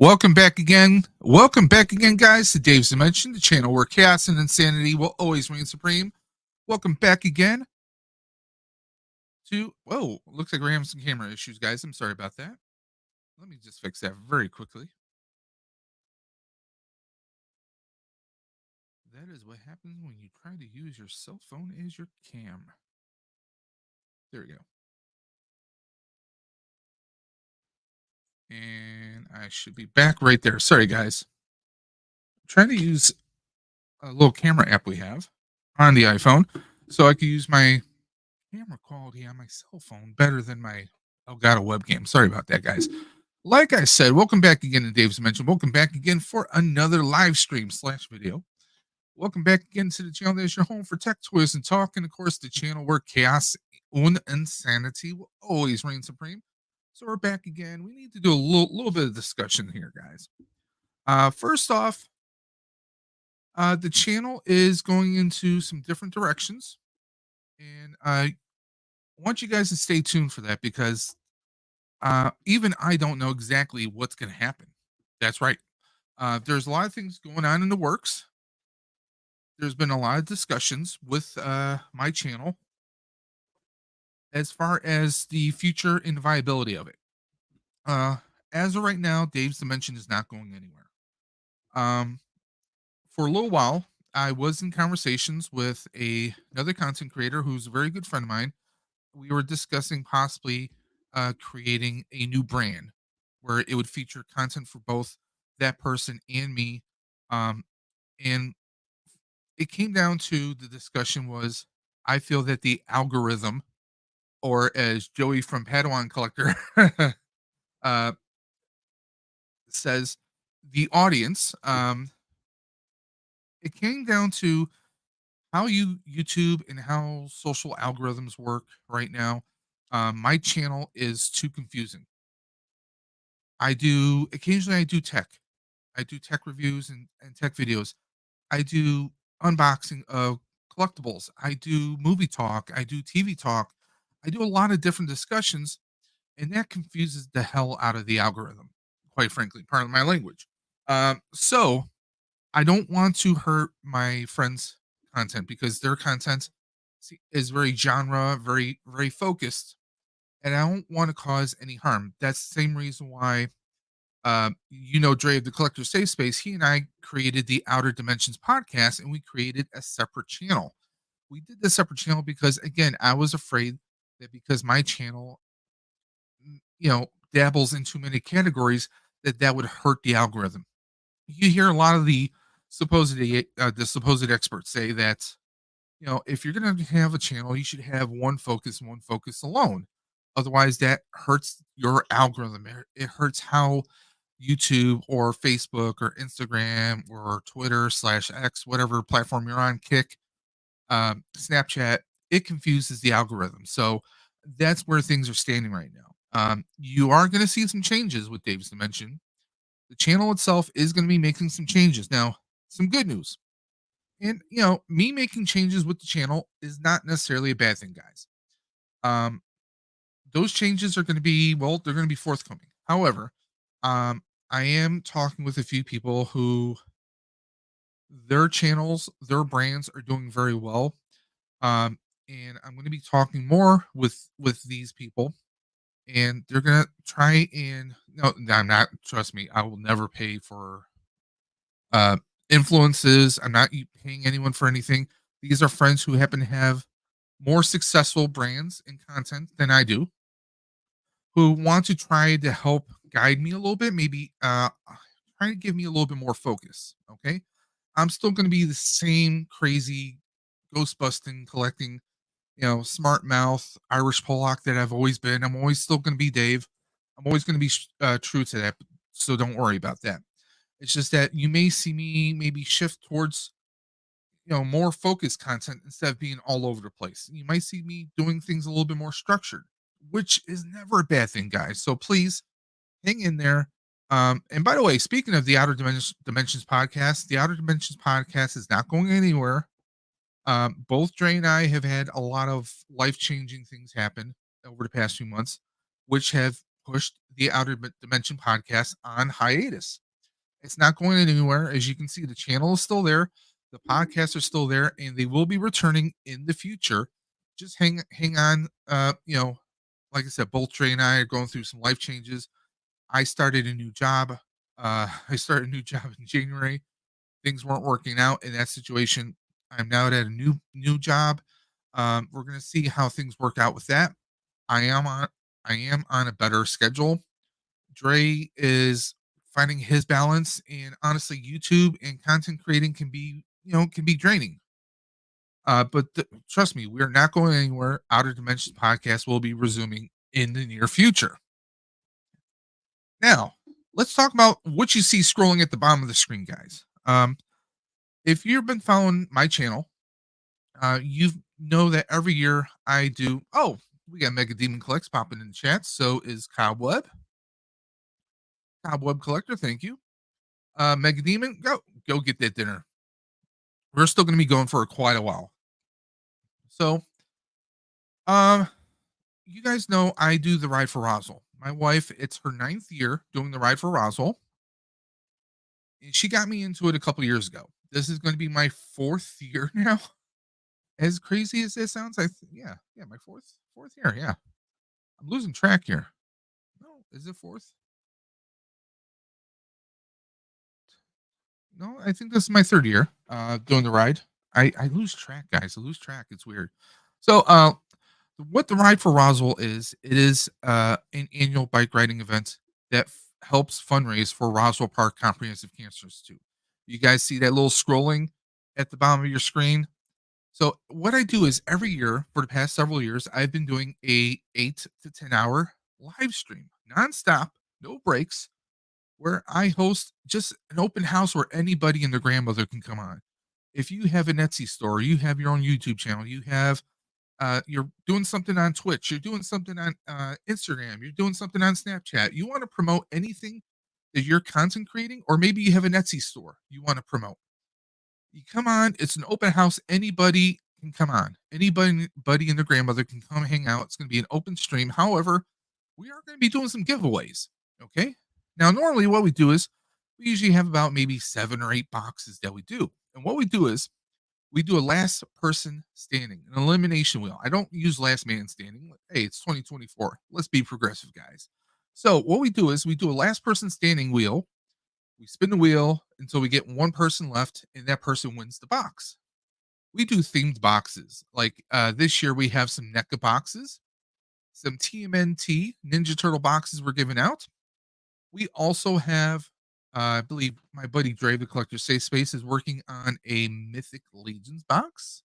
Welcome back again. Welcome back again, guys, to Dave's Dimension, the channel where chaos and insanity will always reign supreme. Welcome back again to. Whoa, looks like we're having some camera issues, guys. I'm sorry about that. Let me just fix that very quickly. That is what happens when you try to use your cell phone as your cam. There we go. And I should be back right there. Sorry, guys. I'm trying to use a little camera app we have on the iPhone so I can use my camera quality on my cell phone better than my Elgato webcam. Sorry about that, guys. Like I said, welcome back again to Dave's Dimension. Welcome back again for another live stream / video. Welcome back again to the channel that is your home for tech, toys, and talk. And of course, the channel where chaos and insanity will always reign supreme. So we're back again. We need to do a little bit of discussion here, guys. First off, the channel is going into some different directions. And I want you guys to stay tuned for that because even I don't know exactly what's going to happen. That's right. There's a lot of things going on in the works. There's been a lot of discussions with my channel as far as the future and viability of it. As of right now, Dave's Dimension is not going anywhere. For a little while, I was in conversations with another content creator who's a very good friend of mine. We were discussing possibly creating a new brand where it would feature content for both that person and me. And it came down to the discussion was I feel that the algorithm, or as Joey from Padawan Collector uh, says, the audience, it came down to how YouTube and how social algorithms work right now. My channel is too confusing. Occasionally I do tech. I do tech reviews and tech videos. I do unboxing of collectibles. I do movie talk. I do TV talk. I do a lot of different discussions, and that confuses the hell out of the algorithm, quite frankly, pardon my language. So I don't want to hurt my friends' content because their content is very genre, very focused, and I don't want to cause any harm. That's the same reason why Dre of the Collector Safe Space, he and I created the Outer Dimensions podcast, and we created a separate channel. We did the separate channel because, again, I was afraid that because my channel, dabbles in too many categories, that would hurt the algorithm. You hear a lot of the supposed experts say that, if you're going to have a channel, you should have one focus alone. Otherwise, that hurts your algorithm. It hurts how YouTube or Facebook or Instagram or Twitter /X, whatever platform you're on, Kick, Snapchat, it confuses the algorithm. So that's where things are standing right now. You are going to see some changes with Dave's Dimension. The channel itself is going to be making some changes. Now, some good news. And, me making changes with the channel is not necessarily a bad thing, guys. Those changes are going to be, they're going to be forthcoming. However, I am talking with a few people who their channels, their brands are doing very well. And I'm going to be talking more with these people, and they're going to try and no, I'm not. Trust me, I will never pay for influences. I'm not paying anyone for anything. These are friends who happen to have more successful brands and content than I do, who want to try to help guide me a little bit, maybe trying to give me a little bit more focus. Okay. I'm still going to be the same crazy ghost busting, collecting, smart mouth Irish Pollock that I've always been. I'm always still going to be Dave. I'm always going to be true to that. So don't worry about that. It's just that you may see me maybe shift towards, more focused content instead of being all over the place. You might see me doing things a little bit more structured, which is never a bad thing, guys. So please hang in there. And by the way, speaking of the Outer Dimensions podcast, the Outer Dimensions podcast is not going anywhere. Both Dre and I have had a lot of life-changing things happen over the past few months, which have pushed the Dimension podcast on hiatus. It's not going anywhere. As you can see, the channel is still there. The podcasts are still there, and they will be returning in the future. Just hang on. Like I said, both Trey and I are going through some life changes. I started a new job. I started a new job in January. Things weren't working out in that situation. I'm now at a new job. We're gonna see how things work out with that. I am on I am on a better schedule. Dre is finding his balance, and honestly, YouTube and content creating can be draining. But trust me, we are not going anywhere. Outer Dimensions podcast will be resuming in the near future. Now, let's talk about what you see scrolling at the bottom of the screen, guys. If you've been following my channel, you know that every year I do. Oh, we got Mega Demon Collects popping in the chat. So is Cobweb Collector. Thank you. Mega Demon, go get that dinner. We're still going to be going for quite a while. So, um, you guys know I do the Ride for Roswell. My wife, it's her 9th year doing the Ride for Roswell. And she got me into it a couple years ago. This is going to be my 4th year now. As crazy as that sounds, yeah, my fourth year. Yeah, I'm losing track here. No, is it 4th? No, I think this is my 3rd year doing the ride. I lose track, guys. I lose track. It's weird. So, what the Ride for Roswell is, it is an annual bike riding event that helps fundraise for Roswell Park Comprehensive Cancer Institute. You guys see that little scrolling at the bottom of your screen? So what I do is every year for the past several years, I've been doing a 8 to 10 hour live stream, nonstop, no breaks, where I host just an open house where anybody and their grandmother can come on. If you have an Etsy store, you have your own YouTube channel, you're doing something on Twitch, you're doing something on Instagram, you're doing something on Snapchat, you want to promote anything that you're content creating, or maybe you have an Etsy store you want to promote. You come on, it's an open house. Anybody can come on. Anybody buddy and their grandmother can come hang out. It's going to be an open stream. However, we are going to be doing some giveaways. Okay. Now, normally what we do is we usually have about maybe 7 or 8 boxes that we do. And what we do is we do a last person standing, an elimination wheel. I don't use last man standing. Hey, it's 2024. Let's be progressive, guys. So what we do is we do a last person standing wheel. We spin the wheel until we get one person left, and that person wins the box. We do themed boxes. Like this year, we have some NECA boxes, some TMNT Ninja Turtle boxes we're giving out. We also have, I believe my buddy Dre, the Collector Safe Space, is working on a Mythic Legions box.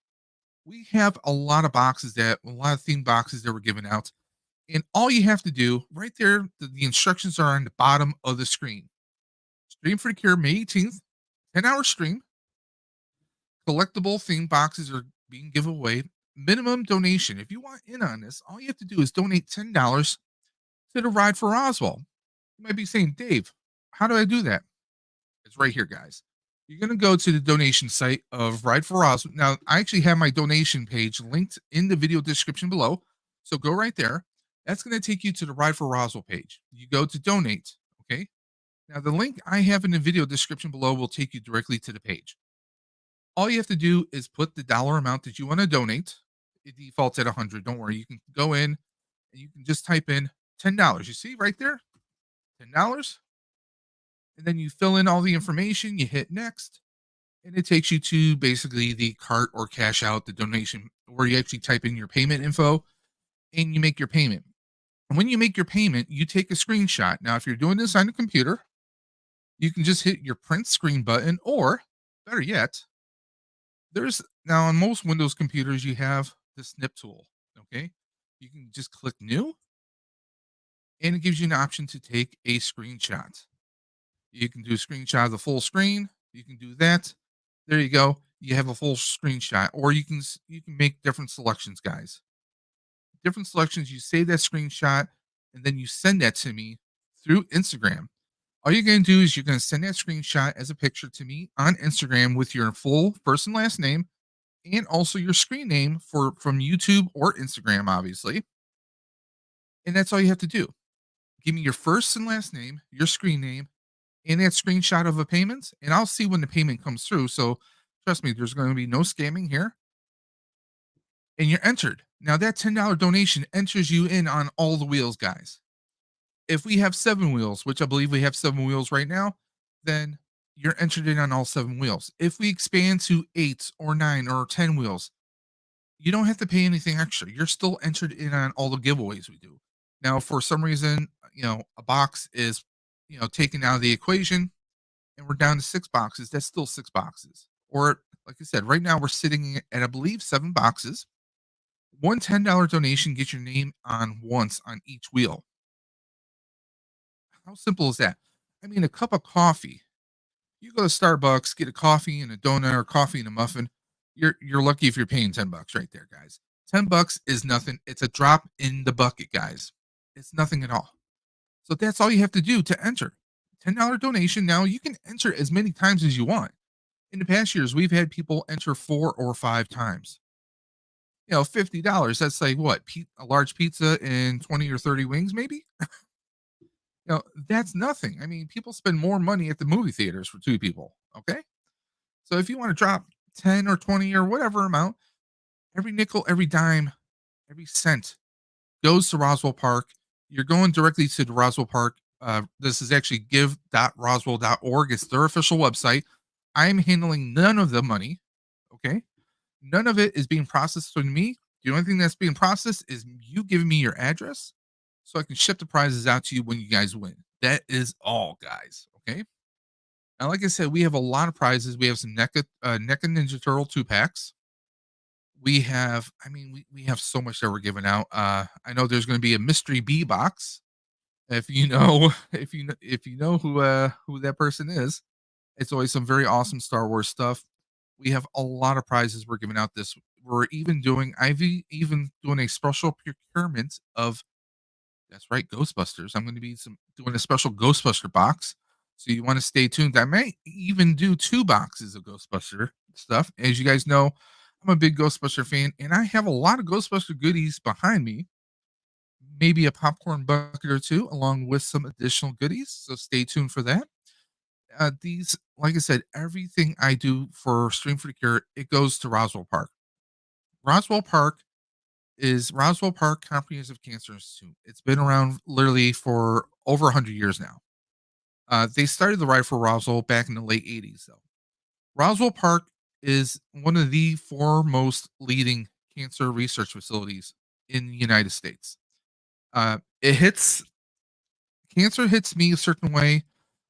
We have a lot of themed boxes that we're giving out. And all you have to do right there, the instructions are on the bottom of the screen. Stream for the Cure, May 18th, 10-hour stream. Collectible theme boxes are being given away. Minimum donation. If you want in on this, all you have to do is donate $10 to the Ride for Roswell. You might be saying, Dave, how do I do that? It's right here, guys. You're going to go to the donation site of Ride for Roswell. Now, I actually have my donation page linked in the video description below. So go right there. That's going to take you to the Ride for Roswell page. You go to donate. Okay. Now, the link I have in the video description below will take you directly to the page. All you have to do is put the dollar amount that you want to donate. It defaults at 100. Don't worry. You can go in and you can just type in $10. You see right there? $10. And then you fill in all the information. You hit next. And it takes you to basically the cart or cash out, the donation, where you actually type in your payment info and you make your payment. And when you make your payment, you take a screenshot. Now, if you're doing this on a computer, you can just hit your print screen button, or better yet, there's now on most Windows computers, you have the snip tool. Okay. You can just click new and it gives you an option to take a screenshot. You can do a screenshot of the full screen. You can do that. There you go. You have a full screenshot, or you can make different selections, guys. Different selections. You save that screenshot and then you send that to me through Instagram. All you're going to do is you're going to send that screenshot as a picture to me on Instagram with your full first and last name and also your screen name from YouTube or Instagram, obviously. And that's all you have to do. Give me your first and last name, your screen name, and that screenshot of a payment, and I'll see when the payment comes through. So trust me, there's going to be no scamming here, and you're entered. Now that $10 donation enters you in on all the wheels, guys. If we have 7 wheels, which I believe we have 7 wheels right now, then you're entered in on all 7 wheels. If we expand to 8 or 9 or 10 wheels, you don't have to pay anything extra. You're still entered in on all the giveaways we do. Now, for some reason, a box is, taken out of the equation and we're down to 6 boxes. That's still 6 boxes. Or, like I said, right now we're sitting at, I believe, 7 boxes. One $10 donation gets your name on once on each wheel. How simple is that? I mean, a cup of coffee. You go to Starbucks, get a coffee and a donut or coffee and a muffin. You're lucky if you're paying $10 right there, guys. $10 is nothing. It's a drop in the bucket, guys. It's nothing at all. So that's all you have to do to enter. $10 donation. Now you can enter as many times as you want. In the past years, we've had people enter 4 or 5 times. $50. That's like what? A large pizza and 20 or 30 wings, maybe? That's nothing. I mean, people spend more money at the movie theaters for 2 people. Okay. So if you want to drop 10 or 20 or whatever amount, every nickel, every dime, every cent goes to Roswell Park. You're going directly to the Roswell Park. This is actually give.roswell.org. It's their official website. I'm handling none of the money. Okay. None of it is being processed through me. The only thing that's being processed is you giving me your address so I can ship the prizes out to you when you guys win. That is all, guys. Okay. Now, like I said, we have a lot of prizes. We have some NECA Ninja Turtle 2 packs. We have, we have so much that we're giving out. I know there's going to be a mystery bee box. If you know, if you know who that person is, it's always some very awesome Star Wars stuff. We have a lot of prizes we're giving out this. Even doing a special procurement of, that's right, Ghostbusters. I'm going to be doing a special Ghostbuster box. So you want to stay tuned. I may even do 2 boxes of Ghostbuster stuff. As you guys know, I'm a big Ghostbuster fan, and I have a lot of Ghostbuster goodies behind me. Maybe a popcorn bucket or 2, along with some additional goodies. So stay tuned for that. Like I said, everything I do for Stream for the Cure, it goes to Roswell Park. Roswell Park is Roswell Park Comprehensive Cancer Institute. It's been around literally for over 100 years now. They started the ride for Roswell back in the late 80s, though. Roswell Park is one of the foremost leading cancer research facilities in the United States. It hits Cancer hits me a certain way.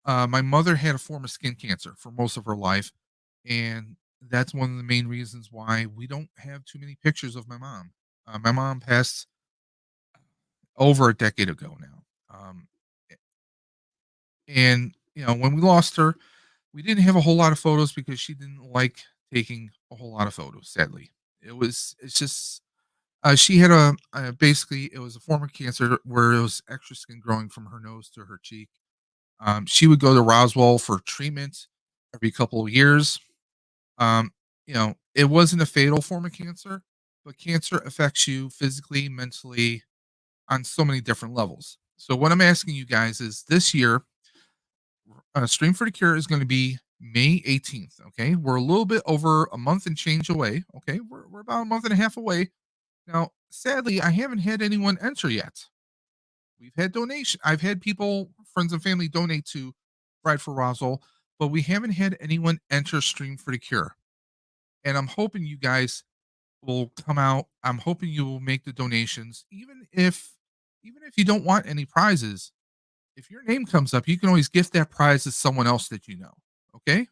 My mother had a form of skin cancer for most of her life, and that's one of the main reasons why we don't have too many pictures of my mom. My mom passed over a decade ago now. And when we lost her, we didn't have a whole lot of photos because she didn't like taking a whole lot of photos. Sadly, it's just she had basically it was a form of cancer where it was extra skin growing from her nose to her cheek. She would go to Roswell for treatment every couple of years. It wasn't a fatal form of cancer, but cancer affects you physically, mentally, on so many different levels. So what I'm asking you guys is this year, Stream for the Cure is going to be May 18th. Okay. We're a little bit over a month and change away. Okay. We're about a month and a half away. Now, sadly, I haven't had anyone enter yet. We've had donation. I've had people, friends and family donate to Ride for Roswell, but we haven't had anyone enter Stream for the Cure. And I'm hoping you guys will come out. I'm hoping you will make the donations, even if you don't want any prizes. If your name comes up, you can always gift that prize to someone else that you know. Okay,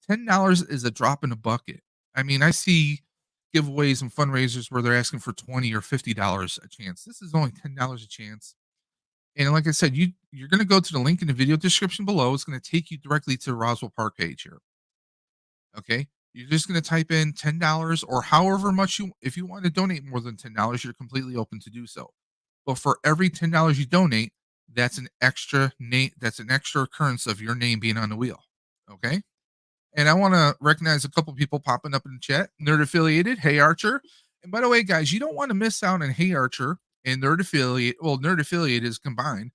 $10 is a drop in a bucket. I mean, I see giveaways and fundraisers where they're asking for $20 or $50 a chance. This is only $10 a chance. And like I said, you're going to go to the link in the video description below. It's going to take you directly to the Roswell Park page here. Okay. You're just going to type in $10 or however much if you want to donate more than $10, you're completely open to do so. But for every $10 you donate, that's an extra name. That's an extra occurrence of your name being on the wheel. Okay. And I want to recognize a couple people popping up in the chat. Nerd Affiliated. Hey, Archer. And by the way, guys, you don't want to miss out on Hey Archer and Nerd Affiliate. Well, Nerd Affiliate is combined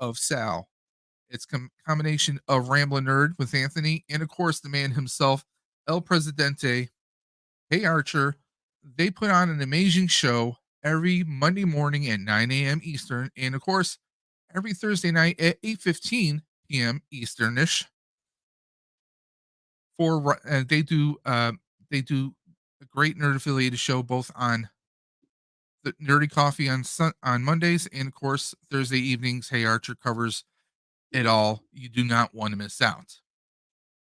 of Sal. It's combination of Ramblin' Nerd with Anthony, and of course the man himself, El Presidente. Hey Archer, they put on an amazing show every Monday morning at 9 a.m. Eastern, and of course every Thursday night at 8:15 p.m. Easternish. They do a great nerd affiliated show both on the Nerdy Coffee on Mondays, and of course Thursday evenings. Hey Archer covers it all. You do not want to miss out.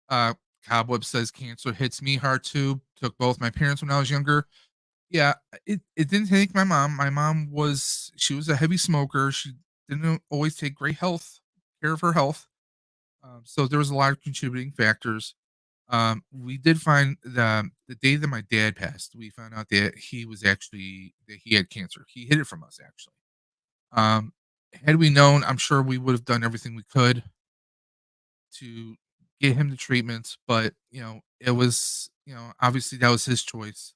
Uh, Cobweb says cancer hits me hard too. Took both my parents when I was younger. Yeah, it didn't take my mom. My mom was she was a heavy smoker. She didn't always take great health care of her health. So there was a lot of contributing factors. We did find the day that my dad passed, we found out that he had cancer. He hid it from us actually. Um, had we known, I'm sure we would have done everything we could to get him the treatment, but it was, obviously that was his choice.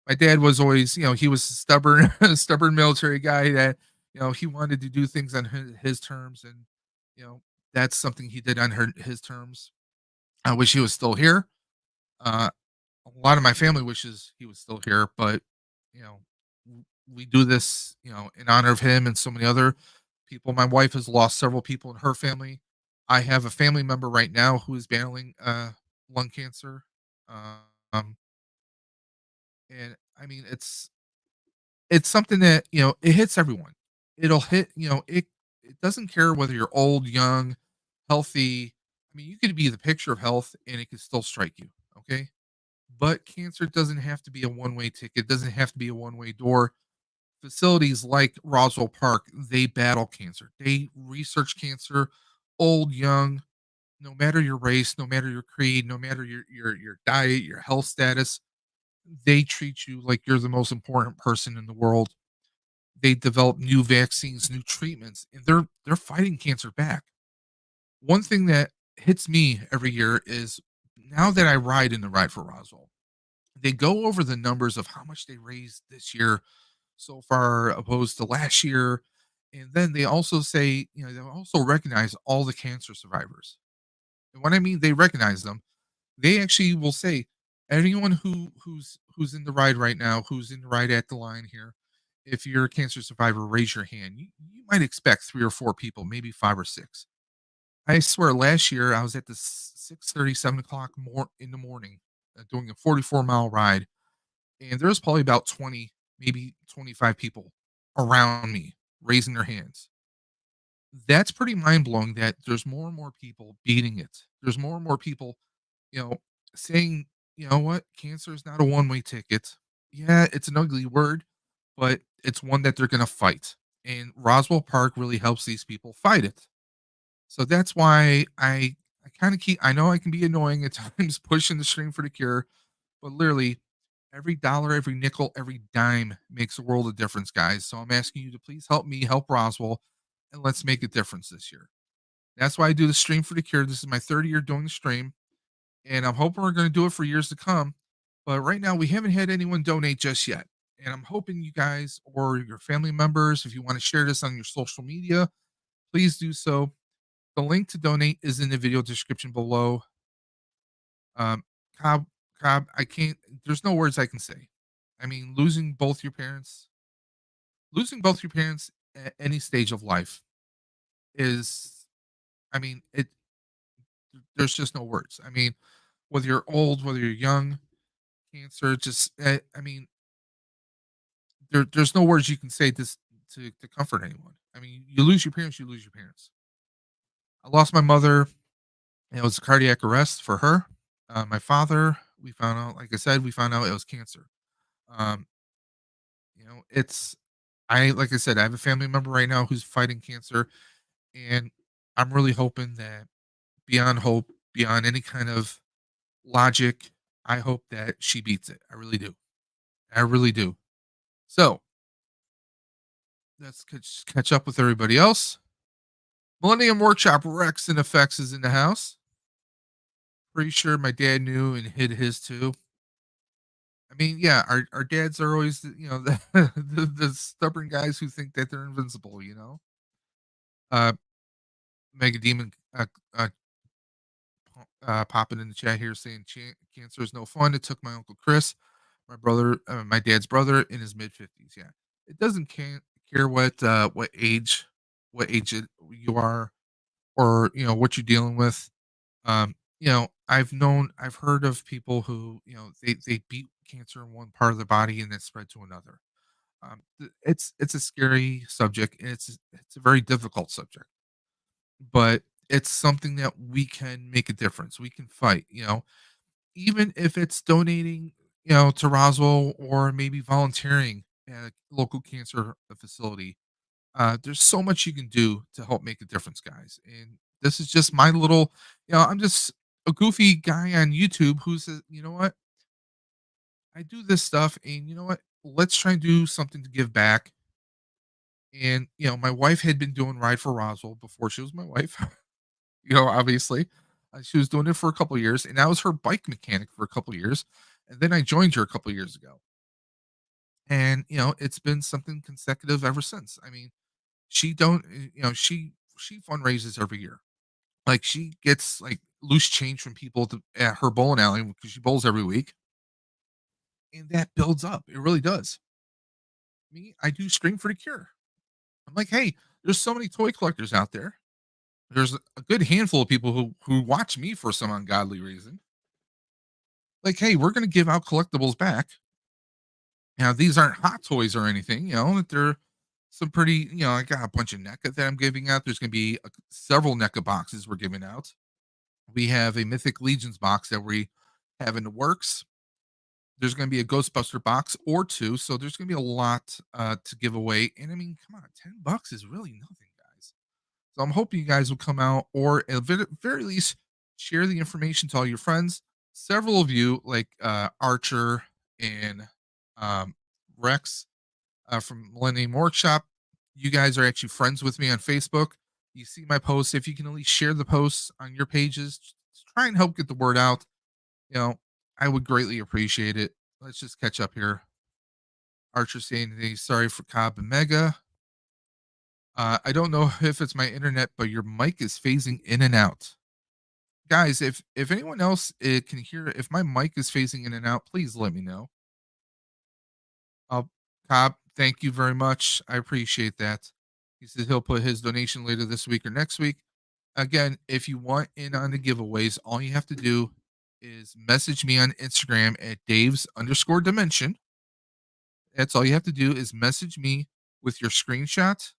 My dad was always, he was a stubborn, stubborn military guy that, he wanted to do things on his terms, and you know, that's something he did on his terms. I wish he was still here. Uh, a lot of my family wishes he was still here, but you know, we do this, in honor of him and so many other people. My wife has lost several people in her family. I have a family member right now who is battling lung cancer. Um, and I mean, it's something that it hits everyone. It'll hit it doesn't care whether you're old, young, healthy. I mean, you could be the picture of health and it could still strike you. Okay, but cancer doesn't have to be a one-way ticket. It doesn't have to be a one-way door. Facilities like Roswell Park, they battle cancer. They research cancer, old, young, no matter your race, no matter your creed, no matter your diet, your health status, they treat you like you're the most important person in the world. They develop new vaccines, new treatments, and they're fighting cancer back. One thing that hits me every year is now that I ride in the Ride for Roswell, they go over the numbers of how much they raised this year so far opposed to last year. And then they also say, they also recognize all the cancer survivors. And what I mean, they recognize them. They actually will say, anyone who's in the ride right now, who's in the ride at the line here, if you're a cancer survivor, raise your hand. You might expect 3 or 4 people, maybe 5 or 6. I swear, last year I was at the 6:30, 7 o'clock more in the morning, doing a 44-mile ride, and there was probably about 20, maybe 25 people around me raising their hands. That's pretty mind blowing that there's more and more people beating it. There's more and more people, you know, saying, you know what, cancer is not a one-way ticket. Yeah, it's an ugly word, but it's one that they're going to fight. And Roswell Park really helps these people fight it. So that's why I kind of keep I know I can be annoying at times pushing the string for the cure, but literally every dollar, every nickel, every dime makes a world of difference, guys. So I'm asking you to please help me help Roswell, and let's make a difference this year. That's why I do the stream for the cure. This is my third year doing the stream, and I'm hoping we're going to do it for years to come. But right now, we haven't had anyone donate just yet. And I'm hoping you guys or your family members, if you want to share this on your social media, please do so. The link to donate is in the video description below. Um, Cobb, Cobb, I can't. There's no words I can say. I mean, losing both your parents at any stage of life is, I mean, it. There's just no words. I mean, whether you're old, whether you're young, cancer, just, I mean, there's no words you can say this to comfort anyone. I mean, you lose your parents, you lose your parents. I lost my mother. It was a cardiac arrest for her. My father, we found out, like I said, we found out it was cancer. Um, it's I like I said, I have a family member right now who's fighting cancer, and I'm really hoping that beyond hope, beyond any kind of logic, I hope that she beats it. I really do. I really do. So let's catch up with everybody else. Millennium Workshop Rex and Effects is in the house. Pretty sure my dad knew and hid his too. I mean, yeah, our dads are always, the stubborn guys who think that they're invincible. Mega Demon uh, popping in the chat here saying cancer is no fun. It took my uncle Chris, my dad's brother, in his mid 50s. Yeah, it doesn't care what age you are, or what you're dealing with. I've heard of people who they beat cancer in one part of the body and then spread to another. It's a scary subject, and it's a very difficult subject, but it's something that we can make a difference. We can fight. Even if it's donating, to Roswell, or maybe volunteering at a local cancer facility. There's so much you can do to help make a difference, guys. And this is just my little, I'm just a goofy guy on YouTube who says, you know what, I do this stuff, and you know what, let's try and do something to give back. And my wife had been doing Ride for Roswell before she was my wife. Obviously, she was doing it for a couple years, and I was her bike mechanic for a couple years, and then I joined her a couple years ago. And it's been something consecutive ever since. I mean, she don't she fundraises every year. Like, she gets, like, loose change from people at her bowling alley, because she bowls every week, and that builds up. It really does. Me, I do String for the Cure. I'm like, "Hey, there's so many toy collectors out there. There's a good handful of people who watch me for some ungodly reason. Like, hey, we're gonna give out collectibles back." Now, these aren't hot toys or anything, that they're some pretty, I got a bunch of NECA that I'm giving out. There's gonna be several NECA boxes we're giving out. We have a Mythic Legions box that we have in the works. There's going to be a Ghostbuster box or two, so there's going to be a lot to give away. And I mean, come on, $10 is really nothing, guys. So I'm hoping you guys will come out, or at the very least, share the information to all your friends. Several of you, like Archer and um, Rex from Millennium Workshop, you guys are actually friends with me on Facebook. You see my posts. If you can at least share the posts on your pages, just try and help get the word out. You know, I would greatly appreciate it. Let's just catch up here. Archer saying he's sorry for Cobb and Mega. I don't know if it's my internet, but your mic is phasing in and out. Guys, if anyone else can hear, if my mic is phasing in and out, please let me know. Uh, Cobb, thank you very much. I appreciate that. He says he'll put his donation later this week or next week. Again, if you want in on the giveaways, all you have to do is message me on Instagram at Dave's_dimension. That's all you have to do, is message me with your screenshot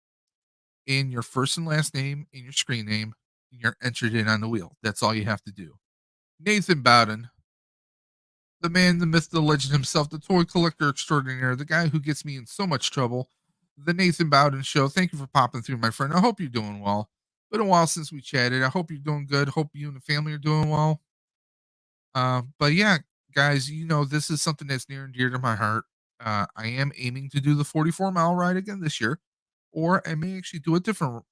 and your first and last name and your screen name, and you're entered in on the wheel. That's all you have to do. Nathan Bowden, the man, the myth, the legend himself, the toy collector extraordinaire, the guy who gets me in so much trouble, the Nathan Bowden Show. Thank you for popping through, my friend. I hope you're doing well. Been a while since we chatted. I hope you're doing good. Hope you and the family are doing well. But yeah, guys, this is something that's near and dear to my heart. I am aiming to do the 44-mile ride again this year, or I may actually do a different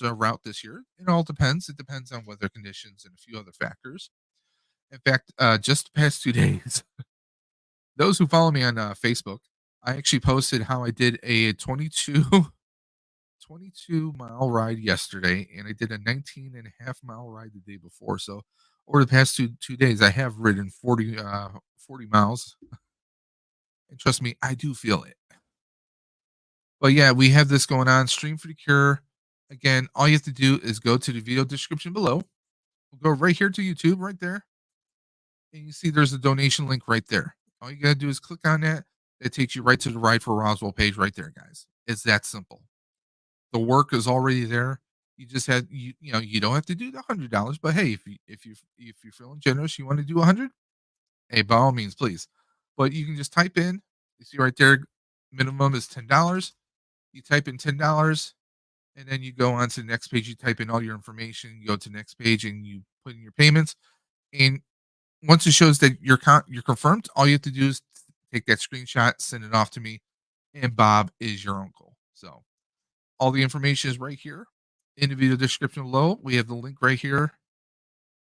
route this year. It all depends. It depends on weather conditions and a few other factors. In fact, just the past 2 days, those who follow me on Facebook, I actually posted how I did a 22-mile ride yesterday, and I did a 19.5-mile ride the day before. So over the past two days, I have ridden 40 miles. And trust me, I do feel it. But yeah, we have this going on. Stream for the Cure. Again, all you have to do is go to the video description below. We'll go right here to YouTube, right there. And you see there's a donation link right there. All you got to do is click on that. It takes you right to the Ride for Roswell page right there, guys. It's that simple. The work is already there. You just had you don't have to do the $100, but hey, if you're feeling generous, you want to do 100, hey, by all means, please. But you can just type in. You see right there, minimum is $10. You type in $10, and then you go on to the next page. You type in all your information. You go to the next page, and you put in your payments. And once it shows that you're confirmed, all you have to do is take that screenshot, send it off to me, and Bob is your uncle. So all the information is right here in the video description below. We have the link right here.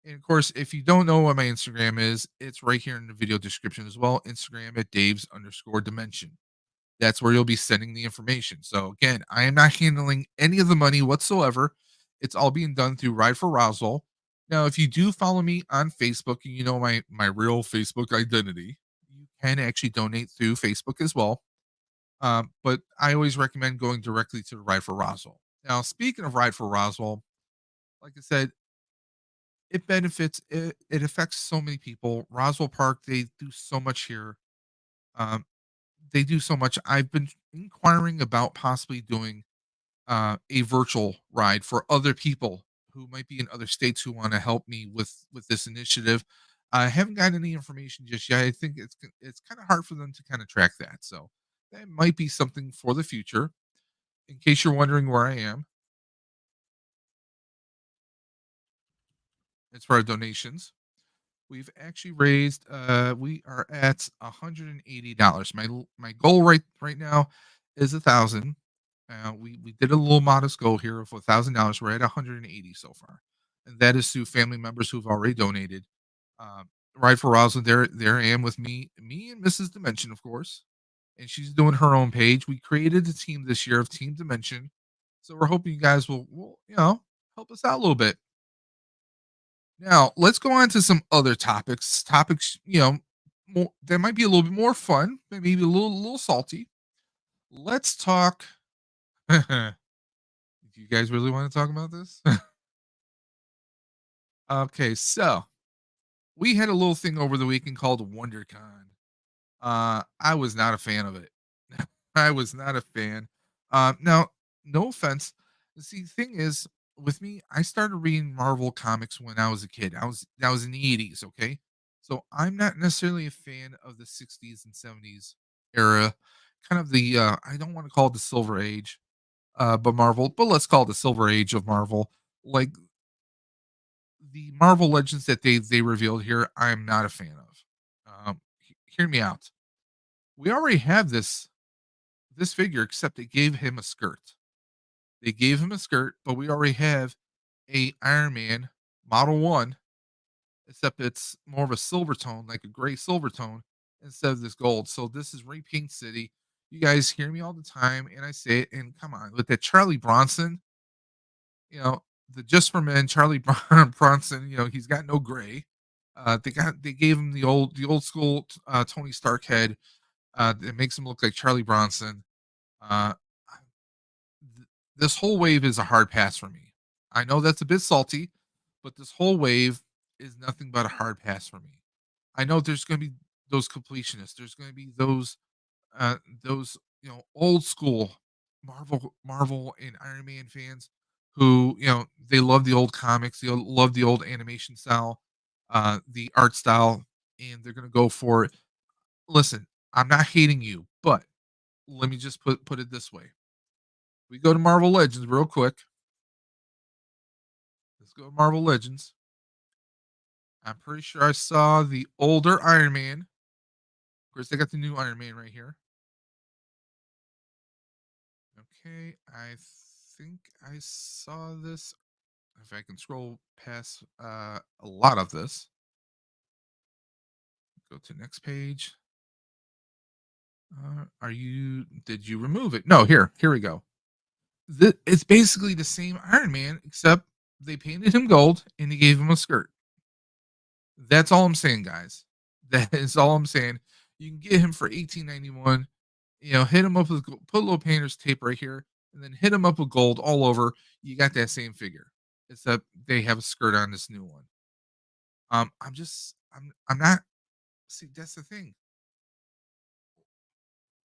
And of course, if you don't know what my Instagram is, it's right here in the video description as well. Instagram at Dave's_dimension. That's where you'll be sending the information. So again, I am not handling any of the money whatsoever. It's all being done through Ride for Roswell. Now, if you do follow me on Facebook and you know my real Facebook identity, you can actually donate through Facebook as well. But I always recommend going directly to the Ride for Roswell. Now, speaking of Ride for Roswell, like I said, it affects so many people. Roswell Park, they do so much here. Um, they do so much. I've been inquiring about possibly doing a virtual ride for other people who might be in other states who want to help me with this initiative. I haven't got any information just yet. I think it's kind of hard for them to kind of track that. So that might be something for the future. In case you're wondering where I am, it's for our donations. We've actually raised we are at $180. My goal right now is 1,000. We did a little modest goal here of $1,000. We're at 180 so far, and that is through family members who've already donated. Right for Rosalind, there I am with me and Mrs. Dimension, of course, and she's doing her own page. We created a team this year of Team Dimension, so we're hoping you guys will help us out a little bit. Now, let's go on to some other topics. Topics, that might be a little bit more fun, maybe a little salty. Let's talk. Do you guys really want to talk about this? Okay, so we had a little thing over the weekend called WonderCon. I was not a fan of it. I was not a fan. Now, no offense. See, the thing is, with me, I started reading Marvel comics when I was a kid. I was in the 80s, okay? So I'm not necessarily a fan of the 60s and 70s era. Kind of the I don't want to call it the Silver Age, but let's call it the Silver Age of Marvel. Like the Marvel Legends that they revealed here, I am not a fan of. Hear me out. We already have this figure, except they gave him a skirt. They gave him a skirt, but we already have a Iron Man Model 1, except it's more of a silver tone, like a gray silver tone, instead of this gold. So this is Repaint City. You guys hear me all the time, and I say it, and come on, with that Charlie Bronson, you know, the Just for Men, Charlie Bronson, he's got no gray. They gave him the old school Tony Stark head. It makes him look like Charlie Bronson. Uh, this whole wave is a hard pass for me. I know that's a bit salty, but this whole wave is nothing but a hard pass for me. I know there's going to be those completionists. There's going to be those old school Marvel and Iron Man fans who they love the old comics, they love the old animation style, the art style, and they're going to go for it. Listen, I'm not hating you, but let me just put it this way. We go to Marvel Legends real quick. Let's go to Marvel Legends. I'm pretty sure I saw the older Iron Man. Of course, they got the new Iron Man right here. Okay, I think I saw this. If I can scroll past a lot of this, go to next page. Did you remove it? No, here we go. It's basically the same Iron Man, except they painted him gold and they gave him a skirt. That's all I'm saying, guys. That is all I'm saying. You can get him for 18.91. Hit him up with put a little painter's tape right here, and then hit him up with gold all over. You got that same figure, except they have a skirt on this new one. I'm not. See, that's the thing.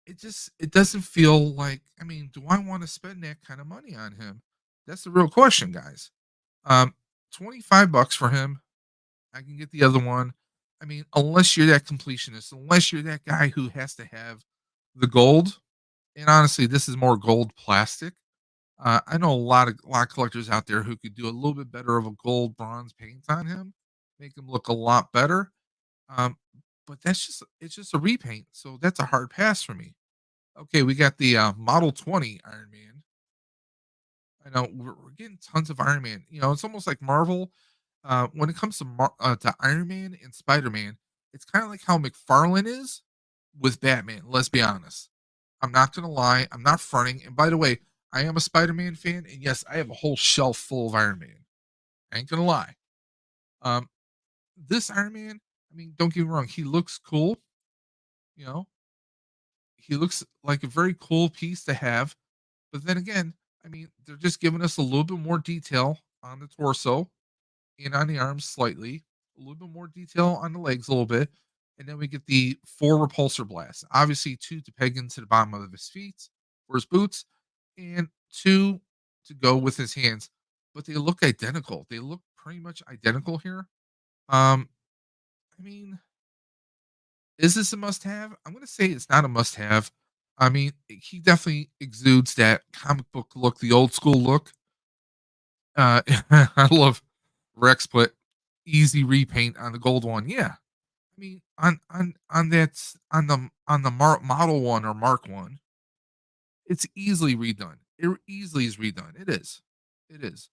It doesn't feel like. I mean, do I want to spend that kind of money on him? That's the real question, guys. 25 bucks for him. I can get the other one. I mean, unless you're that completionist, unless you're that guy who has to have the gold, and honestly, this is more gold plastic. I know a lot of collectors out there who could do a little bit better of a gold bronze paint on him, make him look a lot better. Um, but it's just a repaint, so that's a hard pass for me. Okay, we got the Model 20 Iron Man. I know we're getting tons of Iron Man. It's almost like Marvel. When it comes to Iron Man and Spider Man, it's kind of like how McFarlane is with Batman. Let's be honest. I'm not gonna lie. I'm not fronting. And by the way, I am a Spider-Man fan, and yes, I have a whole shelf full of Iron Man. I ain't gonna lie. Um, this Iron Man, I mean, don't get me wrong, he looks cool, you know, he looks like a very cool piece to have. But then again, I mean, they're just giving us a little bit more detail on the torso and on the arms slightly, a little bit more detail on the legs a little bit. And then we get the four repulsor blasts. Obviously, two to peg into the bottom of his feet for his boots, and two to go with his hands. But they look identical. They look pretty much identical here. Um, I mean, is this a must-have? I'm gonna say it's not a must-have. I mean, he definitely exudes that comic book look, the old school look. I love Rex put easy repaint on the gold one. Yeah, I mean on that on the model one or Mark one, it's easily redone. It easily is redone. It is. It is.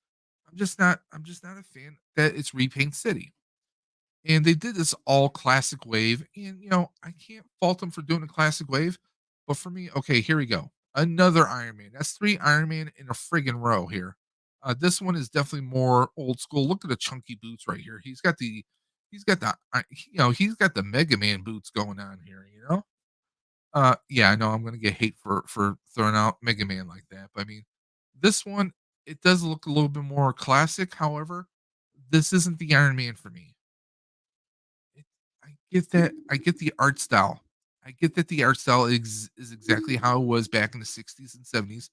I'm just not a fan that it's repaint city. And they did this all classic wave. And, I can't fault them for doing a classic wave. But for me, okay, here we go. Another Iron Man. That's three Iron Man in a friggin' row here. This one is definitely more old school. Look at the chunky boots right here. He's got the Mega Man boots going on here. Yeah, I know I'm gonna get hate for throwing out Mega Man like that. But I mean, this one, it does look a little bit more classic. However, this isn't the Iron Man for me. It I get that. I get the art style. I get that the art style is exactly how it was back in the 60s and 70s,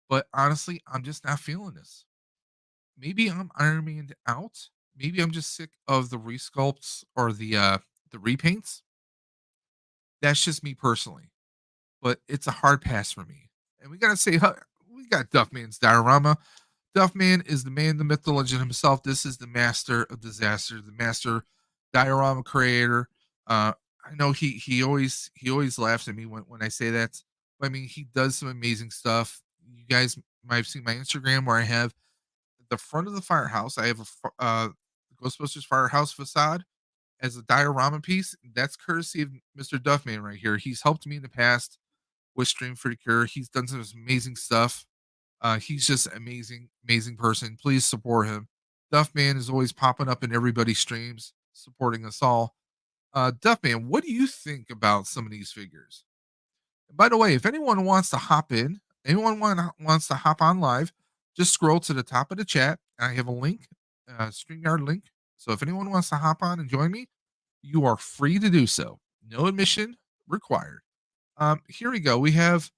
but honestly, I'm just not feeling this. Maybe I'm Iron Man out. Maybe I'm just sick of the resculpts or the repaints. That's just me personally, but it's a hard pass for me. And we gotta say, we got Duffman's diorama. Duffman is the man, the myth, the legend himself. This is the master of disaster, the master diorama creator. Uh, I know he always laughs at me when I say that. But I mean, he does some amazing stuff. You guys might have seen my Instagram where I have the front of the firehouse. I have Ghostbusters firehouse facade as a diorama piece. That's courtesy of Mr. Duffman right here. He's helped me in the past with Stream for the Cure. He's done some amazing stuff. He's just amazing, amazing person. Please support him. Duffman is always popping up in everybody's streams, supporting us all. Duffman, what do you think about some of these figures? And by the way, if anyone wants to hop in, wants to hop on live, just scroll to the top of the chat. I have a link, StreamYard link. So if anyone wants to hop on and join me, you are free to do so. No admission required. Here we go. We have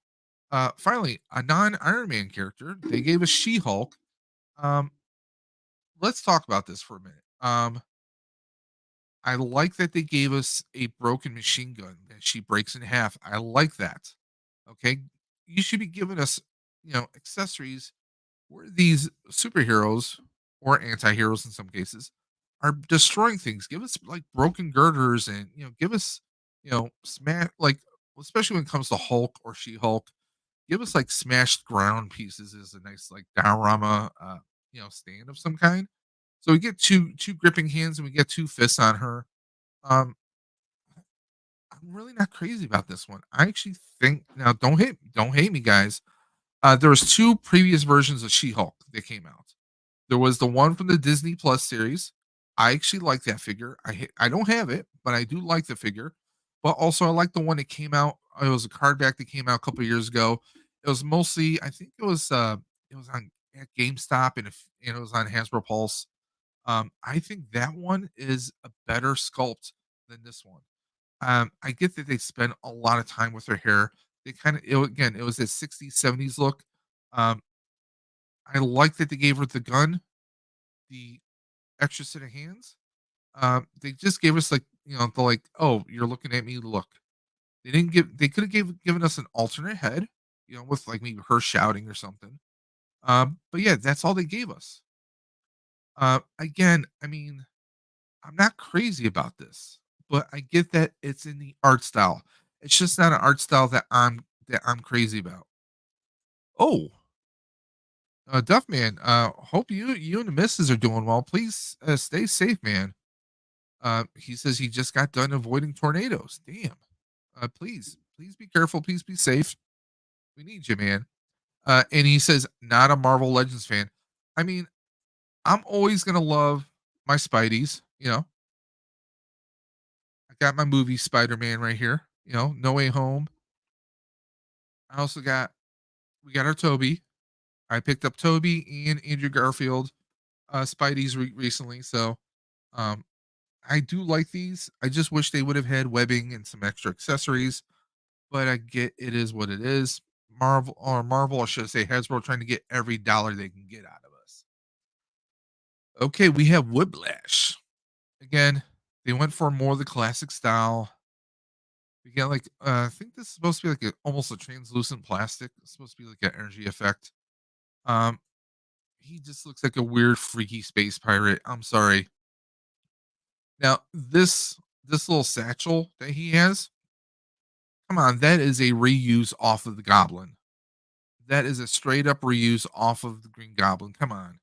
finally a non-Iron Man character. They gave us She-Hulk. Um, let's talk about this for a minute. I like that they gave us a broken machine gun that she breaks in half. I like that. Okay, you should be giving us, accessories where these superheroes or anti-heroes in some cases are destroying things. Give us like broken girders and give us smash like especially when it comes to Hulk or She-Hulk. Give us like smashed ground pieces as a nice like diorama stand of some kind. So we get two gripping hands and we get two fists on her. Um, I'm really not crazy about this one. I actually think now don't hate me guys. There was two previous versions of She-Hulk that came out. There was the one from the Disney Plus series. I actually like that figure. I don't have it, but I do like the figure. But also I like the one that came out. It was a card back that came out a couple years ago. It was mostly I think it was on at GameStop and it was on Hasbro Pulse. I think that one is a better sculpt than this one. I get that they spend a lot of time with her hair. They kind of again, it was a 60s, 70s look. Um, I like that they gave her the gun, the extra set of hands. They just gave us like, the like, oh, you're looking at me, look. They could have given us an alternate head, with like maybe her shouting or something. But yeah, that's all they gave us. Again, I mean, I'm not crazy about this, but I get that it's in the art style. It's just not an art style that I'm crazy about. Oh, Duffman, hope you and the missus are doing well. Please stay safe, man. He says he just got done avoiding tornadoes. Damn. Please be careful. Please be safe. We need you, man. And he says, "Not a Marvel Legends fan." I mean, I'm always gonna love my Spideys, I got my movie Spider-Man right here, No Way Home. I also got we got our Toby. I picked up Toby and Andrew Garfield Spideys recently, so um I do like these. I just wish they would have had webbing and some extra accessories, but I get it is what it is. Marvel, I should say Hasbro trying to get every dollar they can get out of us. Okay, we have Whiplash. Again, they went for more of the classic style. We got like I think this is supposed to be like almost a translucent plastic. It's supposed to be like an energy effect. Um, he just looks like a weird, freaky space pirate. I'm sorry. Now this little satchel that he has, come on, that is a reuse off of the Goblin. That is a straight up reuse off of the Green Goblin. Come on,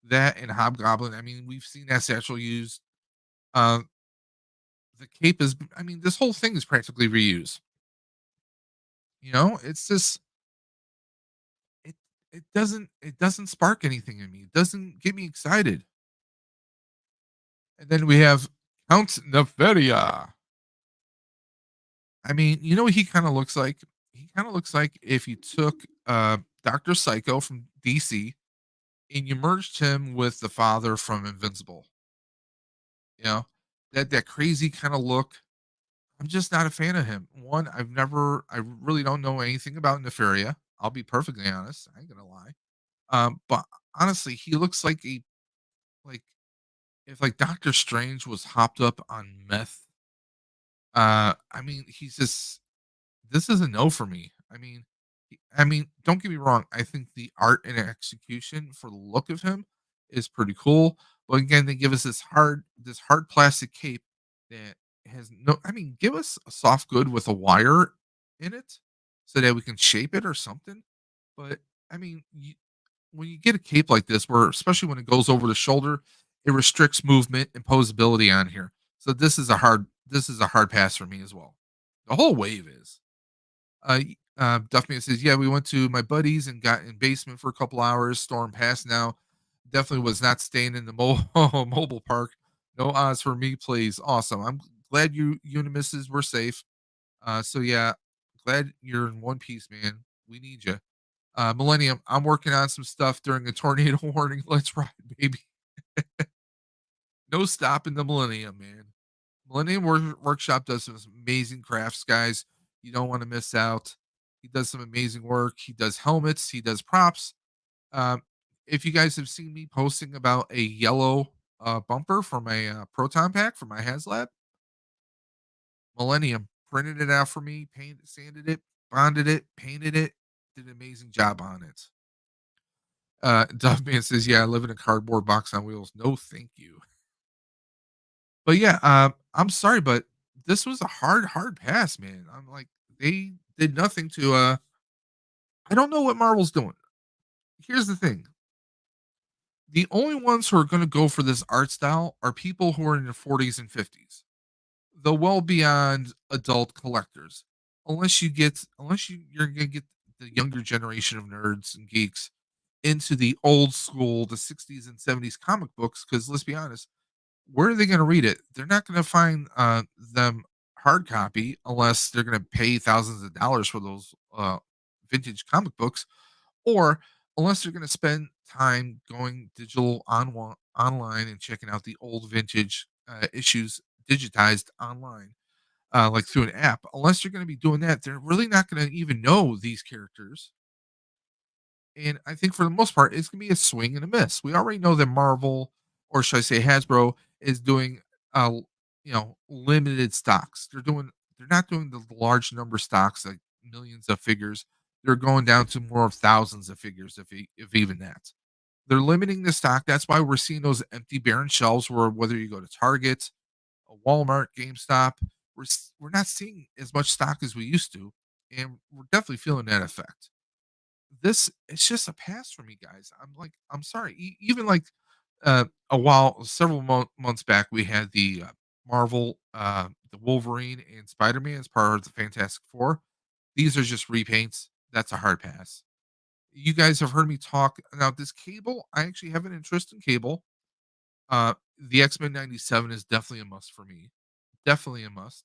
that and Hobgoblin. I mean, we've seen that satchel used. Uh, the cape is. I mean, this whole thing is practically reuse. It's just it. It doesn't spark anything in me. It doesn't get me excited. And then we have Count Neferia. I mean, you know what he kind of looks like? He kind of looks like if you took Dr. Psycho from DC and you merged him with the father from Invincible. You know, that crazy kind of look. I'm just not a fan of him. One, I really don't know anything about Nefaria. I'll be perfectly honest. I ain't gonna lie. But honestly, he looks like if like Doctor Strange was hopped up on meth. I mean, he's just this is a no for me. I mean, don't get me wrong. I think the art and execution for the look of him is pretty cool. But again, they give us this hard plastic cape that has no. I mean, give us a soft good with a wire in it so that we can shape it or something. But I mean, when you get a cape like this, where especially when it goes over the shoulder, it restricts movement and posability on here. So this is a hard pass for me as well. The whole wave is. Duffman says, "Yeah, we went to my buddies and got in basement for a couple hours. Storm passed now. Definitely was not staying in the mobile park. No odds for me, please. Awesome. I'm glad you and the missus were safe. So yeah, glad you're in one piece, man. We need you. Millennium, I'm working on some stuff during a tornado warning. Let's ride, baby. No stopping the Millennium, man. Millennium Workshop does some amazing crafts, guys. You don't want to miss out. He does some amazing work. He does helmets. He does props. Um, if you guys have seen me posting about a yellow bumper for my Proton pack for my HasLab, Millennium printed it out for me, painted, sanded it, bonded it, painted it, did an amazing job on it. Duffman says, "Yeah, I live in a cardboard box on wheels. No, thank you." But yeah, I'm sorry, but this was a hard pass, man. I'm like, they did nothing to. I don't know what Marvel's doing. Here's the thing: the only ones who are going to go for this art style are people who are in their 40s and 50s, the well beyond adult collectors. Unless you're going to get the younger generation of nerds and geeks into the old school, the 60s and 70s comic books. Because let's be honest, where are they going to read it? They're not going to find them hard copy unless they're going to pay thousands of dollars for those vintage comic books, or unless they're going to spend time going digital online and checking out the old vintage issues digitized online, like through an app. Unless you're going to be doing that, they're really not going to even know these characters. And I think for the most part, it's gonna be a swing and a miss. We already know that Marvel, or should I say Hasbro, is doing limited stocks. They're not doing the large number stocks like millions of figures. They're going down to more of thousands of figures, if even that. They're limiting the stock. That's why we're seeing those empty barren shelves where whether you go to Target, a Walmart, GameStop, we're not seeing as much stock as we used to. And we're definitely feeling that effect. It's just a pass for me, guys. I'm sorry. Even like several months back, we had the Marvel, the Wolverine and Spider Man as part of the Fantastic Four. These are just repaints. that's a hard pass. You guys have heard me talk now. This Cable, I actually have an interest in Cable. The X-Men 97 is definitely a must for me. Definitely a must.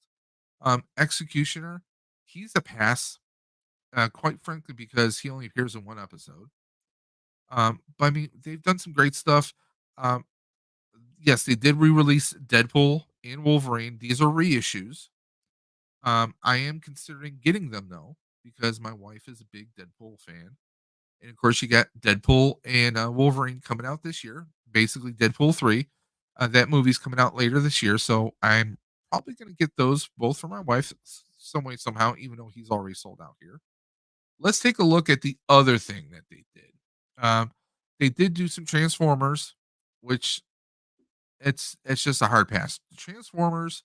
Executioner, he's a pass, quite frankly, because he only appears in one episode. But I mean, they've done some great stuff. Um, yes, they did re-release Deadpool and Wolverine. These are reissues. I am considering getting them though, because my wife is a big Deadpool fan. And of course, you got Deadpool and Wolverine coming out this year. Basically, Deadpool 3. That movie's coming out later this year. So I'm probably going to get those both for my wife some way, somehow, even though he's already sold out here. Let's take a look at the other thing that they did. Um, they did do some Transformers, which it's just a hard pass. The Transformers,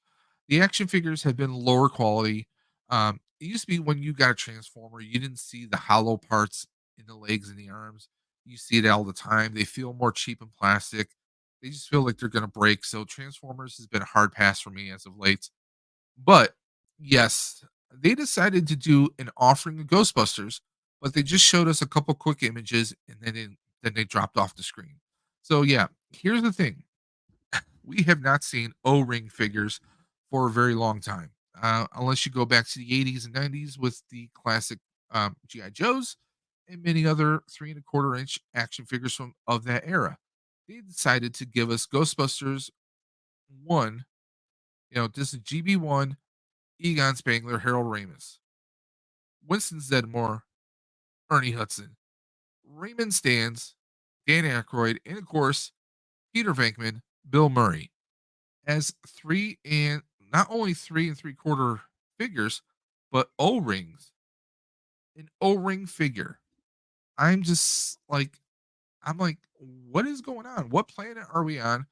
the action figures have been lower quality. It used to be when you got a Transformer, you didn't see the hollow parts in the legs and the arms. You see it all the time. They feel more cheap and plastic. They just feel like they're gonna break. So Transformers has been a hard pass for me as of late. But yes, they decided to do an offering of Ghostbusters, but they just showed us a couple quick images and then they dropped off the screen. So yeah, here's the thing: we have not seen O-ring figures for a very long time, unless you go back to the 80s and 90s with the classic GI Joes and many other 3.25 inch action figures from of that era. They decided to give us Ghostbusters one. This is GB1, Egon Spangler, Harold Ramis, Winston Zedmore, Ernie Hudson, Raymond Stans, Dan Aykroyd, and of course Peter Venkman, Bill Murray as three and not only 3 3/4 figures, but O rings. An O ring figure. I'm just like, I'm like, what is going on? What planet are we on?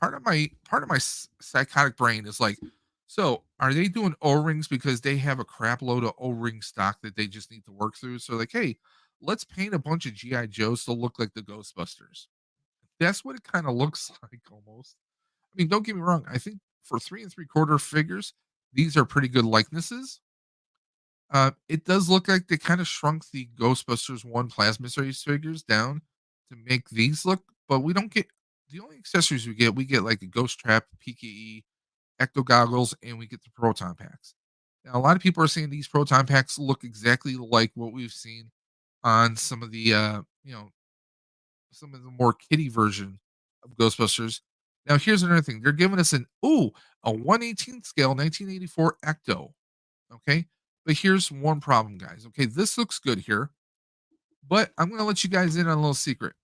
Part of my psychotic brain is like, so are they doing O rings because they have a crap load of O ring stock that they just need to work through? So like, hey, let's paint a bunch of GI Joes to look like the Ghostbusters. That's what it kind of looks like almost. I mean, don't get me wrong. I think for 3 3/4 figures, these are pretty good likenesses. It does look like they kind of shrunk the Ghostbusters 1 plasma series figures down to make these look, but we don't get the only accessories we get like a ghost trap, PKE, ecto goggles, and we get the proton packs. Now, a lot of people are saying these proton packs look exactly like what we've seen on some of the some of the more kiddie version of Ghostbusters. Now, here's another thing. They're giving us a 1/18 scale 1984 Ecto. Okay. But here's one problem, guys. Okay. This looks good here, but I'm going to let you guys in on a little secret.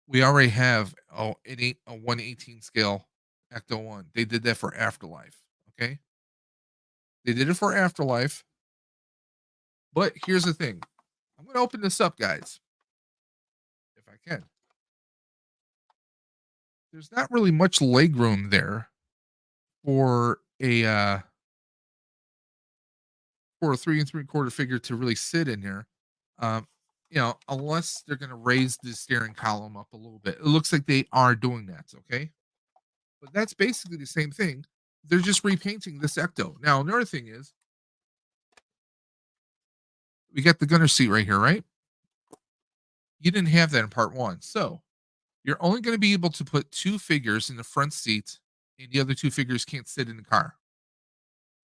We already have a 1/18 scale Ecto 1. They did that for Afterlife. Okay. They did it for Afterlife. But here's the thing. I'm going to open this up, guys, if I can. There's not really much leg room there for a 3 3/4 figure to really sit in there. Um, unless they're going to raise the steering column up a little bit. It looks like they are doing that. Okay, but that's basically the same thing. They're just repainting this Ecto. Now, another thing is we got the gunner seat right here, right? You didn't have that in part one, so you're only going to be able to put two figures in the front seat, and the other two figures can't sit in the car.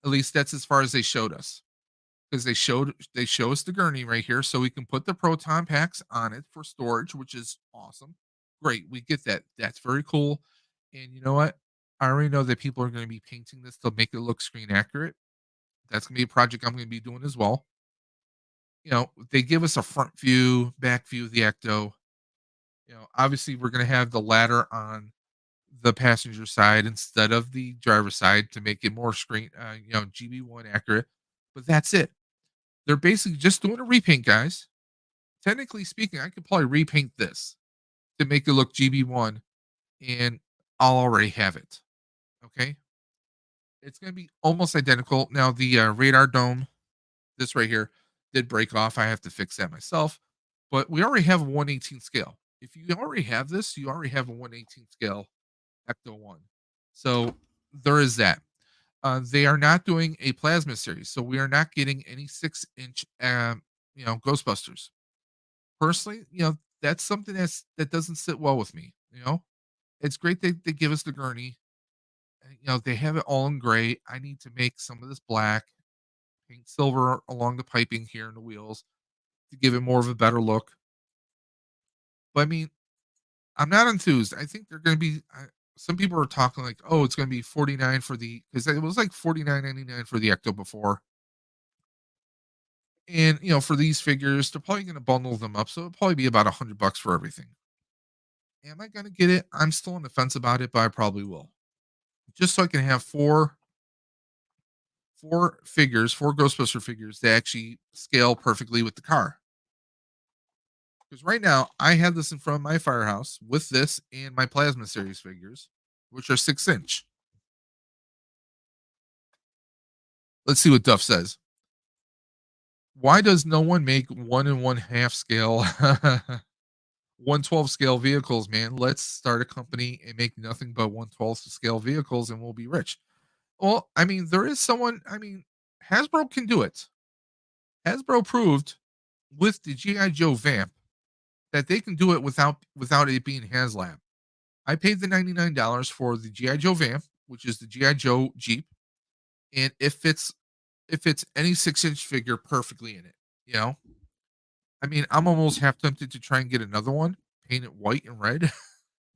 At least that's as far as they showed us. Because they show us the gurney right here, so we can put the proton packs on it for storage, which is awesome. Great, we get that. That's very cool. And you know what? I already know that people are going to be painting this to make it look screen accurate. That's going to be a project I'm going to be doing as well. They give us a front view, back view of the Ecto. Obviously we're going to have the ladder on the passenger side instead of the driver's side to make it more GB1 accurate. But that's it. They're basically just doing a repaint, guys. Technically speaking, I could probably repaint this to make it look GB1, and I'll already have it. Okay. It's going to be almost identical. Now, the radar dome, this right here, did break off. I have to fix that myself. But we already have a 1/18 scale. If you already have this, you already have a 1/18 scale Ecto 1. So there is that. They are not doing a plasma series, so we are not getting any 6-inch, Ghostbusters. Personally, that's something that doesn't sit well with me. It's great they give us the gurney. They have it all in gray. I need to make some of this black, paint silver along the piping here in the wheels to give it more of a better look. But I mean, I'm not enthused. I think they're going to be. Some people are talking like, oh, it's going to be 49 for the because it was like 49.99 for the Ecto before, and for these figures, they're probably going to bundle them up, so it'll probably be about $100 for everything. Am I going to get it? I'm still on the fence about it, but I probably will, just so I can have four Ghostbuster figures that actually scale perfectly with the car. Because right now, I have this in front of my firehouse with this and my Plasma Series figures, which are 6-inch. Let's see what Duff says. Why does no one make 1 1/2 scale, 1/12 scale vehicles, man? Let's start a company and make nothing but 1/12 scale vehicles and we'll be rich. Well, I mean, there is someone, Hasbro can do it. Hasbro proved with the G.I. Joe Vamp that they can do it without it being HasLab. I paid the $99 for the GI Joe Vamp, which is the GI Joe Jeep, and it fits any 6-inch figure perfectly in it. You know, I'm almost half tempted to try and get another one, paint it white and red,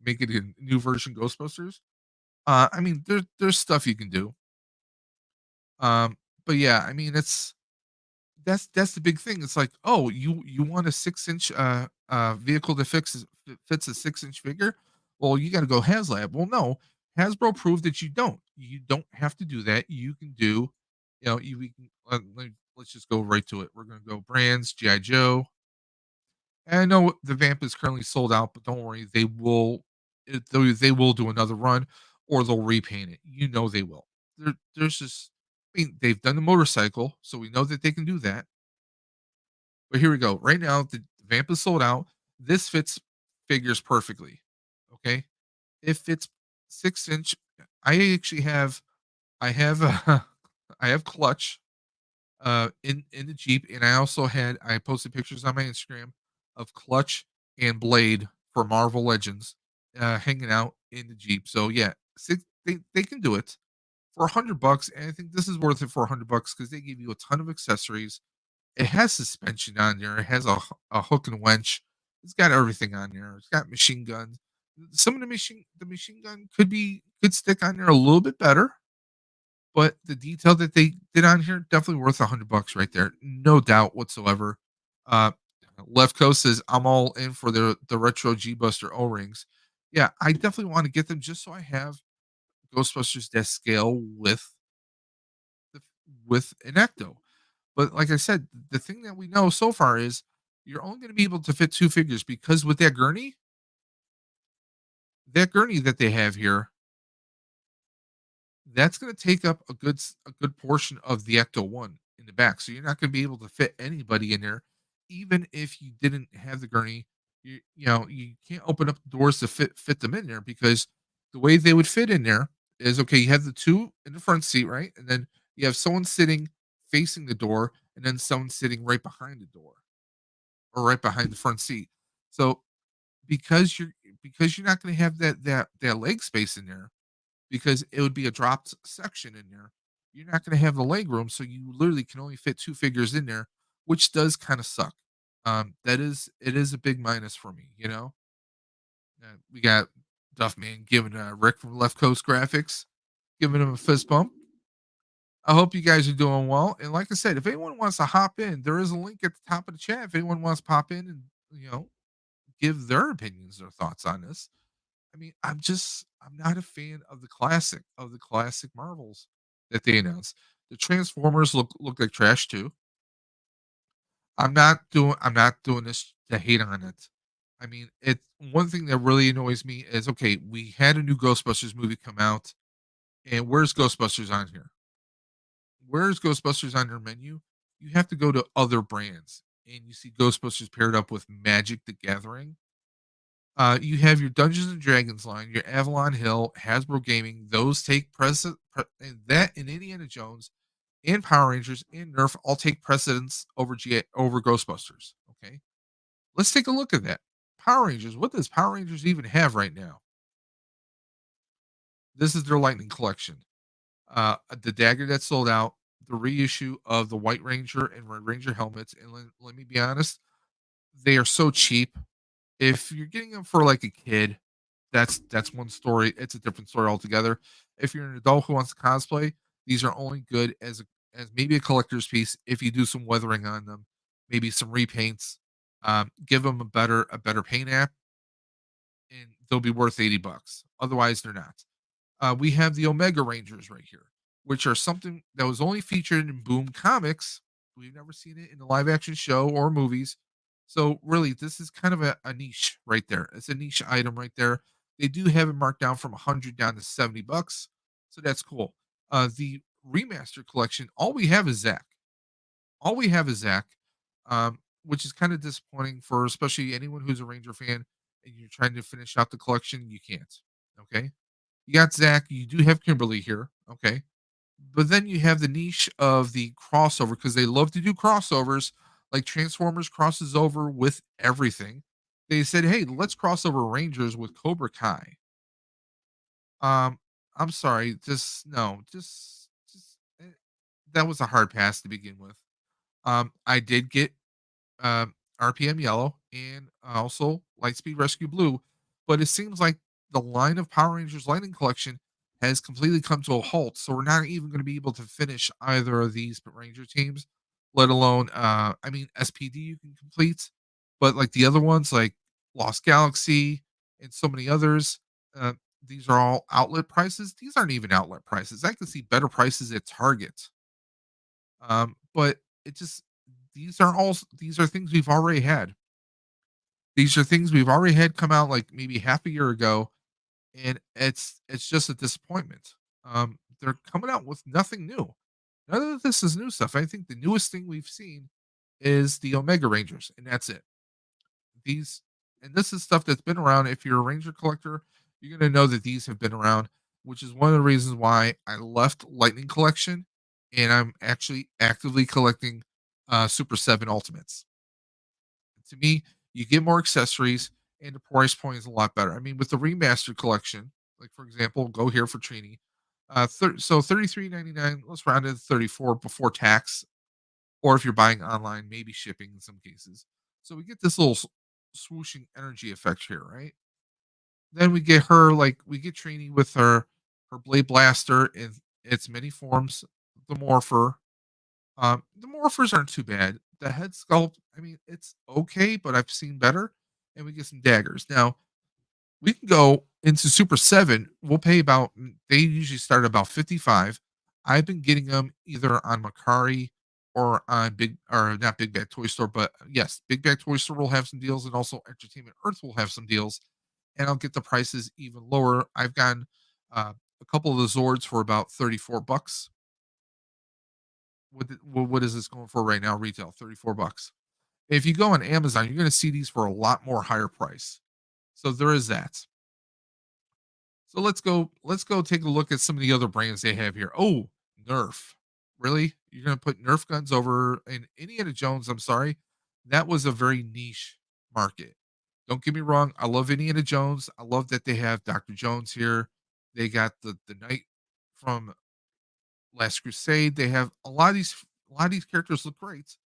make it a new version Ghostbusters. There's stuff you can do. But yeah, that's the big thing. It's like, oh, you want a 6-inch vehicle that fits a 6-inch figure? Well, you got to go HasLab. Well, no, Hasbro proved that you don't. You don't have to do that. You can do, we can. Let's just go right to it. We're gonna go brands GI Joe. And I know the Vamp is currently sold out, but don't worry, they will do another run, or they'll repaint it. They will. There's just, they've done the motorcycle, so we know that they can do that. But here we go. Right now, the Vamp is sold out. This fits figures perfectly. Okay, it fits 6-inch. I actually have, I have, I have clutch, in the Jeep, and I posted pictures on my Instagram of clutch and blade for Marvel Legends, hanging out in the Jeep. So yeah, they can do it for $100, and I think this is worth it for $100 because they give you a ton of accessories. It has suspension on there. It has a hook and winch. It's got everything on there. It's got machine guns. Some of the machine gun could stick on there a little bit better, but the detail that they did on here definitely worth $100 right there, no doubt whatsoever. Uh, Left Coast says I'm all in for the retro G Buster O rings. Yeah, I definitely want to get them just so I have Ghostbusters that scale the, with an Ecto. But like I said, the thing that we know so far is you're only going to be able to fit two figures because with that gurney that they have here, that's going to take up a good portion of the Ecto one in the back. So you're not going to be able to fit anybody in there, even if you didn't have the gurney. You can't open up the doors to fit them in there because the way they would fit in there is okay. You have the two in the front seat, right, and then you have someone sitting facing the door, and then someone sitting right behind the door or right behind the front seat. So because you're not going to have that leg space in there because it would be a dropped section in there. You're not going to have the leg room, so you literally can only fit two figures in there, which does kind of suck. It is a big minus for me. We got Duffman giving Rick from Left Coast Graphics, giving him a fist bump. I hope you guys are doing well. And like I said, if anyone wants to hop in, there is a link at the top of the chat. If anyone wants to pop in and give their opinions or thoughts on this, I'm not a fan of the classic Marvels that they announced. The Transformers look like trash too. I'm not doing this to hate on it. It's one thing that really annoys me is okay, we had a new Ghostbusters movie come out, and where's Ghostbusters on here? Where's Ghostbusters on your menu? You have to go to other brands, and you see Ghostbusters paired up with Magic the Gathering. You have your Dungeons and Dragons line, your Avalon Hill, Hasbro Gaming. Those take and that and Indiana Jones and Power Rangers and Nerf all take precedence over Ghostbusters. Okay, let's take a look at that. Power Rangers. What does Power Rangers even have right now? This is their Lightning collection. The dagger that sold out, the reissue of the White Ranger and Red Ranger helmets, and let me be honest, they are so cheap. If you're getting them for like a kid, that's one story. It's a different story altogether. If you're an adult who wants to cosplay, these are only good as maybe a collector's piece if you do some weathering on them, maybe some repaints. Give them a better paint app, and they'll be worth $80. Otherwise, they're not. We have the Omega Rangers right here, which are something that was only featured in Boom Comics. We've never seen it in the live action show or movies. So really, this is kind of a niche right there. It's a niche item right there. They do have it marked down from 100 down to $70, so that's cool. The remastered collection, all we have is Zach. All we have is Zach, which is kind of disappointing for especially anyone who's a Ranger fan and you're trying to finish out the collection. You can't. Okay, you got Zach. You do have Kimberly here. Okay. But then you have the niche of the crossover because they love to do crossovers. Like Transformers crosses over with everything. They said, hey, let's cross over Rangers with Cobra Kai. Um, I'm sorry. Just no, that was a hard pass to begin with. I did get RPM Yellow and also Lightspeed Rescue Blue, but it seems like the line of Power Rangers Lightning Collection has completely come to a halt. So we're not even going to be able to finish either of these Ranger teams, let alone, I mean, SPD you can complete, but like the other ones, like Lost Galaxy and so many others, uh, these are all outlet prices. These aren't even outlet prices. I can see better prices at Target. But it just these are things we've already had. These are things we've already had come out like maybe half a year ago, and it's just a disappointment. They're coming out with nothing new. None of this is new stuff. I think the newest thing we've seen is the Omega Rangers, and that's it. These and this is stuff that's been around. If you're a Ranger collector, you're gonna know that these have been around, which is one of the reasons why I left Lightning Collection and I'm actually actively collecting Super 7 Ultimates. To me, you get more accessories and the price point is a lot better. I mean, with the remastered collection, like for example, go here for Trini. So 33.99. Let's round it to 34 before tax, or if you're buying online, maybe shipping in some cases. So we get this little swooshing energy effect here, right? Then we get Trini with her blade blaster in its many forms, the morpher. The morphers aren't too bad. The head sculpt, I mean, it's okay, but I've seen better. And we get some daggers. Now, we can go into Super 7. We'll pay they usually start about 55. I've been getting them either on Macari or on or not Big Bag Toy Store, but yes, Big Bag Toy Store will have some deals and also Entertainment Earth will have some deals. And I'll get the prices even lower. I've gotten a couple of the Zords for about $34. What is this going for right now? Retail $34. If you go on Amazon, you're going to see these for a lot more higher price. So there is that. So let's go take a look at some of the other brands they have here. Oh, Nerf. Really? You're going to put Nerf guns over in Indiana Jones? I'm sorry. That was a very niche market. Don't get me wrong. I love Indiana Jones. I love that they have Dr. Jones here. They got the knight from Last Crusade. They have a lot of these characters look great.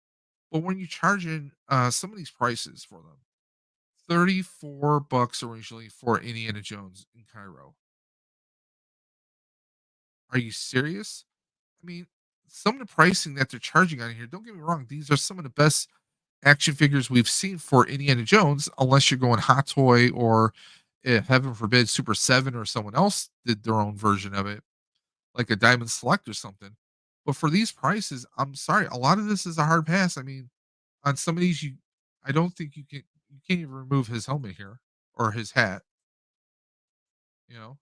But when you're charging some of these prices for them, $34 originally for Indiana Jones in Cairo. Are you serious? I mean, some of the pricing that they're charging on here, don't get me wrong, these are some of the best action figures we've seen for Indiana Jones, unless you're going Hot Toy or, heaven forbid, Super 7 or someone else did their own version of it, like a Diamond Select or something. But for these prices, I'm sorry, a lot of this is a hard pass. I mean, on some of these, I don't think you can't even remove his helmet here or his hat, you know?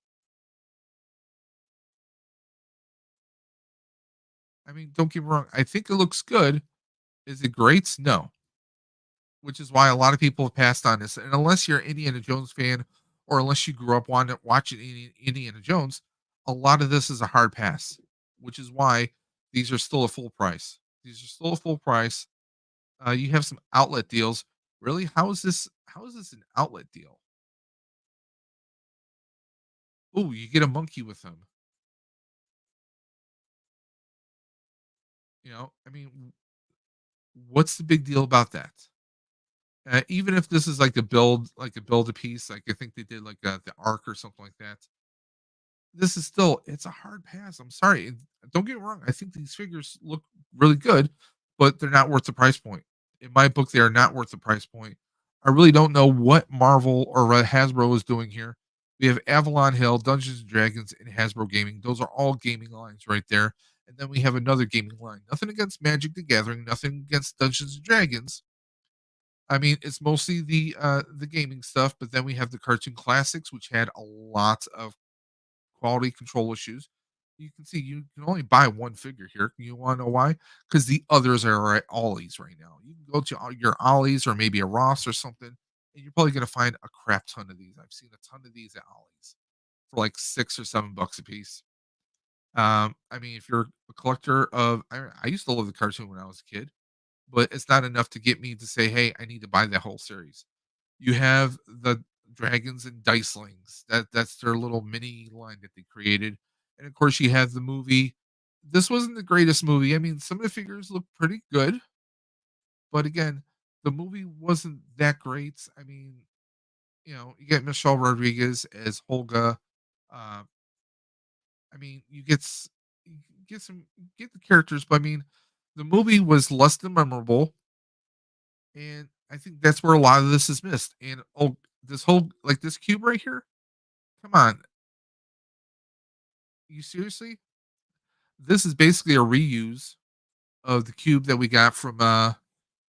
I mean, don't get me wrong, I think it looks good. Is it great? No. Which is why a lot of people have passed on this. And unless you're an Indiana Jones fan or unless you grew up watching Indiana Jones, a lot of this is a hard pass, which is why these are still a full price. These are still a full price. You have some outlet deals. Really? How is this an outlet deal? Oh, you get a monkey with them. I mean, what's the big deal about that? Even if this is like a build a piece, like I think they did like the Ark or something like that. This is still it's a hard pass. I'm sorry. Don't get me wrong. I think these figures look really good, but they're not worth the price point. In my book, they are not worth the price point. I really don't know what Marvel or Hasbro is doing here. We have Avalon Hill, Dungeons and Dragons, and Hasbro Gaming. Those are all gaming lines right there. And then we have another gaming line. Nothing against Magic the Gathering, nothing against Dungeons and Dragons. I mean, it's mostly the gaming stuff, but then we have the cartoon classics, which had a lot of quality control issues. You can see you can only buy one figure here. You want to know why? Because the others are at Ollie's right now. You can go to your Ollie's or maybe a Ross or something, and you're probably going to find a crap ton of these. I've seen a ton of these at Ollie's for like $6 or $7 a piece. I mean, if you're a collector of, I used to love the cartoon when I was a kid, but it's not enough to get me to say, hey, I need to buy that whole series. You have the Dragons and Dicelings. That's their little mini line that they created. And of course you have the movie. This wasn't the greatest movie. I mean, some of the figures look pretty good, but again, the movie wasn't that great. I mean, you get Michelle Rodriguez as Holga. Uh, I mean, you get the characters, but I mean, the movie was less than memorable, and I think that's where a lot of this is missed. And this whole like this cube right here. Come on, you seriously? This is basically a reuse of the cube that we got from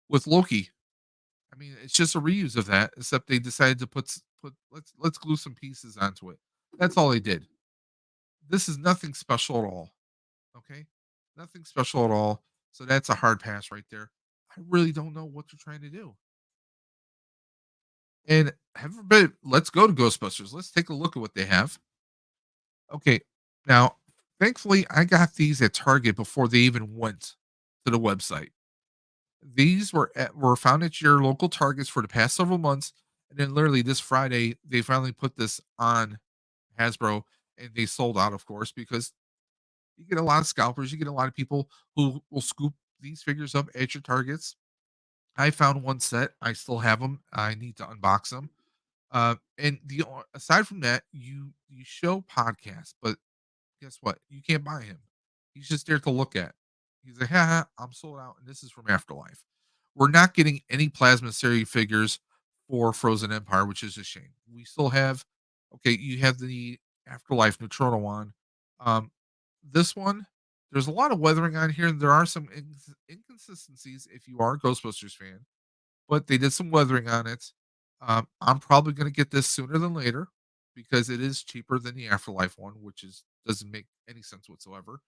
with Loki. I mean, it's just a reuse of that, except they decided to put let's glue some pieces onto it. That's all they did. This is nothing special at all. Okay, nothing special at all. So that's a hard pass right there. I really don't know what they're trying to do. And have everybody, let's go to Ghostbusters. Let's take a look at what they have. Okay, now thankfully I got these at Target before they even went to the website. These were found at your local Targets for the past several months, and then literally this Friday they finally put this on Hasbro, and they sold out, of course, because you get a lot of scalpers, you get a lot of people who will scoop these figures up at your Targets. I found one set, I still have them. I need to unbox them. And aside from that, you show podcasts, but guess what? You can't buy him. He's just there to look at. He's like, ha, I'm sold out, and this is from Afterlife. We're not getting any plasma series figures for Frozen Empire, which is a shame. We still have, okay, you have the Afterlife Neutrona one. Um, this one, there's a lot of weathering on here. There are some inconsistencies if you are a Ghostbusters fan, but they did some weathering on it. I'm probably going to get this sooner than later because it is cheaper than the Afterlife one, which is doesn't make any sense whatsoever.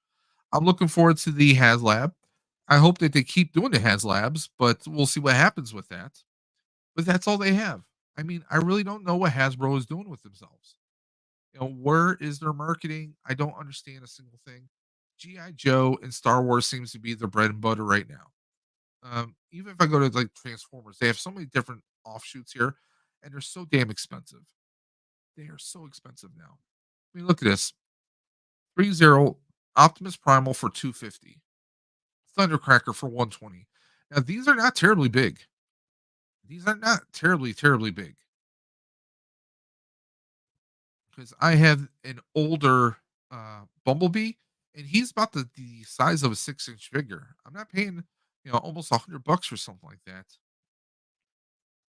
I'm looking forward to the HasLab. I hope that they keep doing the HasLabs, but we'll see what happens with that. But that's all they have. I mean, I really don't know what Hasbro is doing with themselves. Where is their marketing? I don't understand a single thing. GI Joe and Star Wars seems to be their bread and butter right now. Even if I go to like Transformers, they have so many different offshoots here, and they're so damn expensive. They are so expensive now. I mean, look at this: 3 0 Optimus Primal for 250, Thundercracker for 120. Now these are not terribly big. These are not terribly big because I have an older Bumblebee, and he's about the size of a 6-inch figure. I'm not paying almost $100 for something like that.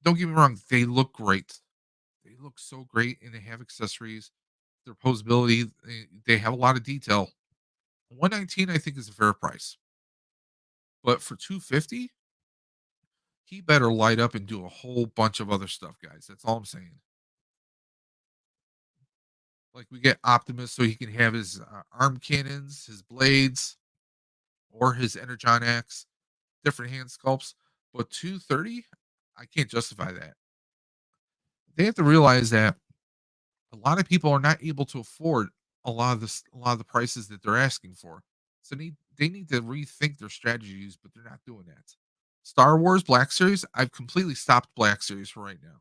Don't get me wrong; they look great. They look so great, and they have accessories. Their posability, they have a lot of detail. 119, I think, is a fair price, but for 250, he better light up and do a whole bunch of other stuff, guys. That's all I'm saying. Like we get Optimus, so he can have his arm cannons, his blades, or his energon axe, different hand sculpts. But 230, I can't justify that. They have to realize that a lot of people are not able to afford a lot of the prices that they're asking for. So they need to rethink their strategies, but they're not doing that. Star Wars Black Series, I've completely stopped Black Series for right now.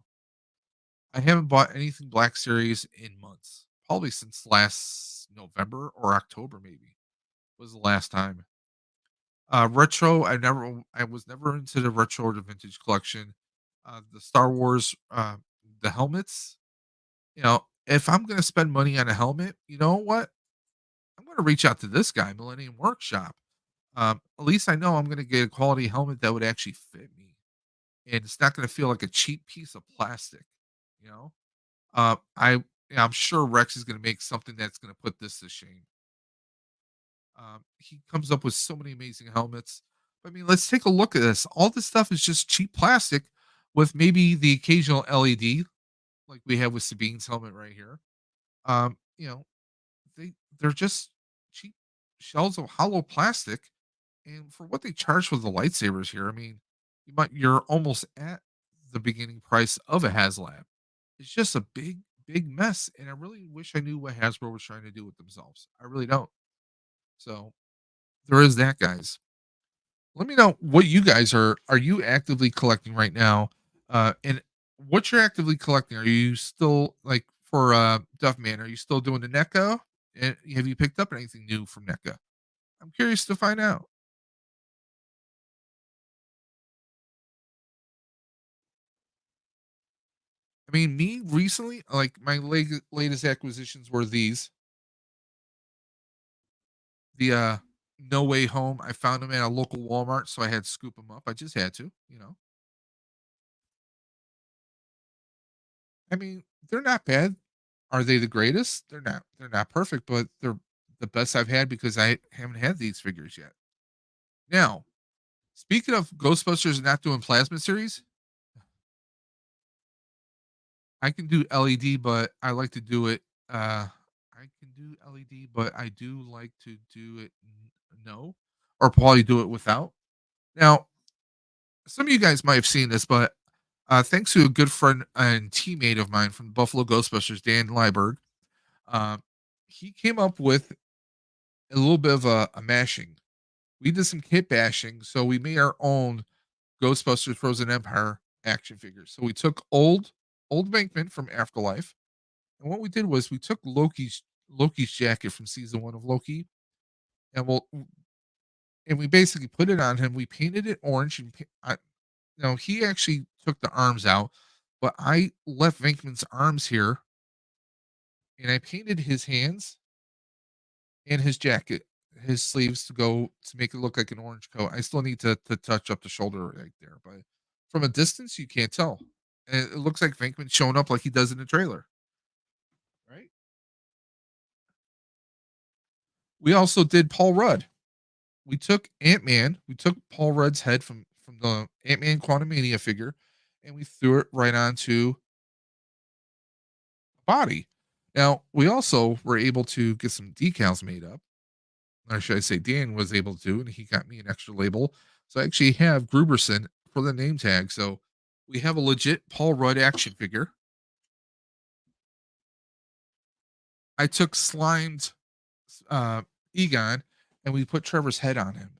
I haven't bought anything Black Series in months. Probably since last November or October, maybe was the last time. Retro, I was never into the retro or the vintage collection. The Star Wars, the helmets. If I'm gonna spend money on a helmet, you know what? I'm gonna reach out to this guy, Millennium Workshop. At least I know I'm gonna get a quality helmet that would actually fit me, and it's not gonna feel like a cheap piece of plastic. You know, I'm sure Rex is gonna make something that's gonna put this to shame. He comes up with so many amazing helmets. I mean, let's take a look at this. All this stuff is just cheap plastic with maybe the occasional LED, like we have with Sabine's helmet right here. Um, you know, they're just cheap shells of hollow plastic, and for what they charge for the lightsabers here, I mean, you're almost at the beginning price of a HasLab. It's just a big mess, and I really wish I knew what Hasbro was trying to do with themselves. I really don't. So there is that, guys. Let me know what you guys are you actively collecting right now? And what you're actively collecting. Are you still like for Duffman, are you still doing the NECA? And have you picked up anything new from NECA? I'm curious to find out. I mean, me recently, like my latest acquisitions were the No Way Home. I found them at a local Walmart, so I had to scoop them up. I just had to. I mean, they're not bad. Are they the greatest? They're not. They're not perfect, but they're the best I've had because I haven't had these figures yet. Now, speaking of Ghostbusters not doing plasma series, I can do LED, but I like to do it. I can do LED, but I do like to do it no, or probably do it without. Now, some of you guys might have seen this, but thanks to a good friend and teammate of mine from Buffalo Ghostbusters, Dan Liberg, uh, he came up with a little bit of a mashing. We did some kit bashing, so we made our own Ghostbusters Frozen Empire action figures. So we took old Venkman from Afterlife, and what we did was we took Loki's jacket from season 1 of Loki, and we basically put it on him. We painted it orange, and he actually took the arms out, but I left Venkman's arms here, and I painted his hands and his jacket, his sleeves to make it look like an orange coat. I still need to touch up the shoulder right there, but from a distance you can't tell. And it looks like Venkman showing up like he does in the trailer, right? We also did Paul Rudd. We took Ant Man. We took Paul Rudd's head from the Ant Man Quantumania figure, and we threw it right onto a body. Now we also were able to get some decals made up, or should I say, Dan was able to, and he got me an extra label. So I actually have Gruberson for the name tag. So we have a legit Paul Rudd action figure. I took slimed Egon and we put Trevor's head on him.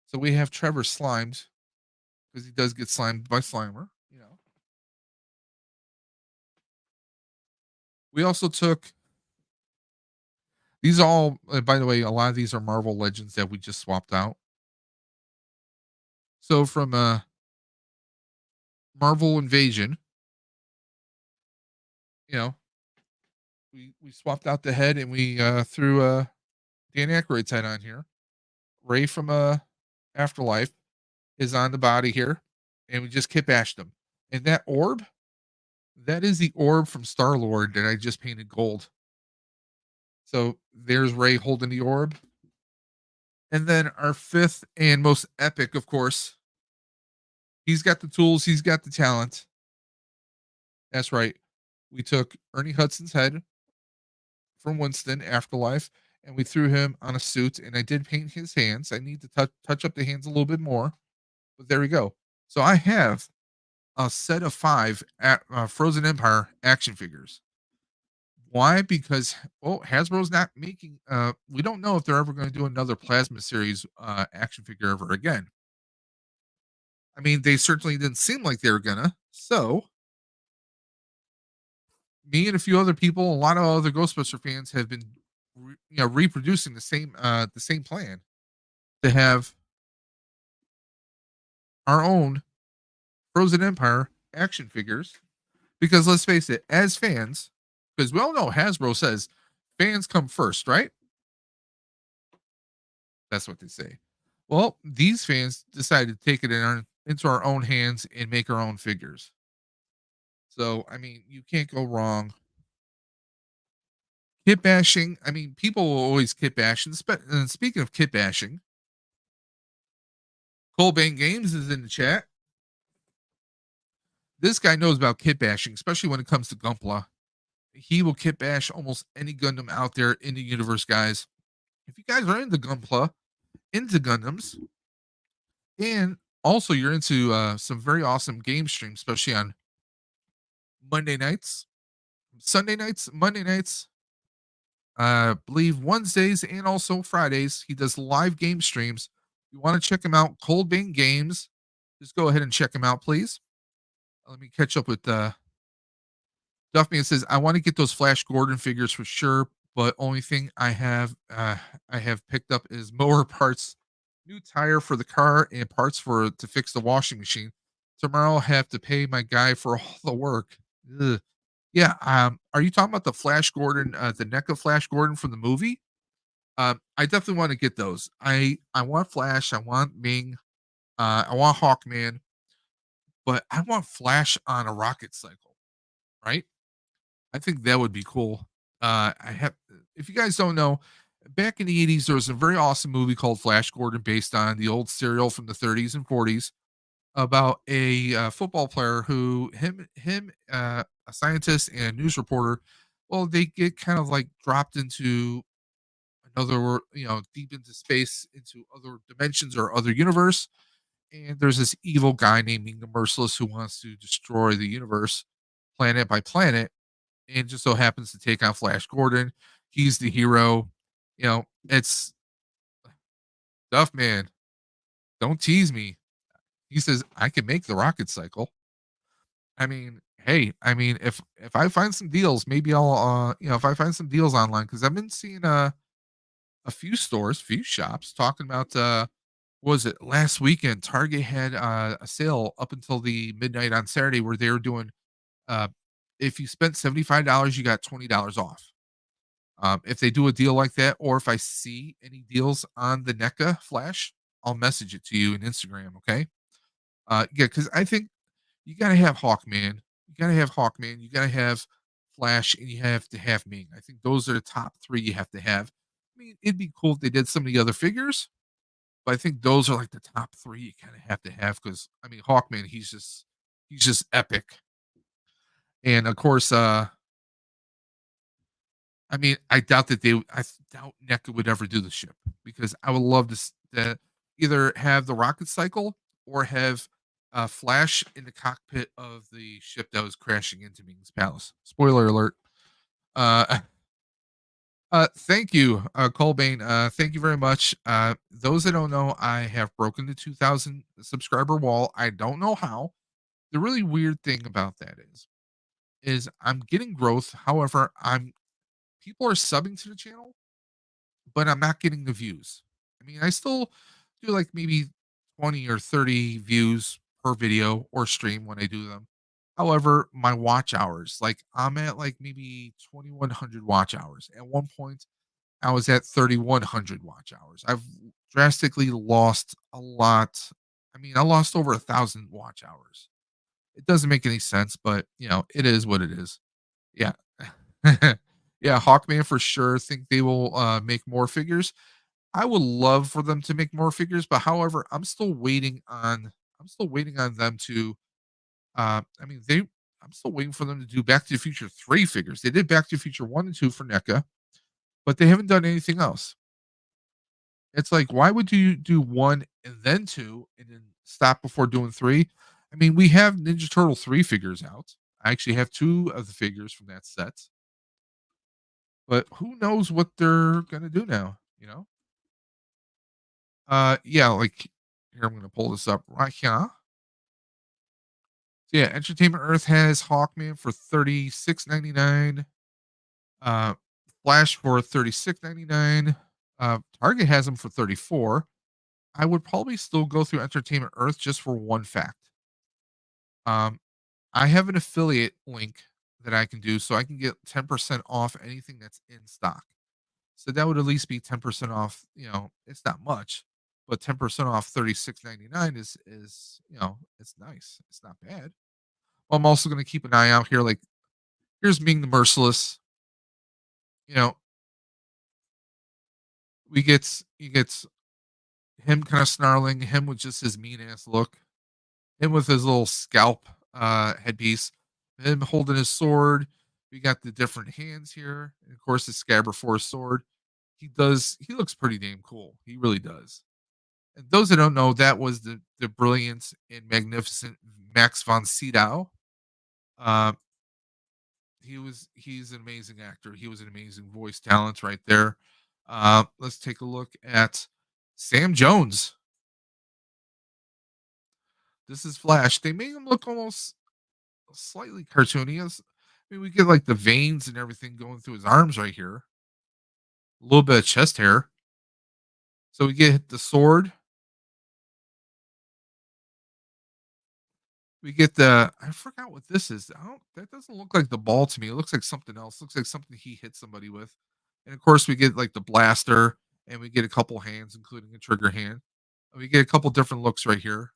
So we have Trevor slimed because he does get slimed by Slimer. We also took these all, by the way, a lot of these are Marvel Legends that we just swapped out. So from Marvel Invasion, you know, we swapped out the head and we threw Dan Aykroyd's head on here. Ray from Afterlife is on the body here, and we just kit bashed him. And that orb, that is the orb from Star Lord that I just painted gold. So there's Ray holding the orb. And then our fifth and most epic, of course, he's got the tools, he's got the talent. That's right. We took Ernie Hudson's head from Winston Afterlife, and we threw him on a suit. And I did paint his hands. I need to touch up the hands a little bit more, but there we go. So I have a set of 5 at Frozen Empire action figures. Why? Because well, Hasbro's not making. We don't know if they're ever going to do another Plasma series action figure ever again. I mean, they certainly didn't seem like they were gonna. So, me and a few other people, a lot of other Ghostbuster fans have been, reproducing the same plan to have our own Frozen Empire action figures. Because let's face it, as fans, because we all know Hasbro says fans come first, right? That's what they say. Well, these fans decided to take it into our own hands and make our own figures. So, I mean, you can't go wrong. Kit bashing. I mean, people will always kit bash. And speaking of kit bashing, Colbane Games is in the chat. This guy knows about kit bashing, especially when it comes to Gunpla. He will kit bash almost any Gundam out there in the universe, guys. If you guys are into Gunpla, into Gundams, and also you're into some very awesome game streams, especially on Monday nights, Sunday nights, Monday nights, believe Wednesdays and also Fridays. He does live game streams. You want to check him out, Coldbane Games. Just go ahead and check him out, please. Let me catch up with Duffman says, I want to get those Flash Gordon figures for sure, but only thing I have picked up is mower parts, new tire for the car, and parts for to fix the washing machine. Tomorrow I'll have to pay my guy for all the work. Ugh. Yeah, are you talking about the Flash Gordon, the NECA Flash Gordon from the movie? I definitely want to get those. I want Flash, I want Ming, I want Hawkman, but I want Flash on a rocket cycle, right? I think that would be cool. I have, if you guys don't know, back in the 80s, there was a very awesome movie called Flash Gordon based on the old serial from the 30s and 40s about a football player who, a scientist and a news reporter, well, they get kind of like dropped into another, deep into space, into other dimensions or other universe. And there's this evil guy named Ming the Merciless who wants to destroy the universe planet by planet and just so happens to take on Flash Gordon. He's the hero. It's Duff Man. Don't tease me. He says I can make the rocket cycle. I mean, hey, I mean, if I find some deals, maybe I'll if I find some deals online because I've been seeing a few stores, few shops talking about was it last weekend? Target had a sale up until the midnight on Saturday where they were doing uh if you spent $75, you got $20 off. If they do a deal like that, or if I see any deals on the NECA Flash, I'll message it to you in Instagram. Okay. Yeah, because I think you gotta have Hawkman. You gotta have Hawkman. You gotta have Flash, and you have to have Ming. I think those are the top three you have to have. I mean, it'd be cool if they did some of the other figures, but I think those are like the top three you kind of have to have because I mean, Hawkman, he's just epic. And of course, I mean, I doubt NECA would ever do the ship because I would love to either have the rocket cycle or have Flash in the cockpit of the ship that was crashing into Ming's palace. Spoiler alert. Uh, thank you, Colbane. Thank you very much. Those that don't know, I have broken the 2,000 subscriber wall. I don't know how. The really weird thing about that is I'm getting growth. However, I'm people are subbing to the channel, but I'm not getting the views. I mean, I still do like maybe 20 or 30 views per video or stream when I do them. However, my watch hours, like I'm at like maybe 2,100 watch hours. At one point, I was at 3,100 watch hours. I've drastically lost a lot. I mean, I lost over 1,000 watch hours. It doesn't make any sense, but it is what it is. Yeah. Yeah, Hawkman for sure. Think they will make more figures. I would love for them to make more figures, but however, I'm still waiting on them to I mean I'm still waiting for them to do Back to the Future 3 figures. They did Back to the Future 1 and 2 for NECA, but they haven't done anything else. It's like why would you do 1 and then 2 and then stop before doing 3? I mean, we have Ninja Turtle 3 figures out. I actually have 2 of the figures from that set. but who knows what they're gonna do now, you know? Yeah, like here I'm gonna pull this up right here. So yeah, Entertainment Earth has Hawkman for 36.99. Uh, Flash for 36.99. Target has them for 34. I would probably still go through Entertainment Earth just for one fact. Um, I have an affiliate link that I can do so I can get 10% off anything that's in stock. So that would at least be 10% off, it's not much, but 10% off 36.99 is, it's nice. It's not bad. I'm also going to keep an eye out here like here's Ming the Merciless. You know, he gets him kind of snarling, him with just his mean ass look, him with his little scalp headpiece, him holding his sword. We got the different hands here, and of course his scabbard for his sword. He looks pretty damn cool. He really does. And those that don't know, that was the brilliant and magnificent Max von Sydow. Uh, he's an amazing actor. He was an amazing voice talent right there. Let's take a look at Sam Jones. This is Flash. They made him look almost slightly cartoony. We get like the veins and everything going through his arms right here. A little bit of chest hair. So we get the sword. We get I forgot what this is. That doesn't look like the ball to me. It looks like something else. Looks like something he hit somebody with. And of course, we get like the blaster, and we get a couple hands, including a trigger hand. And we get a couple different looks right here.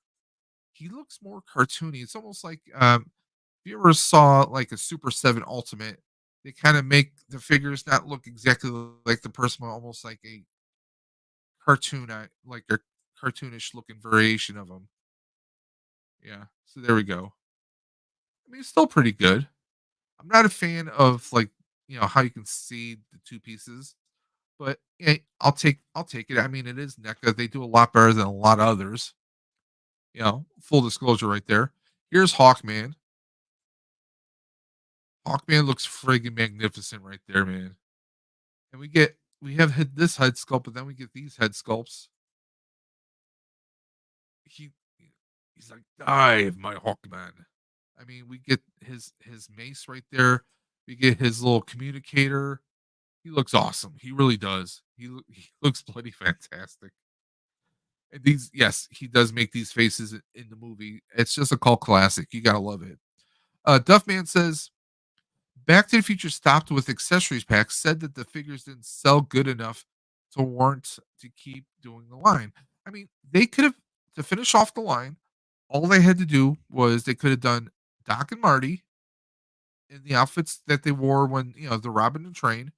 He looks more cartoony. It's almost like if you ever saw like a Super 7 Ultimate, they kind of make the figures not look exactly like the person, but almost like a like a cartoonish looking variation of them. Yeah. So there we go. I mean, it's still pretty good. I'm not a fan of like how you can see the two pieces, but I'll take it. I mean, it is NECA. They do a lot better than a lot of others. Full disclosure right there. Here's Hawkman. Hawkman looks friggin' magnificent right there, man. And we have this head sculpt, but then we get these head sculpts. He he's like, dive, my Hawkman. I mean, we get his mace right there. We get his little communicator. He looks awesome. He really does. He looks bloody fantastic. And yes, he does make these faces in the movie. It's just a cult classic. You gotta love it. Duffman says Back to the Future stopped with accessories packs, said that the figures didn't sell good enough to warrant to keep doing the line. I mean, they could have to finish off the line. All they had to do was they could have done Doc and Marty in the outfits that they wore when the Robin and Train.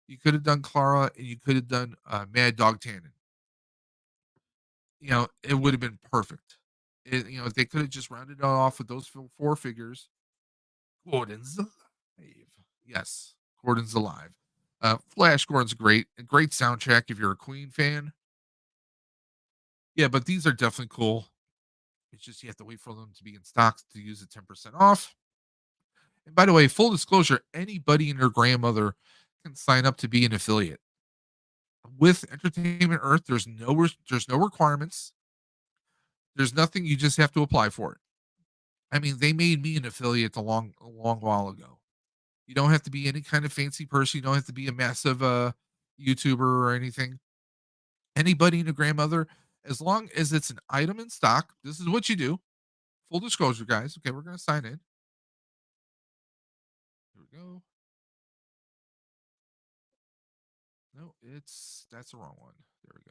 You could have done Clara, and you could have done Mad Dog Tannen. It would have been perfect. If they could have just rounded it off with those four figures. Gordon's alive. Yes, Gordon's alive. Flash Gordon's great. A great soundtrack if you're a Queen fan. Yeah, but these are definitely cool. It's just you have to wait for them to be in stock to use the 10% off. And by the way, full disclosure, anybody and their grandmother can sign up to be an affiliate. With Entertainment Earth, there's no requirements. There's nothing. You just have to apply for it. I mean, they made me an affiliate a long while ago. You don't have to be any kind of fancy person. You don't have to be a massive YouTuber or anything. Anybody and a grandmother, as long as it's an item in stock, this is what you do. Full disclosure, guys. Okay, we're gonna sign in. Here we go. No, that's the wrong one. There we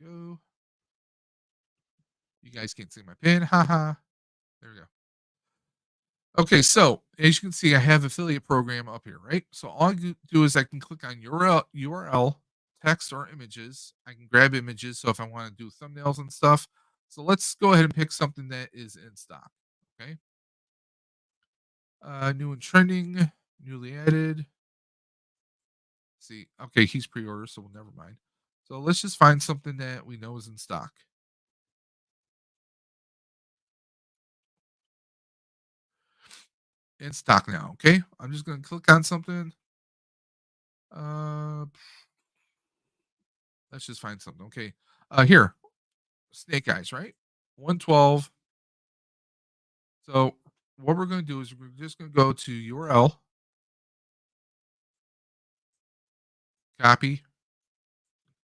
go. You guys can't see my pin. Haha. There we go. Okay, so as you can see, I have affiliate program up here, right? So all I do is I can click on URL, text or images. I can grab images. So if I want to do thumbnails and stuff, so let's go ahead and pick something that is in stock. Okay, new and trending, newly added. See, okay, he's pre-order, so we'll never mind. So let's just find something that we know is in stock. in stock now. Okay, I'm just gonna click on something. Uh, let's just find something. Okay, here, snake eyes, right? 112. So what we're gonna do is we're just gonna go to URL, copy,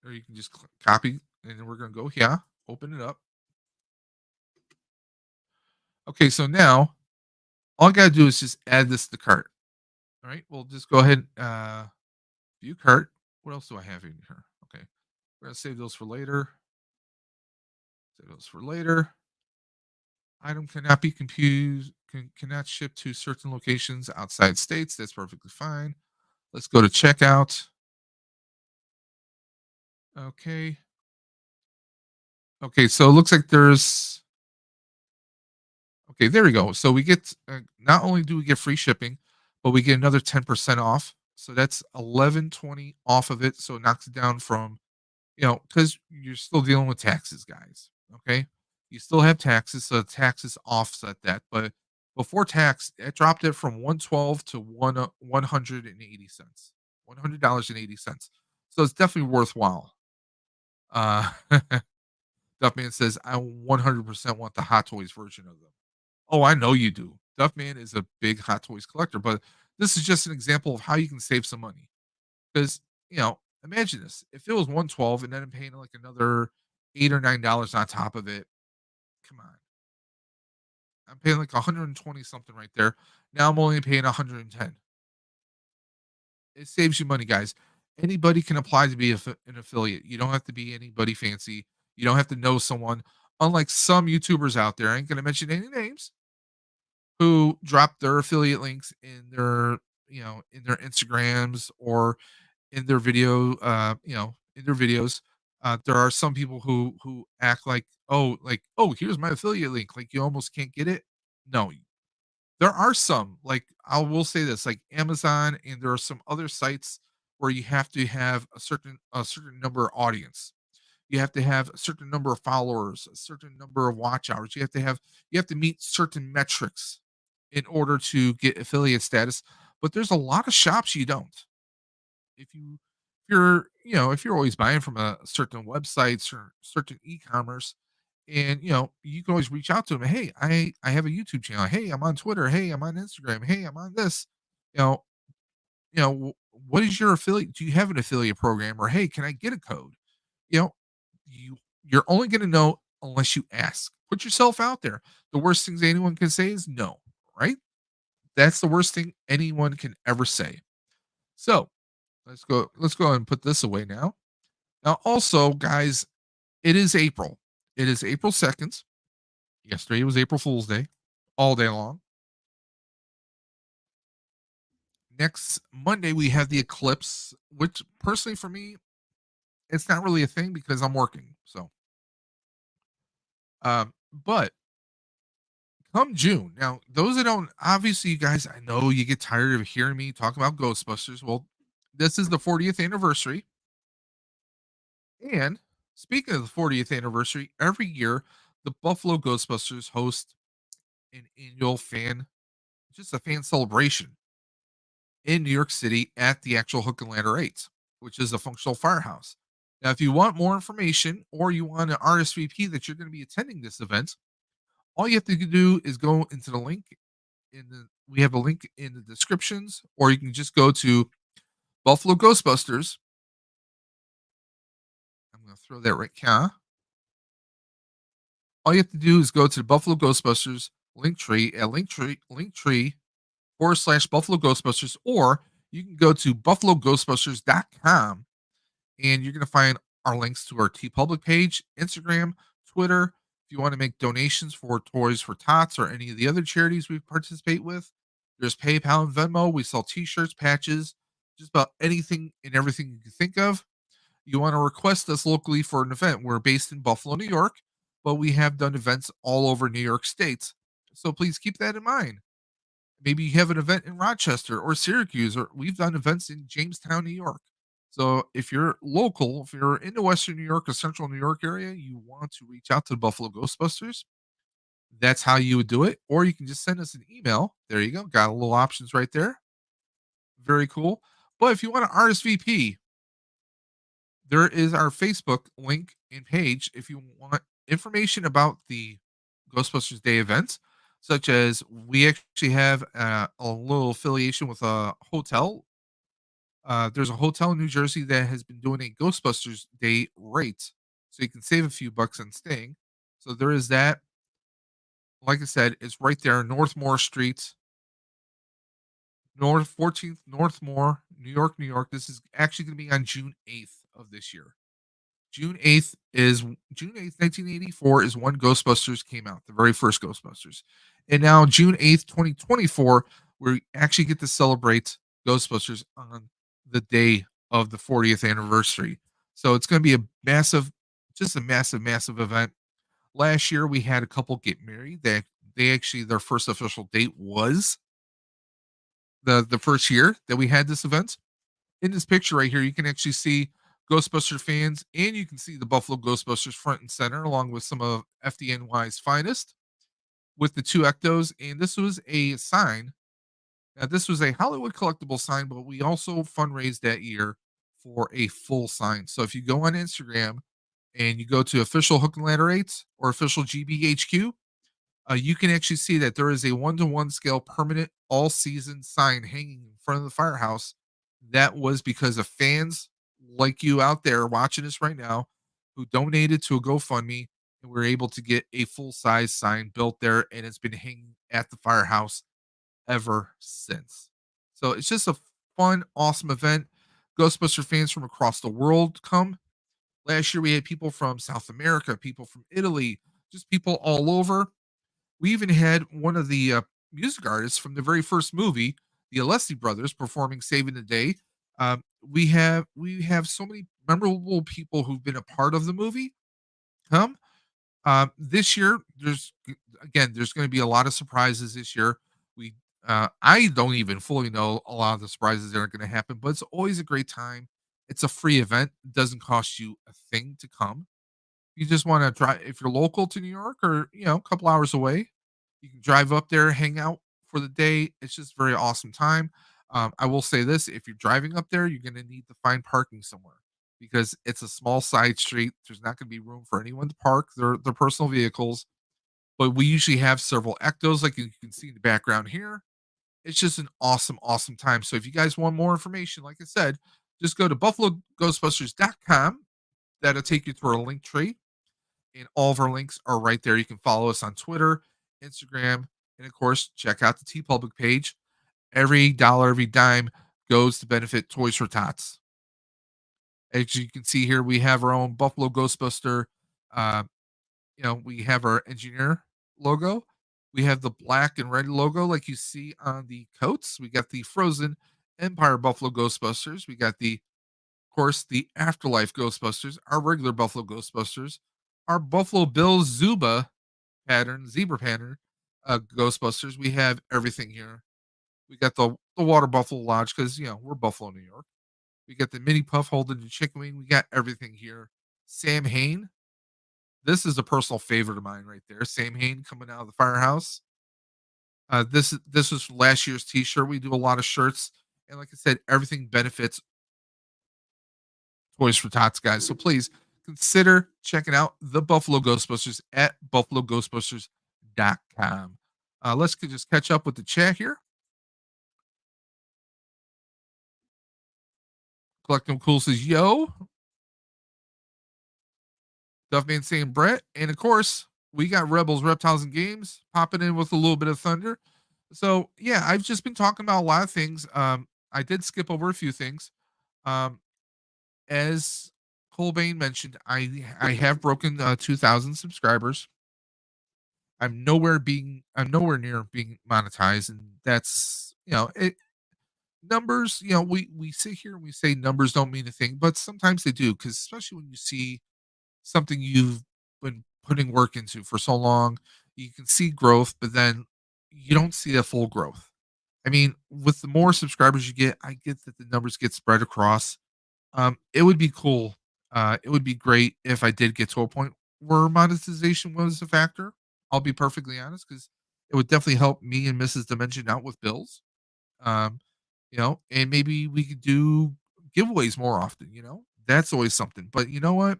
or you can just copy, and then we're gonna go here, open it up. Okay, so now all I gotta do is just add this to the cart. All right, we'll just go ahead, view cart. What else do I have in here? Okay, we're gonna save those for later. Save those for later. Item cannot be confused. Cannot ship to certain locations outside states. That's perfectly fine. Let's go to checkout. Okay. Okay. So it looks like there's. Okay, there we go. So we get not only do we get free shipping, but we get another 10% off. So that's 11.20 off of it. So it knocks it down from, because you're still dealing with taxes, guys. Okay. You still have taxes, so the taxes offset that. But before tax, it dropped it from 112 to 180 cents. $100.80. So it's definitely worthwhile. Uh Duffman says, I 100% want the Hot Toys version of them. Oh, I know you do. Duffman is a big Hot Toys collector, but this is just an example of how you can save some money. Because, imagine this. If it was 112 and then I'm paying like another $8 or $9 on top of it, come on. I'm paying like 120 something right there. Now I'm only paying 110. It saves you money, guys. Anybody can apply to be an affiliate. You don't have to be anybody fancy. You don't have to know someone. Unlike some YouTubers out there, I ain't gonna mention any names, who drop their affiliate links in their, in their Instagrams or in their in their videos. There are some people who act like, oh, here's my affiliate link. Like you almost can't get it. No, there are some, like, I will say this, like Amazon, and there are some other sites where you have to have a certain number of audience. You have to have a certain number of followers, a certain number of watch hours. You have to meet certain metrics in order to get affiliate status. But there's a lot of shops you don't. If you're always buying from a certain websites or certain e-commerce, and you can always reach out to them. Hey, I have a YouTube channel. Hey, I'm on Twitter. Hey, I'm on Instagram. Hey, I'm on this. You know, what is your affiliate? Do you have an affiliate program? Or hey, can I get a code? You know, you're only going to know unless you ask. Put yourself out there. The worst things anyone can say is no, right? That's the worst thing anyone can ever say. So let's go and put this away now. Now, also, guys, it is April. It is April 2nd. Yesterday was April Fool's Day, all day long. Next Monday, we have the eclipse, which personally for me, it's not really a thing because I'm working. But come June, now, those that don't, obviously, you guys, I know you get tired of hearing me talk about Ghostbusters. Well, this is the 40th anniversary. And speaking of the 40th anniversary, every year, the Buffalo Ghostbusters host an annual just a fan celebration in New York City at the actual Hook and Ladder 8, which is a functional firehouse. Now, if you want more information or you want to RSVP that you're going to be attending this event, all you have to do is go into the link we have a link in the descriptions, or you can just go to Buffalo Ghostbusters. I'm going to throw that right here. All you have to do is go to the Buffalo Ghostbusters link tree at linktree.com/, Buffalo Ghostbusters, or you can go to buffaloghostbusters.com, and you're going to find our links to our T Public page, Instagram, Twitter. If you want to make donations for Toys for Tots or any of the other charities we participate with, there's PayPal and Venmo. We sell t-shirts, patches, just about anything and everything you can think of. You want to request us locally for an event. We're based in Buffalo, New York, but we have done events all over New York State. So please keep that in mind. Maybe you have an event in Rochester or Syracuse, or we've done events in Jamestown, New York. So if you're local, if you're in the Western New York or Central New York area, you want to reach out to the Buffalo Ghostbusters, That's how you would do it. Or you can just send us an email. There you go. Got a little options right there. Very cool. But if you want to RSVP, there is our Facebook link and page if you want information about the Ghostbusters Day events, such as we actually have a little affiliation with a hotel. There's a hotel in New Jersey that has been doing a Ghostbusters Day rate, so you can save a few bucks on staying. So there is that. Like I said, it's right there, Northmore Street, North 14th Northmore, New York, New York. This is actually going to be on June 8th of this year. June 8th is June 8th, 1984 is when Ghostbusters came out, the very first Ghostbusters. And now June 8th, 2024, we actually get to celebrate Ghostbusters on the day of the 40th anniversary. So it's going to be a massive, just a massive, massive event. Last year we had a couple get married. They actually their first official date was the first year that we had this event. In this picture right here, you can actually see Ghostbuster fans and you can see the Buffalo Ghostbusters front and center, along with some of FDNY's finest with the two ectos. And this was a sign. Now, this was a Hollywood collectible sign, but we also fundraised that year for a full sign. So if you go on Instagram and you go to official Hook and Ladder 8 or official GBHQ, you can actually see that there is a 1-to-1 scale permanent all season sign hanging in front of the firehouse. That was because of fans like you out there watching us right now who donated to a GoFundMe and we are able to get a full size sign built there, and it's been hanging at the firehouse ever since. So it's just a fun, awesome event. Ghostbuster fans from across the world come. Last year we had people from South America, people from Italy, just people all over. We even had one of the music artists from the very first movie, the Alessi brothers, performing "Saving the Day." We have so many memorable people who've been a part of the movie come. This year, there's going to be a lot of surprises this year. We I don't even fully know a lot of the surprises that are going to happen, but it's always a great time. It's a free event; it doesn't cost you a thing to come. You just want to drive if you're local to New York or a couple hours away. You can drive up there, hang out for the day. It's just a very awesome time. I will say this: if you're driving up there, you're going to need to find parking somewhere because it's a small side street. There's not going to be room for anyone to park their personal vehicles. But we usually have several ectos, like you can see in the background here. It's just an awesome, awesome time. So if you guys want more information, like I said, just go to buffaloghostbusters.com. That'll take you to our link tree, and all of our links are right there. You can follow us on Twitter, Instagram, and of course, check out the T Public page. Every dollar, every dime goes to benefit Toys for Tots. As you can see here, we have our own Buffalo Ghostbuster. Uh, we have our engineer logo. We have the black and red logo, like you see on the coats. We got the Frozen Empire Buffalo Ghostbusters. We got of course, the Afterlife Ghostbusters, our regular Buffalo Ghostbusters, our Buffalo Bill zebra pattern, Ghostbusters. We have everything here. We got the Water Buffalo Lodge because we're Buffalo, New York. We got the mini puff holding the chicken wing. We got everything here. Sam Hain. This is a personal favorite of mine right there. Sam Hain coming out of the firehouse. This was last year's T-shirt. We do a lot of shirts, and like I said, everything benefits Toys for Tots, guys. So please consider checking out the Buffalo Ghostbusters at buffaloghostbusters.com. Let's just catch up with the chat here. Collecting Cool says, yo. Duffman saying Brett. And of course, we got Rebels, Reptiles, and Games popping in with a little bit of thunder. So yeah, I've just been talking about a lot of things. I did skip over a few things. As Colbane mentioned, I have broken 2,000 subscribers. I'm nowhere near being monetized, and that's it. Numbers, we sit here and we say numbers don't mean a thing, but sometimes they do, because especially when you see something you've been putting work into for so long, you can see growth, but then you don't see a full growth. I mean, with the more subscribers you get, I get that the numbers get spread across. It would be cool. It would be great if I did get to a point where monetization was a factor. I'll be perfectly honest, because it would definitely help me and Mrs. Dimension out with bills. Um, and maybe we could do giveaways more often, That's always something. But you know what?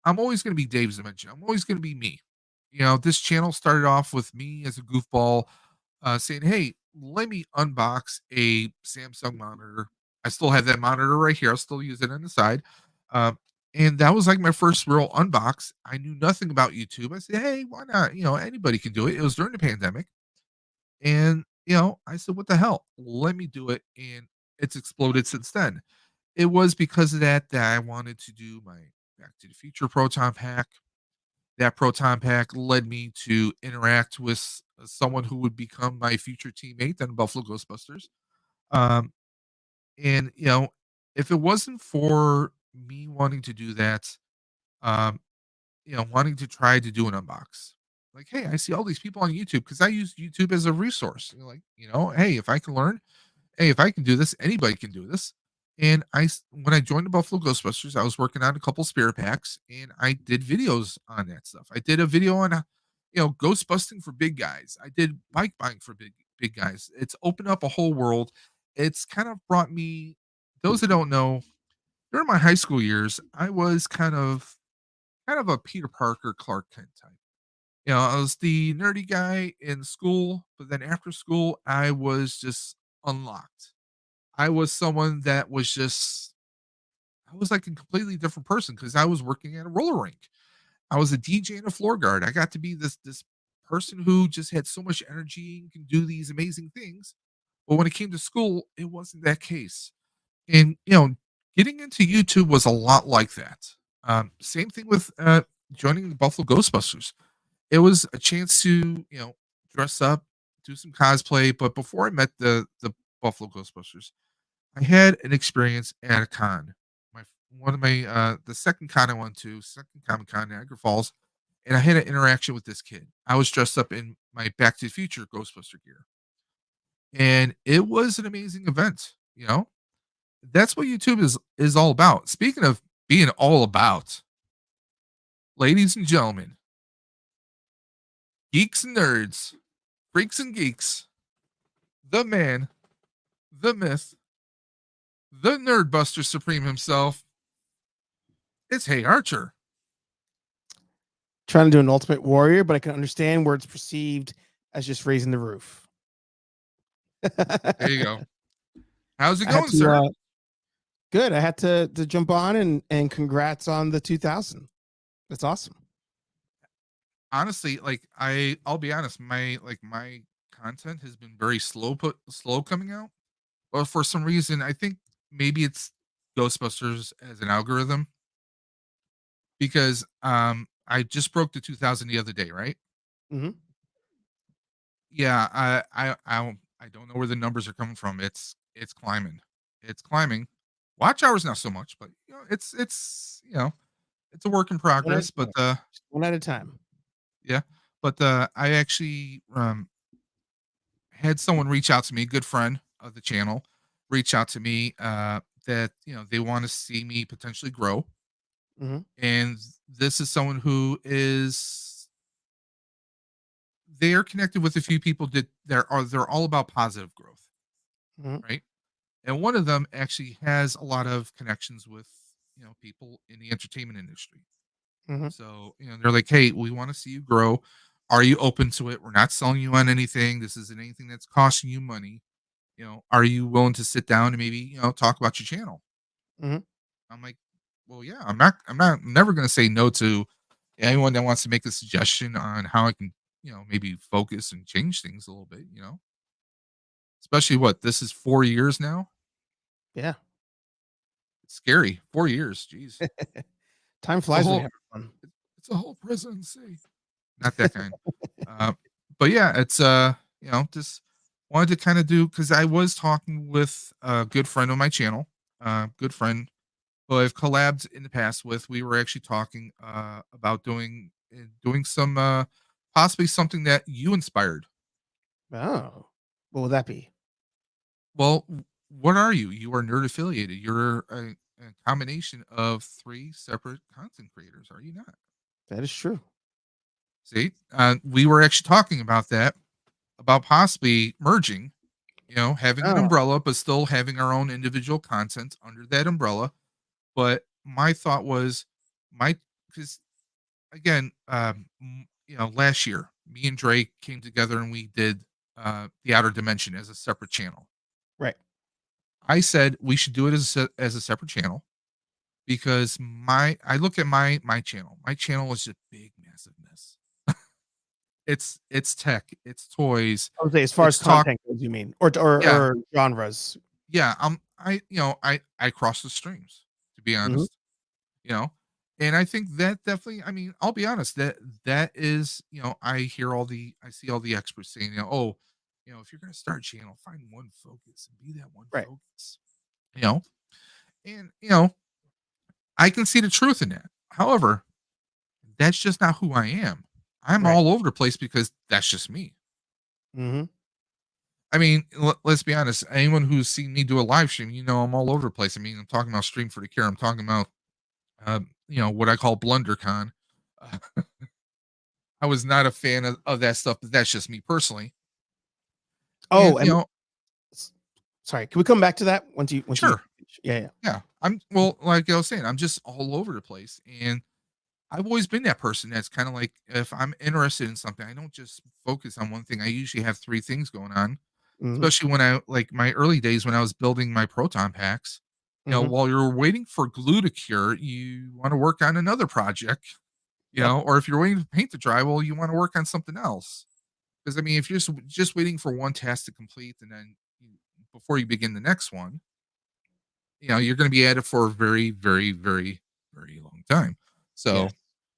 I'm always gonna be Dave's Dimension. I'm always gonna be me. This channel started off with me as a goofball, saying, "Hey, let me unbox a Samsung monitor." I still have that monitor right here. I'll still use it on the side. Um, and that was like my first real unbox. I knew nothing about YouTube. I said, "Hey, why not? Anybody can do it." It was during the pandemic, and I said, "What the hell? Let me do it." And it's exploded since then. It was because of that I wanted to do my Back to the Future Proton Pack. That Proton Pack led me to interact with someone who would become my future teammate on Buffalo Ghostbusters. Um, and if it wasn't for me wanting to do that, um, wanting to try to do an unbox, like, hey, I see all these people on YouTube because I use YouTube as a resource. Hey, if I can learn, hey, if I can do this, anybody can do this. And when I joined the Buffalo Ghostbusters, I was working on a couple spirit packs, and I did videos on that stuff. I did a video on, ghost busting for big guys. I did bike buying for big guys. It's opened up a whole world. It's kind of brought me. Those that don't know, during my high school years, I was kind of a Peter Parker, Clark Kent type. I was the nerdy guy in school, but then after school, I was just unlocked. I was someone that was just I was like a completely different person because I was working at a roller rink. I was a DJ and a floor guard. I got to be this person who just had so much energy and can do these amazing things. But when it came to school, it wasn't that case. And getting into YouTube was a lot like that. Same thing with joining the Buffalo Ghostbusters. It was a chance to dress up, do some cosplay. But before I met the Buffalo Ghostbusters, I had an experience at a con. My one of my the second con I went to, second Comic Con, Niagara Falls, and I had an interaction with this kid. I was dressed up in my Back to the Future Ghostbuster gear, and it was an amazing event. That's what YouTube is all about. Speaking of being all about, ladies and gentlemen, geeks and nerds, freaks and geeks, the man, the myth, the Nerdbuster Supreme himself. It's Hey Archer. Trying to do an Ultimate Warrior, but I can understand where it's perceived as just raising the roof. There you go. How's it I had going, to, sir? good. I had to jump on and congrats on the 2000. That's awesome. Honestly, like I'll be honest, my content has been very slow coming out. But for some reason, I think maybe it's Ghostbusters as an algorithm because I just broke the 2000 the other day, right? Hmm. Yeah, I don't know where the numbers are coming from. It's climbing. It's climbing. Watch hours not so much, but it's a work in One at progress, a but time. One at a time. yeah. But I actually had someone reach out to me, a good friend of the channel, reach out to me that they want to see me potentially grow. Hmm. And this is someone who is they are connected with a few people that they're all about positive growth, Hmm. right? And one of them actually has a lot of connections with people in the entertainment industry. Hmm. So they're like, hey, we want to see you grow. Are you open to it? We're not selling you on anything. This isn't anything that's costing you money. Are you willing to sit down and maybe talk about your channel? Hmm. I'm like, well, yeah, I'm never going to say no to anyone that wants to make a suggestion on how I can maybe focus and change things a little bit. Especially what this is 4 years now. Yeah. It's scary. 4 years, jeez. Time It's a flies when you're whole having fun. it's a whole presidency. Not that kind. Uh, but yeah, it's just wanted to kind of do because I was talking with a good friend on my channel, good friend who I've collabed in the past with. We were actually talking about doing some possibly something that you inspired. Oh, what would that be? Well, what are you? You are nerd affiliated. You're a combination of three separate content creators, are you not? That is true. See, we were actually talking about that, about possibly merging, having an Oh, umbrella, but still having our own individual content under that umbrella. But my thought was, my because again, last year, me and Drake came together and we did the Outer Dimension as a separate channel. right. I said we should do it as a separate channel because I look at my channel. My channel is just big, massive mess. It's tech, it's toys, I would say as far as it's talk. content goes, you mean, or Yeah, genres. yeah. I cross the streams, to be Mhm. honest. You know, and I think that definitely. I mean, I'll be honest. That is, I see all the experts saying, oh, if you're gonna start a channel, find one focus and be that one Right. focus. You know, and I can see the truth in that. However, that's just not who I am. I'm Right. all over the place because that's just me. Mhm. I mean, let's be honest. Anyone who's seen me do a live stream, I'm all over the place. I mean, I'm talking about Stream for the Cure. I'm talking about, what I call BlunderCon. Uh, I was not a fan of that stuff, but that's just me personally. Oh, And and s sorry, can we come back to that once you sure, yeah, yeah. yeah, like I was saying, I'm just all over the place, and I've always been that person that's kind of like, if I'm interested in something, I don't just focus on one thing. I usually have three things going on, Mhm. especially when I like my early days when I was building my proton packs. Mhm. While you're waiting for glue to cure, you want to work on another project, Yep. or if you're waiting for paint to dry, well, you want to work on something else. Because I mean, if you're just waiting for one task to complete and then before you begin the next one, you're going to be at it for a very, very, very, very long time. So Yes.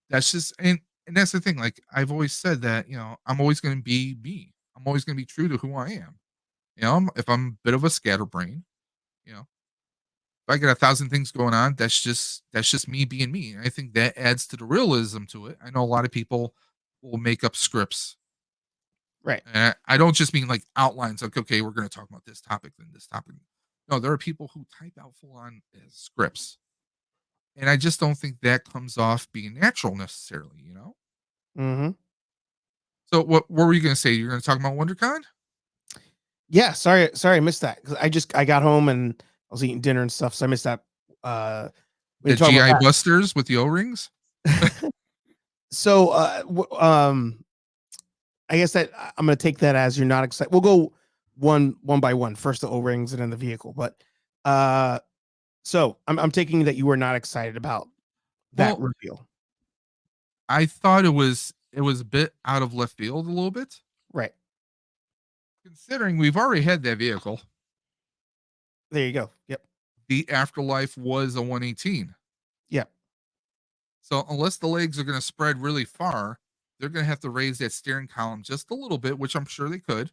that's just and that's the thing. Like I've always said that I'm always going to be me. I'm always going to be true to who I am. If I'm a bit of a scatterbrain, if I get a thousand things going on, that's just me being me. And I think that adds to the realism to it. I know a lot of people will make up scripts. Right. And I don't just mean like outlines, like, okay, we're going to talk about this topic, then this topic. No, there are people who type out full on scripts. And I just don't think that comes off being natural necessarily. Mhm. So what were you going to say? You're going to talk about WonderCon? Yeah, sorry I missed that 'cause I got home and I was eating dinner and stuff, so I missed that, uh, when The you talk about GI that. Busters with the O-rings? So, I guess that I'm gonna take that as you're not excited. We'll go one by one. First the O-rings and then the vehicle, but, uh, so I'm taking that you were not excited about that Well, reveal. I thought it was a bit out of left field a little bit, Right. considering we've already had that vehicle. There you go. Yep. The afterlife was a 118. Yep. So unless the legs are going to spread really far, they're going to have to raise that steering column just a little bit, which I'm sure they could.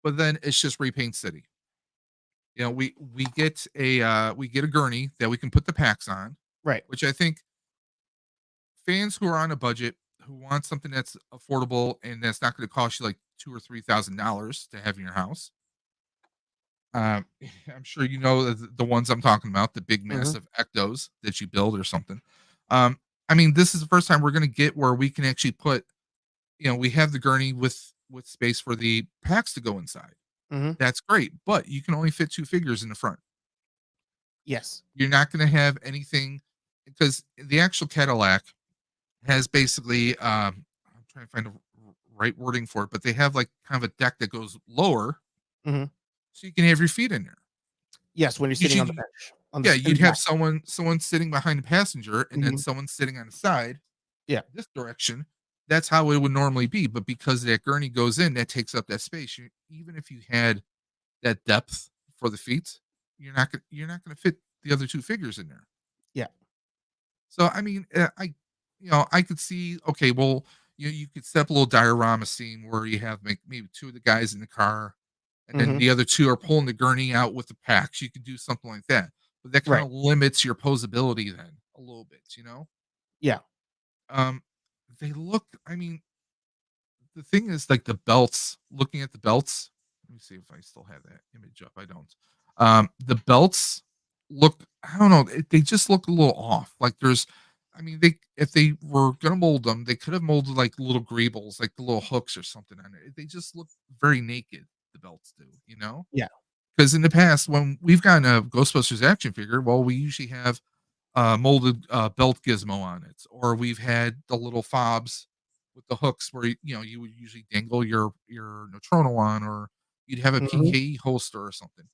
But then it's just repaint city. We get a gurney that we can put the packs on, Right. which I think fans who are on a budget who want something that's affordable and that's not going to cost you like $2,000 or $3,000 to have in your house. Um, I'm sure the ones I'm talking about, the big Mhm. massive ectos that you build or something. Um, I mean, this is the first time we're going to get where we can actually put, we have the gurney with space for the packs to go inside. Mhm. That's great, but you can only fit two figures in the front. Yes. You're not going to have anything because the actual Cadillac has basically, I'm trying to find the right wording for it, but they have like kind of a deck that goes lower Mhm. so you can have your feet in there. Yes, when you're sitting on the Usually, bench, on the yeah, s in you'd the have back. someone sitting behind the passenger and then Mhm. someone sitting on the side Yeah. this direction. That's how it would normally be, but because that gurney goes in, that takes up that space. Even if you had that depth for the feet, you're not gonna fit the other two figures in there. Yeah. So I mean, I could see, okay, well, you could set up a little diorama scene where you have maybe two of the guys in the car, and then Mhm. the other two are pulling the gurney out with the packs. You could do something like that, but that kind Right. of limits your posability then a little bit. Yeah. Um, they look. I mean, the thing is, like the belts. Looking at the belts, let me see if I still have that image up. I don't. The belts look. I don't know. They just look a little off. Like there's I mean, they if they were gonna mold them, they could have molded like little greebles, like the little hooks or something on it. They just look very naked. The belts do, you know. Yeah. Because in the past, when we've gotten a Ghostbusters action figure, well, we usually have molded belt gizmo on it, or we've had the little fobs with the hooks where you would usually dangle your Neutrono on, or you'd have a Hmm. PKE holster or something.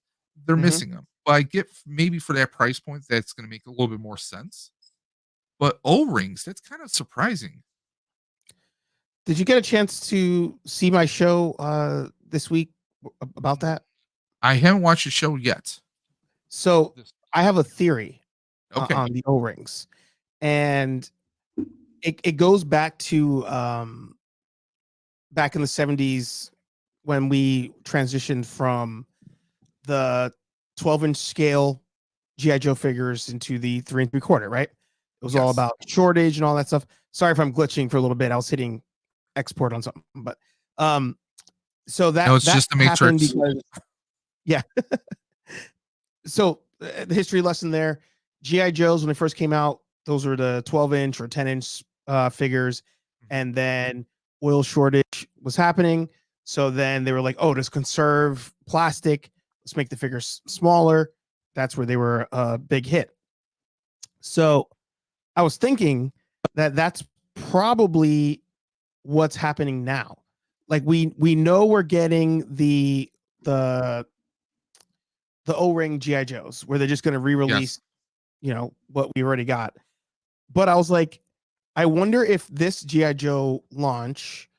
They're Hmm. missing them, but I get maybe for that price point, that's going to make a little bit more sense. But O rings, that's kind of surprising. Did you get a chance to see my show this week about Mm, that? I haven't watched the show yet. So This I have a theory okay, on the O-rings, and it goes back to back in the 70s when we transitioned from the 12-inch scale GI Joe figures into the 3 3/4, right? It was all yes. about shortage and all that stuff. Sorry if I'm glitching for a little bit. I was hitting export on something, but um, so No, that it's that just the happened Matrix. because yeah. So the history lesson there, GI Joes when they first came out, those were the 12-inch or 10-inch figures, Mhm. and then oil shortage was happening. So then they were like, "Oh, let's conserve plastic. Let's make the figures smaller." That's where they were a big hit. So I was thinking that that's probably what's happening now. Like we know we're getting the the O-ring GI Joes where they're just going to Yes. re-release, what we already got. But I was like, I wonder if this GI Joe launch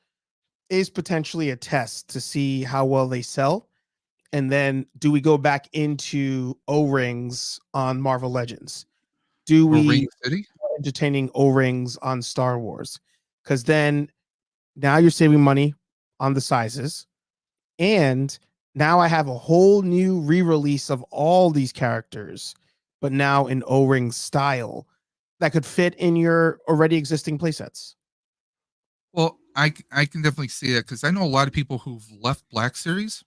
is potentially a test to see how well they sell, and then do we go back into O-rings on Marvel Legends? Do Or we Ring City. entertaining O-rings on Star Wars? Because then now you're saving money on the sizes, and now I have a whole new re-release of all these characters, but now in O-ring style that could fit in your already existing playsets. Well, I can definitely see that because I know a lot of people who've left Black Series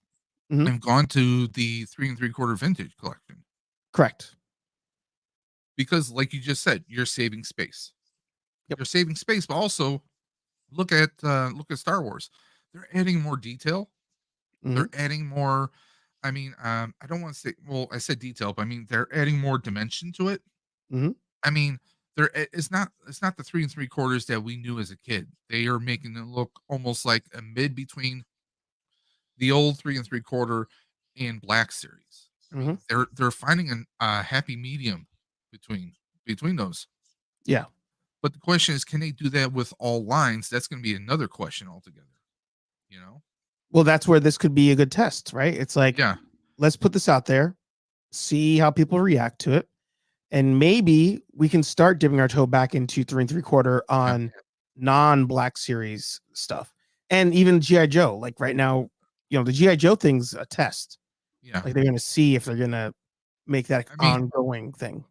Hmm. and gone to the 3 3/4 vintage collection Correct. because, like you just said, you're saving space. Yep. You're saving space, but also look at Star Wars. They're adding more detail. Hmm. They're adding more. I mean, I don't want to say. Well, I said detail, but I mean they're adding more dimension to it. Hmm. I mean, it's not the 3 3/4 that we knew as a kid. They are making it look almost like a mid between the old 3 3/4 and Black Series. I Hmm. mean, they're finding a happy medium between those. Yeah. But the question is, can they do that with all lines? That's going to be another question altogether. You know? Well, that's where this could be a good test, right? It's like, Yeah. let's put this out there, see how people react to it, and maybe we can start dipping our toe back into 3 3/4 Yeah. on non-Black Series stuff, and even GI Joe. Like right now, the GI Joe thing's a test. Yeah. Like they're gonna see if they're gonna make that I mean, ongoing thing.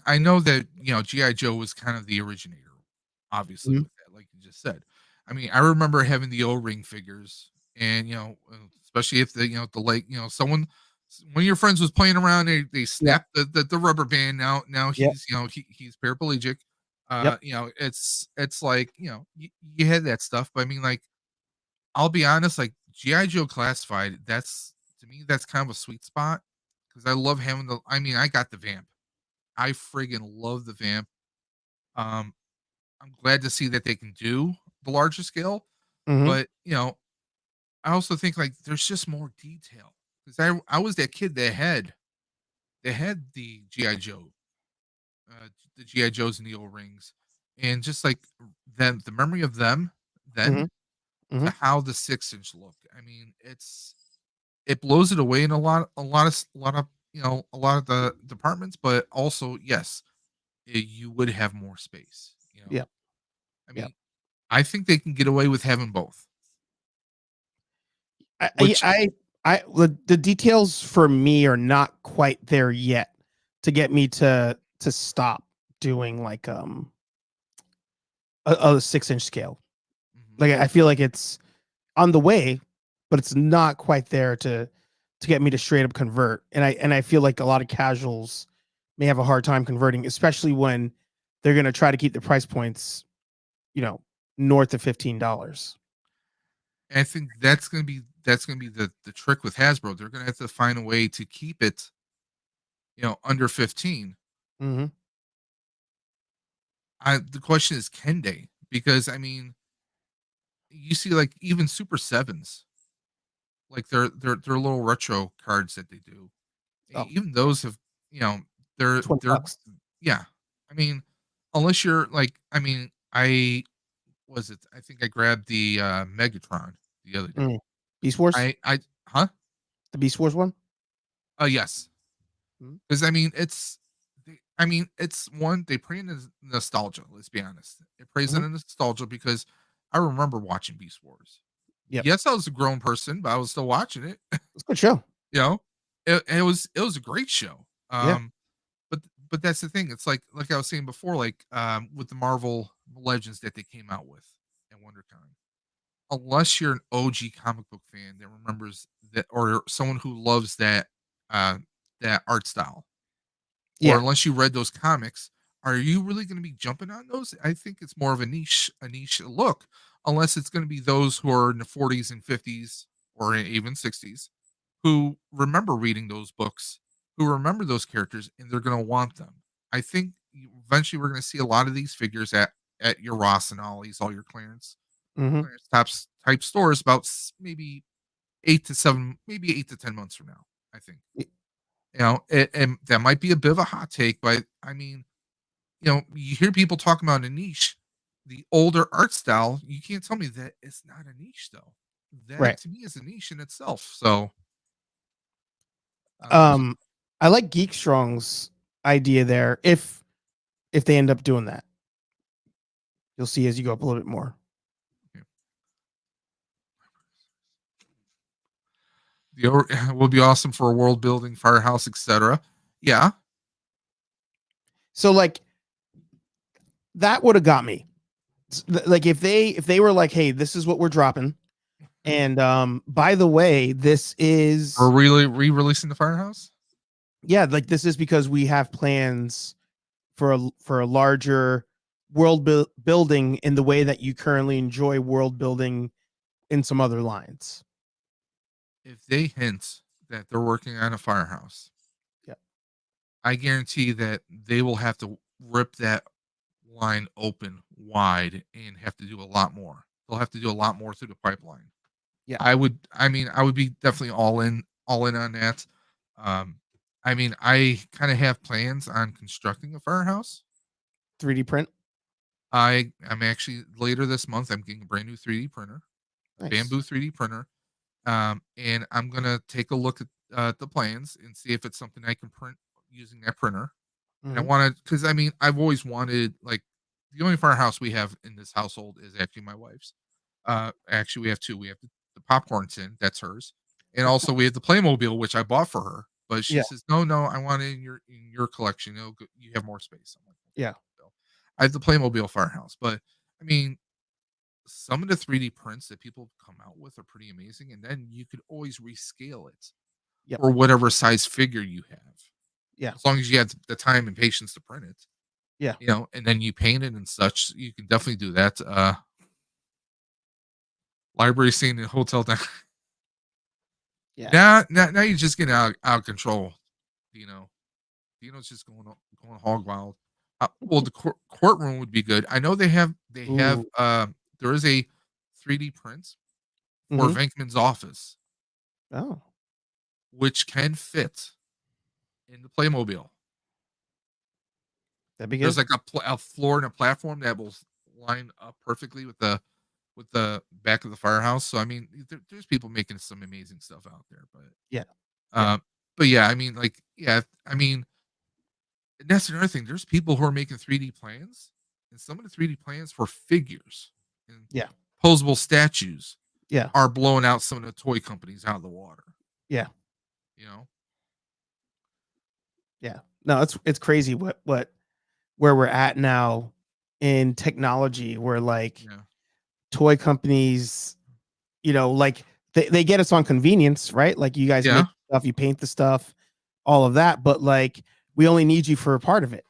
I know that GI Joe was kind of the originator, obviously Mhm. with that, like you just said. I remember having the O ring figures, and especially if the like someone one of your friends was playing around, they Yep. snapped the rubber band. Now Yep. he's he's paraplegic. Yep. It's like you had that stuff, but I mean like I'll be honest, like GI Joe Classified, that's to me that's kind of a sweet spot because I love having the. I mean, I got the vamp. I friggin' love the vamp. Um, I'm glad to see that they can do the larger scale, Hmm. but I also think like there's just more detail because I was that kid that had the GI Joe, the GI Joes and the O rings, and just like them, the memory of them then Hmm. Hmm. to how the 6 inch look. I mean, it blows it away in a lot of a lot of the departments, but also yes, you would have more space. Yep. I Yep. mean, I think they can get away with having both. I, I, Which I, the details for me are not quite there yet to get me to stop doing like a 6-inch scale. mhm, Like I feel like it's on the way, but it's not quite there to get me to straight up convert. And I feel like a lot of casuals may have a hard time converting, especially when they're going to try to keep the price points, you know, north of $15. And I think that's gonna be the trick with Hasbro. They're gonna have to find a way to keep it, under 15. Mm-hmm. The question is, can they? Because I mean, you see, like even Super Sevens, like their little retro cards that they do. Oh, Even those have, you know, they're 20 they're bucks. yeah. I mean, unless you're like, I mean, I think I grabbed the Megatron the other day. Mm. Beast Wars, I huh? the Beast Wars one. Oh yes. Mhm. Because I mean, it's one, they prey into nostalgia. Let's be honest, it preys Mhm. into nostalgia because I remember watching Beast Wars. Yep, Yes, I was a grown person, but I was still watching it. it's a good show. you know, it was a great show. Yeah. But that's the thing. It's like I was saying before, like with the Marvel Legends that they came out with at WonderCon. Unless you're an OG comic book fan that remembers that, or someone who loves uh, that art style, or Yeah. unless you read those comics, are you really going to be jumping on those? I think it's more of a niche look, unless it's going to be those who are in the 40s and 50s or even 60s who remember reading those books, who remember those characters, and they're going to want them. I think eventually we're going to see a lot of these figures at your Ross and Ollie's, all your Mm-hmm. clearance type stores, about maybe 8 to 7, maybe 8 to 10 months from now. I think, and that might be a bit of a hot take, but I mean, you hear people talking about a niche, the older art style. You can't tell me that it's not a niche, though. That Right. to me is a niche in itself. So, um, Um, I like Geek Strong's idea there. If they end up doing that, you'll see as you go up a little bit more. yeah. Would be awesome for a world building, firehouse, etc. Yeah, So like that would have got me. Like if they were like, hey, this is what we're dropping, and by the way, this or is really re-releasing the firehouse. yeah, like this is because we have plans for a larger building in the way that you currently enjoy world building in some other lines. If they hint that they're working on a firehouse, Yeah. I guarantee that they will have to rip that line open wide and have to do a lot more. They'll have to do a lot more through the pipeline. Yeah. I would be definitely all in on that. Um, I mean, I kind of have plans on constructing a firehouse. 3D print. I'm actually later this month. I'm getting a brand new 3D printer, a Nice. bamboo 3D printer, and I'm gonna take a look at the plans and see if it's something I can print using that printer. And I Hmm. want to, because I mean, I've always wanted, like, the only firehouse we have in this household is actually my wife's. Actually, we have two. We have the popcorn tin, that's hers, and also we have the Playmobil, which I bought for her. But she Yeah. says, no, no, I want it in your collection. You have more space. I'm like, Yeah. so I have the Playmobil firehouse, but I mean, some of the 3D prints that people come out with are pretty amazing, and then you could always rescale it Yep. for whatever size figure you have, Yeah. as long as you have the time and patience to print it. Yeah. And then you paint it and such. You can definitely do that. Library scene in hotel down. Yeah. Now you're just getting out of control. Dino, Dino's just going hog wild. Well, the courtroom would be good. I know they have Ooh. there is a 3D print for Hmm. Venkman's office, Oh, which can fit in the Playmobil. that'd be There's good. like a floor and a platform that will line up perfectly with the back of the firehouse. So I mean, there's people making some amazing stuff out there, but Yeah. Yeah. uh, yeah, I mean, like, yeah, I mean, and that's another thing. There's people who are making 3D plans, and some of the 3D plans for figures and Yeah. posable statues Yeah. are blowing out some of the toy companies out of the water. Yeah. You know, Yeah. No, it's crazy what where we're at now in technology where like yeah, toy companies, like they get us on convenience, right? Like you guys yeah, make stuff, you paint the stuff, all of that, but like we only need you for a part of it.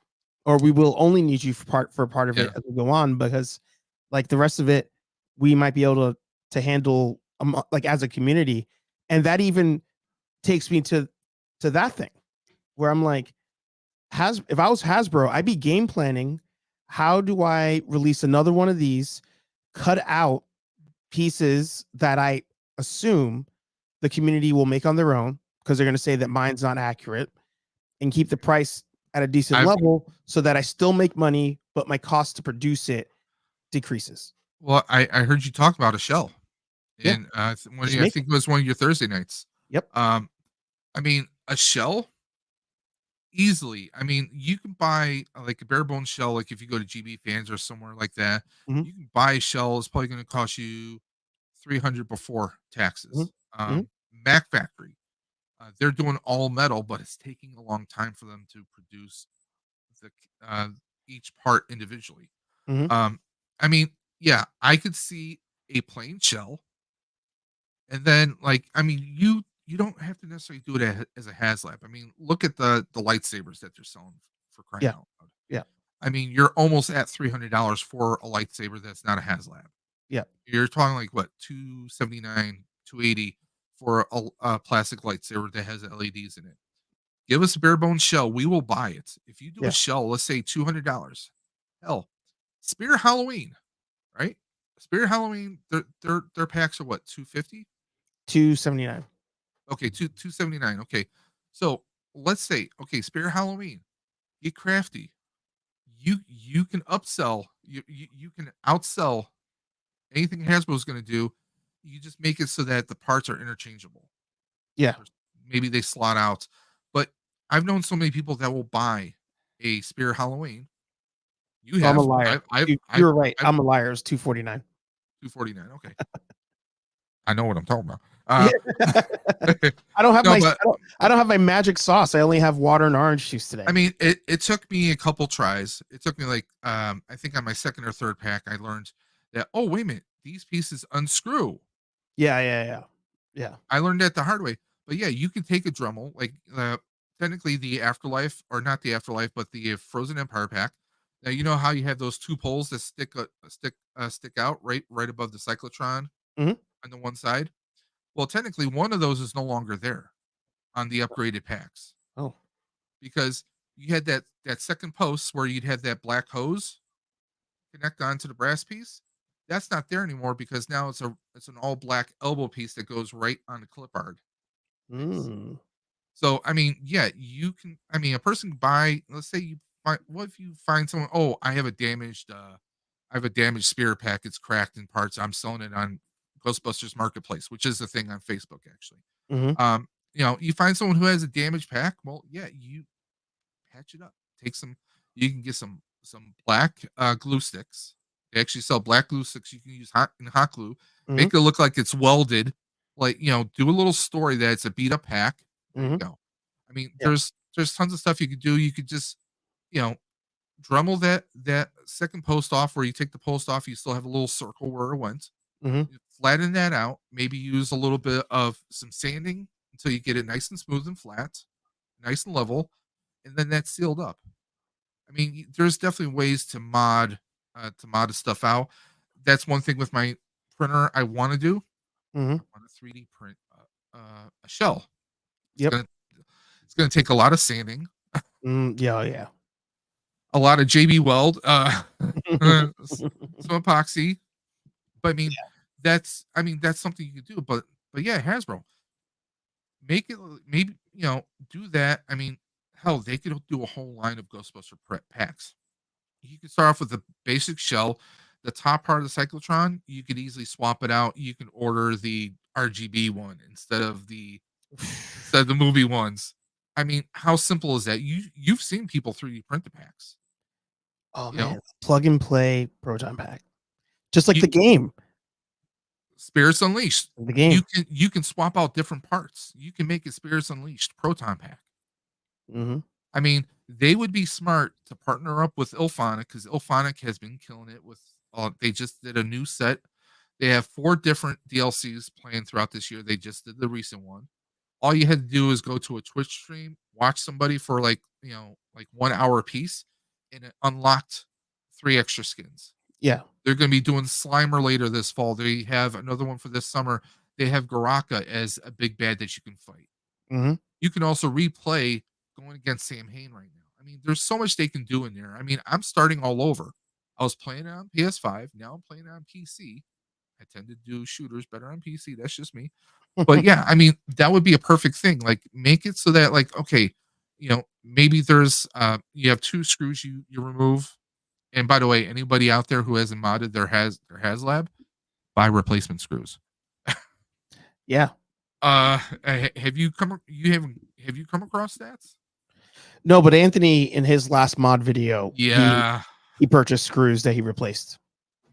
or we will only need you for part of Yeah. it as we go on, because like the rest of it, we might be able to handle like as a community, and that even takes me to that thing where I'm like, if I was Hasbro, I'd be game planning. How do I release another one of these? Cut out pieces that I assume the community will make on their own because they're going to say that mine's not accurate, and keep the price at a decent I've level so that I still make money, but my cost to produce it decreases. Well, I heard you talk about a shell, Yeah, and just I make it. think it was one of your Thursday nights. Yep. Um, I mean, a shell easily. I mean, you can buy like a bare bones shell. Like if you go to GB Fans or somewhere like that, Hmm. you can buy a shell. It's probably going to cost you 300 before Hmm. taxes. Hmm. Mac Factory, they're doing all metal, but it's taking a long time for them to produce the uh, each part individually. Hmm. Um, I mean, yeah, I could see a plain shell, and then like, I mean, you don't have to necessarily do it as a HasLab. I mean, look at the lightsabers that they're selling for crying Yeah. out loud. Yeah. I mean, you're almost at $300 for a lightsaber that's not a HasLab. Yeah. You're talking like what, 279, 280 for a plastic lightsaber that has LEDs in it. Give us a bare bones shell, we will buy it. If you do a Yeah. shell, let's say $200, hell, Spirit Halloween, right? Spirit Halloween, their packs are what, 250? 279. Okay, 279. Okay. So let's say, okay, Spirit Halloween, get crafty. You can upsell, you can outsell anything Hasbro's gonna do. You just make it so that the parts are interchangeable. Yeah. Or maybe they slot out. But I've known so many people that will buy a Spirit Halloween. You Oh, I'm a have. liar. You were right. I've I'm a liar. It's 249. 249. Okay. I know what I'm talking about. Yeah. I don't have No, my but I don't have my magic sauce. I only have water and orange juice today. I mean, it took me a couple tries. It took me like I think on my second or third pack, I learned that, oh, wait a minute, these pieces unscrew. Yeah, yeah, yeah. Yeah. I learned that the hard way. But yeah, you can take a Dremel, like technically the Afterlife, or not the Afterlife, but the Frozen Empire pack. Now you know how you have those two poles that stick out right above the cyclotron Mhm. on the one side. Well, technically, one of those is no longer there on the upgraded packs, Oh. because you had that second post where you'd have that black hose connect onto the brass piece. That's not there anymore because now it's an all black elbow piece that goes right on the clip art base. Mm. So I mean, yeah, you can. I mean, a person can buy. Let's say you find. What if you find someone? Oh, I have a damaged spirit pack. It's cracked in parts. I'm selling it on Ghostbusters Marketplace, which is the thing on Facebook actually. Mhm. You find someone who has a damaged pack. Well, yeah, you patch it up. Take some. You can get some black glue sticks. They actually sell black glue sticks. You can use hot glue. Mhm. Make it look like it's welded. Like, do a little story that it's a beat up pack. There you Mhm. go. I mean, Yeah. there's tons of stuff you could do. You could just you know Dremel that second post off where you take the post off. You still have a little circle where it went. Mhm. You flatten that out. Maybe use a little bit of some sanding until you get it nice and smooth and flat, nice and level, and then that's sealed up. I mean, there's definitely ways to mod stuff out. That's one thing with my printer I want to do. Mhm. I want to 3D print a shell. It's Yep. gonna it's gonna take a lot of sanding, Yeah, yeah. a lot of JB Weld, some epoxy. But I mean that's something you can do. But yeah, Hasbro, make it, maybe do that. I mean, hell, they could do a whole line of Ghostbuster packs. You can start off with the basic shell. The top part of the cyclotron, you could easily swap it out. You can order the RGB one instead of the movie ones. I mean, how simple is that? You've seen people 3D print the packs. Oh You know, man, plug and play proton pack. Just like you the game. Spirits Unleashed. The You game. can swap out different parts. You can make a Spirits Unleashed proton pack. Mhm. I mean, they would be smart to partner up with Ilphonic because Ilphonic has been killing it with. They just did a new set. They have 4 different DLCs playing throughout this year. They just did the recent one. All you had to do is go to a Twitch stream, watch somebody for like 1 hour a piece, and it unlocked 3 extra skins. Yeah. They're going to be doing Slimer later this fall. They have another one for this summer. They have Garaka as a big bad that you can fight. Hmm. You can also replay going against Sam Hain right now. I mean, there's so much they can do in there. I mean, I'm starting all over. I was playing it on PS5. Now I'm playing it on PC. I tend to do shooters better on PC. That's just me. But yeah, I mean, that would be a perfect thing. Like, make it so that, like, okay, maybe there's you have 2 screws you remove. And by the way, anybody out there who hasn't modded their HasLab, buy replacement screws. Yeah. Have you come across that? No, but Anthony in his last mod video, Yeah, he purchased screws that he replaced.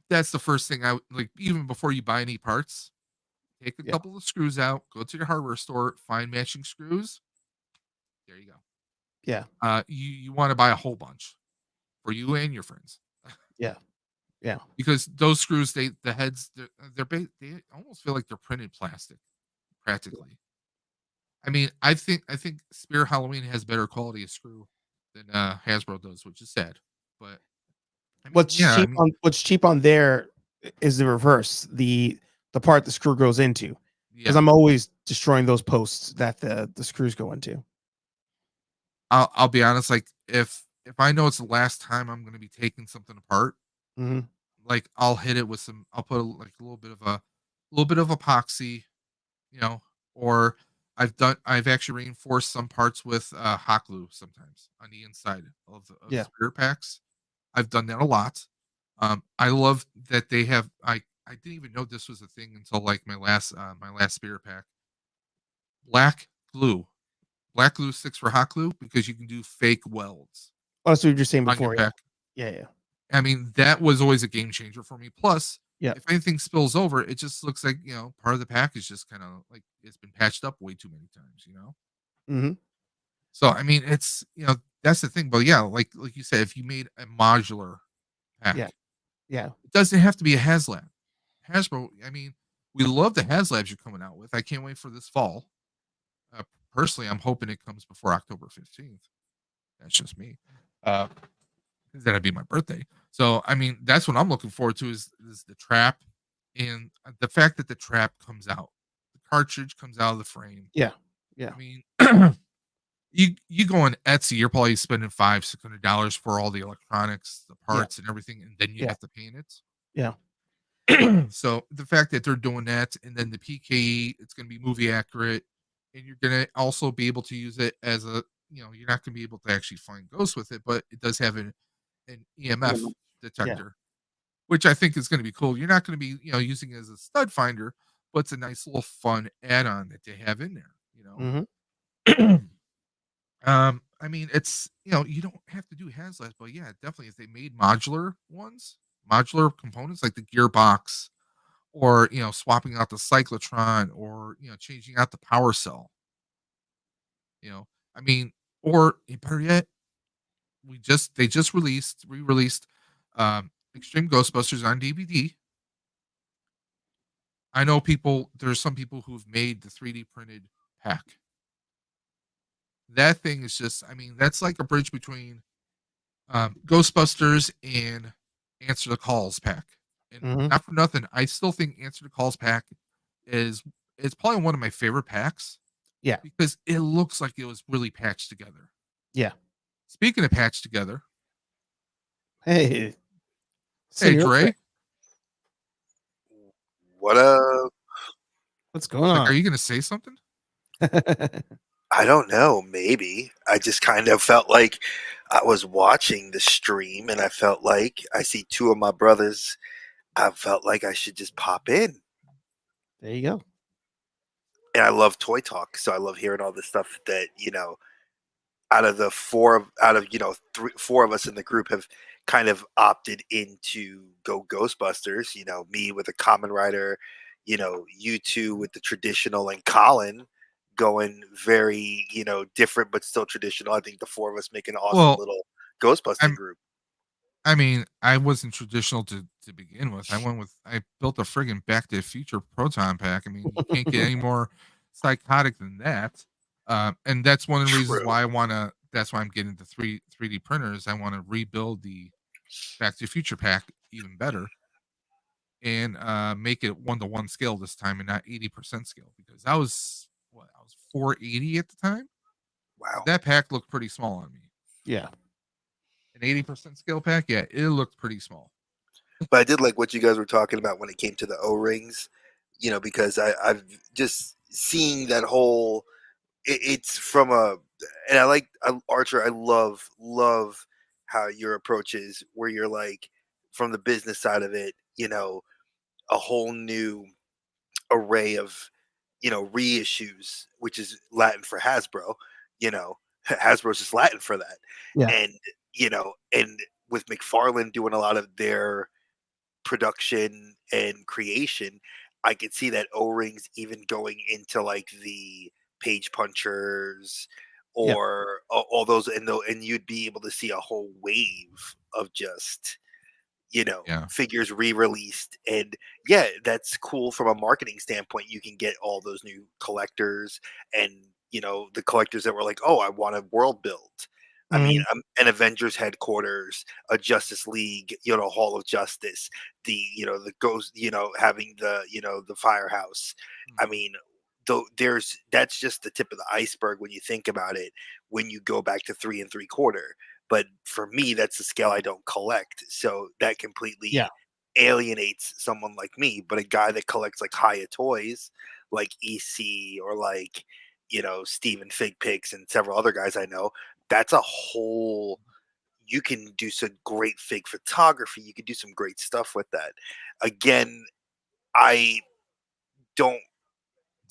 that's the first thing I like. Even before you buy any parts, take a Yeah. couple of screws out, go to your hardware store, find matching screws. There you go. Yeah. You want to buy a whole bunch for you and your friends. Yeah. Yeah. Because those screws, the heads, they almost feel like they're printed plastic, practically. I mean, I think Spear Halloween has better quality of screw than Hasbro does, which is sad. But I mean, yeah, I mean, What's cheap on there is the reverse, the part the screw goes into. Because yeah. I'm always destroying those posts that the screws go into. I'll be honest. Like, if I know it's the last time I'm going to be taking something apart, Hmm. like, I'll hit it with some. I'll put like a little bit of epoxy, you know, or I've actually reinforced some parts with hot glue sometimes on the inside of Yeah. spirit packs. I've done that a lot. I love that they have. I didn't even know this was a thing until like my last spirit pack. Black glue, black glue sticks for hot glue because you can do fake welds Oh, that's what you were just saying on your before. Yeah. pack. Yeah. Yeah. I mean, that was always a game changer for me. Plus, Yeah. if anything spills over, it just looks like, part of the pack is just kind of like it's been patched up way too many times. Hmm. So I mean, that's the thing. But yeah, like you said, if you made a modular pack, Yeah. Yeah. it doesn't have to be a HasLab. Hasbro, I mean, we love the HasLabs you're coming out with. I can't wait for this fall. Uh, Personally, I'm hoping it comes before October 15th. That's just me. 'Cause that'd be my birthday. So I mean, that's what I'm looking forward to is the trap, and the fact that the trap comes out, the cartridge comes out of the frame. Yeah. Yeah. I mean, you go on Etsy, you're probably spending $500-$600 for all the electronics, the Yeah. parts, and everything, and then you Yeah. have to paint it. Yeah. So the fact that they're doing that, and then the PKE, it's going to be movie accurate, and you're going to also be able to use it as you're not going to be able to actually find ghosts with it, but it does have an EMF Yeah. detector, which I think is going to be cool. You're not going to be, using it as a stud finder, but it's a nice little fun add-on that they have in there. Hmm. I mean, it's you don't have to do HasLabs, but yeah, definitely if they made modular ones, modular components like the gearbox, or swapping out the cyclotron, or changing out the power cell. I mean, or better yet, they just re-released Extreme Ghostbusters on DVD. I know there's some people who've made the 3D printed pack. That thing is just, I mean, that's like a bridge between Ghostbusters and Answer the Calls pack. And Hmm. not for nothing, I still think Answer the Calls pack it's probably one of my favorite packs. Yeah. Because it looks like it was really patched together. Yeah. Speaking of patched together, Hey. hey Senor, Dre, What up? what's going like, are on? you gonna say something? I don't know. Maybe. I just kind of felt like I was watching the stream and I felt like I see 2 of my brothers. I felt like I should just pop in. There you go. And I love Toy Talk. So I love hearing all the stuff that, out of the 4 out of, 4 of us in the group have kind of opted into Go Ghostbusters. Me with a Common Rider, you 2 with the traditional, and Colin going very, different but still traditional. I think the 4 of us make an awesome Well, little Ghostbuster I'm group. I mean, I wasn't traditional to begin with. I built a friggin' Back to the Future proton pack. I mean, you can't get any more psychotic than that. And that's one of the reasons True. why I wanna that's why I'm getting the 3D printers. I want to rebuild the Back to the Future pack even better and make it 1-to-1 scale this time and not 80% scale, because I was 480 at the time. Wow. That pack looked pretty small on me. Yeah. An 80% scale pack, yeah, it looked pretty small. But I did like what you guys were talking about when it came to the O-rings, because I've just seeing that whole. It's from and Archer. I love how your approach is, where you're like from the business side of it, a whole new array of reissues, which is Latin for Hasbro. Hasbro's just Latin for that. Yeah. And and with McFarlane doing a lot of their production and creation, I could see that O-rings even going into like the page punchers Yeah. or all those, and you'd be able to see a whole wave of just Yeah. figures re-released. And yeah, that's cool from a marketing standpoint. You can get all those new collectors, and the collectors that were like, oh, I want a world build. I mean, Mhm. an Avengers headquarters, a Justice League, Hall of Justice, the ghost, having the firehouse. I Mhm. mean, though that's just the tip of the iceberg when you think about it, when you go back to 3 3/4. But for me, that's the scale I don't collect. So that Yeah. completely alienates someone like me. But a guy that collects like Hiya toys, like EC or like, Steven Fig Picks and several other guys I know, that's a whole. You can do some great fig photography. You can do some great stuff with that. Again, I don't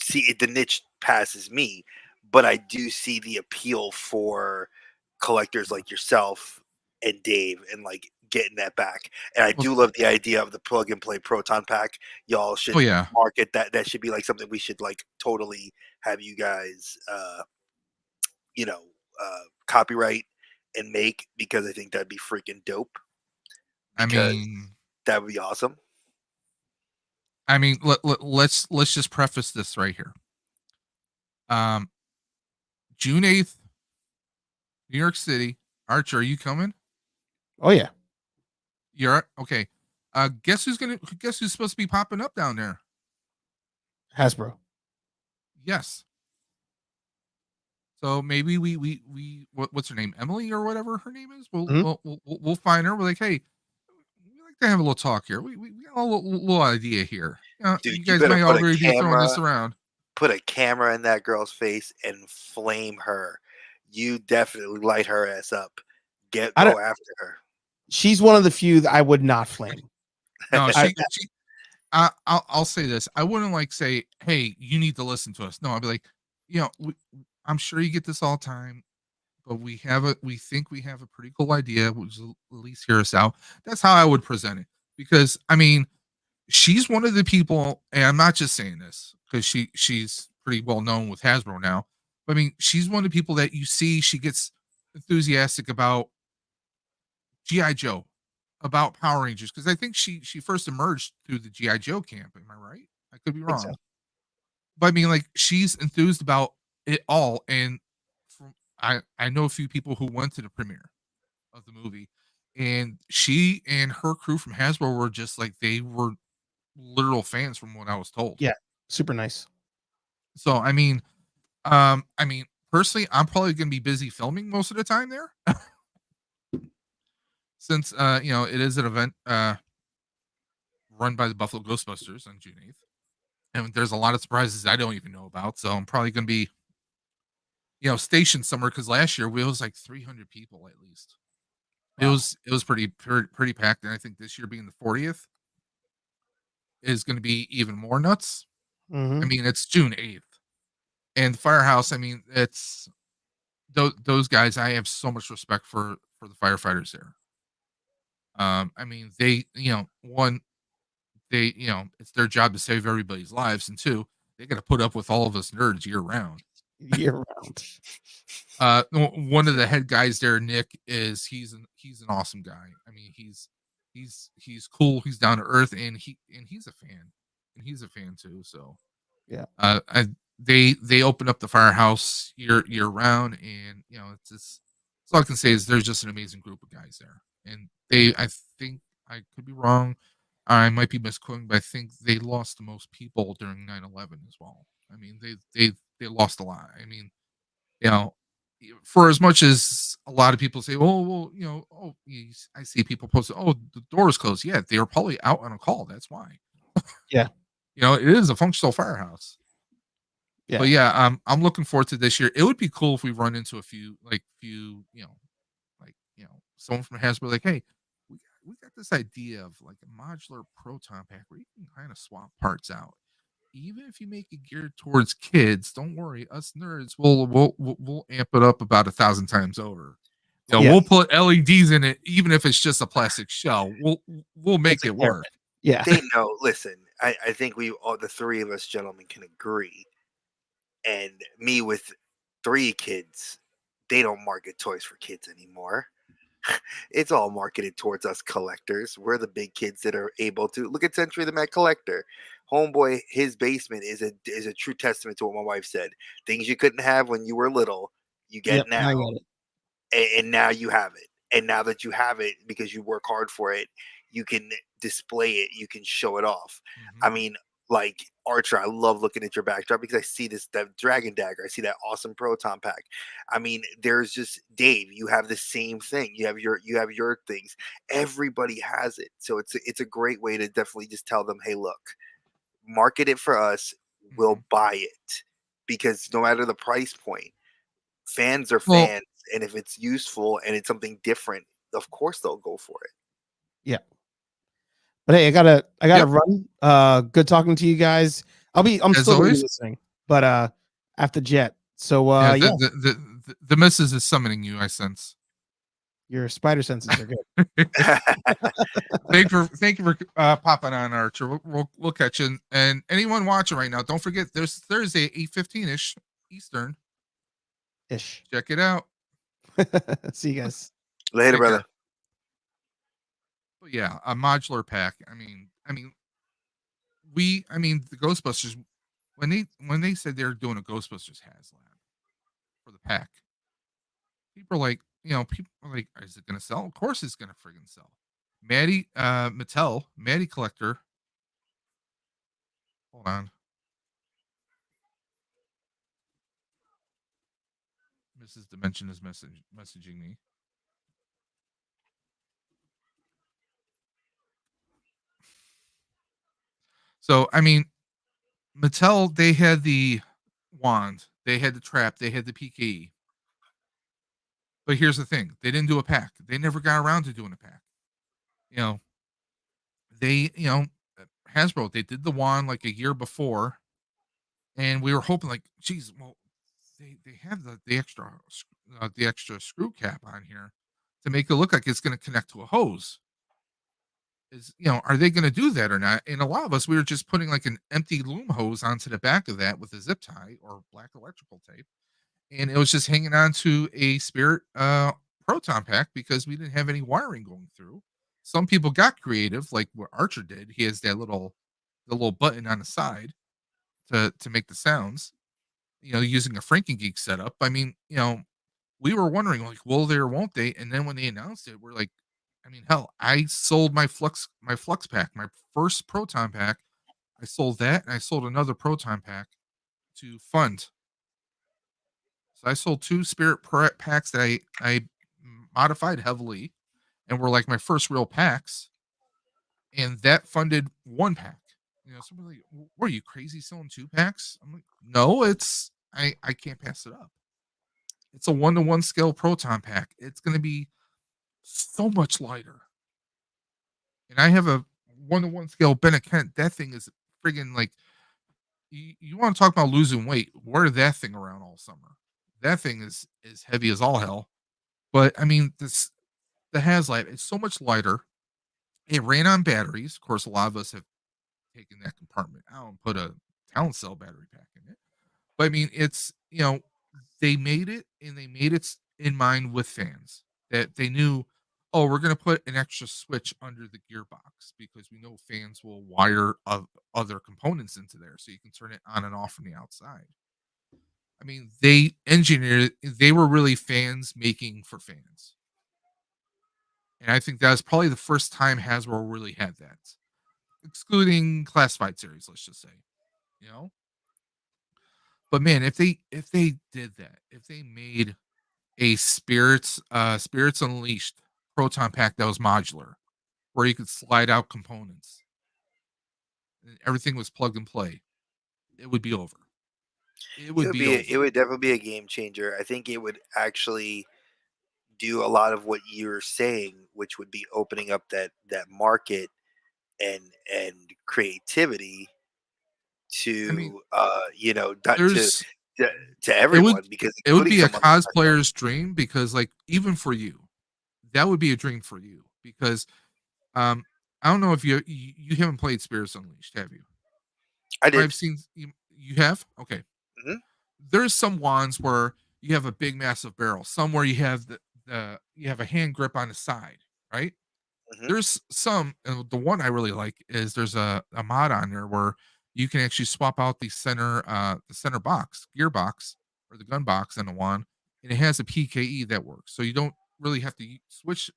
see it. The niche passes me, but I do see the appeal for collectors like yourself and Dave, and like getting that back. And I Well, do love the idea of the plug and play proton pack. Y'all should oh yeah. market that. That should be like something we should like totally have you guys you know copyright and make, because I think that'd be freaking dope, I because mean, that would be awesome. let's just preface this right here. Um, June 8th, New York City. Archer, are you coming? Oh yeah. You're okay. Guess who's supposed to be popping up down there? Hasbro. Yes. So maybe we what's her name? Emily or whatever her name is. We'll Mhm. we'll we'll find her. We're like, hey, we like to have a little talk here. We got a little idea here. Dude, You you guys better might already be throwing this around. put a camera in that girl's face and flame her. You definitely light her ass up. I don't. Go after her. She's one of the few that I would not flame. No, I she I'll say this. I wouldn't like say, hey, you need to listen to us. No, I'd be like, I'm sure you get this all the time, but we think we have a pretty cool idea, which is at least hear us out. That's how I would present it. Because I mean, she's one of the people, and I'm not just saying this because she's pretty well known with Hasbro now. But I mean, she's one of the people that you see, she gets enthusiastic about GI Joe, about Power Rangers, because I think she first emerged through the GI Joe camp. Am I right? I could be think so. wrong, but I mean, like she's enthused about it all, and I know a few people who went to the premiere of the movie, and she and her crew from Hasbro were just like they were literal fans from what I was told. Yeah. Super nice. So I mean, personally, I'm probably going to be busy filming most of the time there, since it is an event run by the Buffalo Ghostbusters on June 8th, and there's a lot of surprises I don't even know about. So I'm probably going to be stationed somewhere, because last year we was like 300 people at least. Wow. It was pretty packed, and I think this year being the 40th is going to be even more nuts. I Hmm. mean, it's June 8th, and the Firehouse. I mean, it's those guys. I have so much respect for the firefighters there. I mean, they, one, they, it's their job to save everybody's lives, and two, they got to put up with all of us nerds year round. Year round. One of the head guys there, Nick, he's an awesome guy. I mean, he's cool. He's down to earth, and he's a fan, and he's a fan too. So, Yeah. they open up the firehouse year round, and it's just all I can say is there's just an amazing group of guys there, and I think I could be wrong. I might be misquoting, but I think they lost the most people during 9/11 as well. I mean, they lost a lot. I mean, you know, for as much as a lot of people say, well, I see people post, oh, the door's closed. Yeah, they were probably out on a call. That's why. Yeah. It is a functional firehouse. Yeah. But yeah, I'm looking forward to this year. It would be cool if we run into a few, someone from Hasbro, like, hey, we got this idea of like a modular proton pack where you can kind of swap parts out. Even if you make it geared towards kids, don't worry, us nerds we'll amp it up about 1,000 times over. Yeah. We'll put LEDs in it, even if it's just a plastic shell. We'll make it work. Yeah. They know. Listen, I think we all, the three of us gentlemen, can agree. And me with 3 kids, they don't market toys for kids anymore. It's all marketed towards us collectors. We're the big kids that are able to look at Century the Met Collector. Homeboy, his basement is a true testament to what my wife said. Things you couldn't have when you were little, you get Yep, now, I get it. and now you have it. And now that you have it, because you work hard for it, you can display it. You can show it off. Mhm. I mean, like Archer, I love looking at your backdrop because I see that dragon dagger. I see that awesome proton pack. I mean, there's just Dave. You have the same thing. You have your things. Everybody has it, so it's a great way to definitely just tell them, hey, look, market it for us. We'll buy it, because no matter the price point, fans are Well, fans, and if it's useful and it's something different, of course they'll go for it. Yeah. But hey, I gotta Yep. run. Good talking to you guys. I'm As still gonna be always. listening, but I have to jet. So Yeah, yeah, the missus is summoning you, I sense. your spider senses are good. Thank you for popping on, Archer. We'll catch you. And anyone watching right now, don't forget there's Thursday 8:15 ish Eastern. Ish. Check it out. See you guys. Later, Take brother. care. But yeah, a modular pack. I mean, the Ghostbusters, when they said they were doing a Ghostbusters HasLab for the pack, people are like, people are like, is it gonna sell? Of course it's gonna friggin' sell. Maddie Collector. Hold on. Mrs. Dimension is messaging me. So I mean, Mattel, they had the wand, they had the trap, they had the PKE. But here's the thing: they didn't do a pack. They never got around to doing a pack. You know, they, Hasbro, they did the wand like a year before, and we were hoping, like, geez, well, they have the extra screw cap on here to make it look like it's going to connect to a hose. Are they going to do that or not? And a lot of us, we were just putting like an empty loom hose onto the back of that with a zip tie or black electrical tape, and it was just hanging on to a Spirit proton pack because we didn't have any wiring going through. Some people got creative, like what Archer did. He has the little button on the side to make the sounds. Using a Franken Geek setup. I mean, we were wondering, like, will they or won't they? And then when they announced it, we're like, I mean, hell, I sold my flux pack, my first proton pack. I sold that, and I sold another proton pack to fund. So I sold 2 Spirit packs that I modified heavily, and were like my first real packs, and that funded 1 pack. Somebody like, "What are you crazy selling 2 packs?" I'm like, "No, it's I can't pass it up. It's a 1-to-1 scale proton pack. It's going to be so much lighter." And I have a 1-to-1 scale Bennett Kent. That thing is friggin' like, you want to talk about losing weight? Wear that thing around all summer. That thing is heavy as all hell. But I mean, the HasLab, it's so much lighter. It ran on batteries. Of course, a lot of us have taken that compartment out and put a talent cell battery pack in it. But I mean, it's, they made it, and they made it in mind with fans, that they knew, oh, we're going to put an extra switch under the gearbox because we know fans will wire other components into there so you can turn it on and off from the outside. I mean, they engineered it. They were really fans making for fans. And I think that was probably the first time Hasbro really had that. Excluding classified series, let's just say. You know? But man, if they did that, if they made a Spirits Unleashed proton pack that was modular, where you could slide out components and everything was plug and play, it would be over. It It would would be be over. it would definitely be a game changer. I think it would actually do a lot of what you're saying, which would be opening up that market and creativity I mean, to not there's to, to it would everyone, because it would including be a someone like myself. cosplayer's dream because like even for you, that would be a dream for you because um I don't know if you haven't played Spirits Unleashed, have you? I Or did. I've seen you have? Okay. Hmm. There's some wands where you have a big massive barrel, some where you have the you have a hand grip on the side, right? Hmm. There's some, and the one I really like is there's a mod on there where you can actually swap out the center box, gear box, or the gun box and the wand, and it has a PKE that works. So you don't really have to switch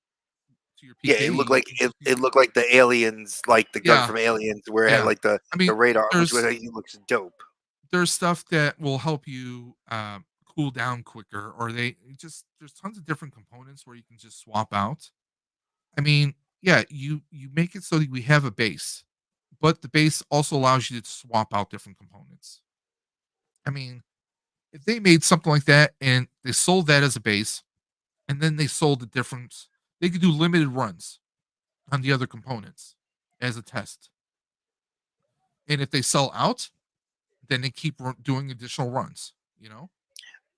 to your Yeah, PKE. it looked You like can it, just use it looked like the aliens, like the gun yeah, from Aliens, where it had yeah. like the I the mean, radar, which was there's like, it looks dope. there's stuff that will help you cool down quicker, or there's tons of different components where you can just swap out. I mean, yeah, you make it so that we have a base, but the base also allows you to swap out different components. I mean, if they made something like that and they sold that as a base, and then they sold the difference, they could do limited runs on the other components as a test. And if they sell out, then they keep doing additional runs. You know?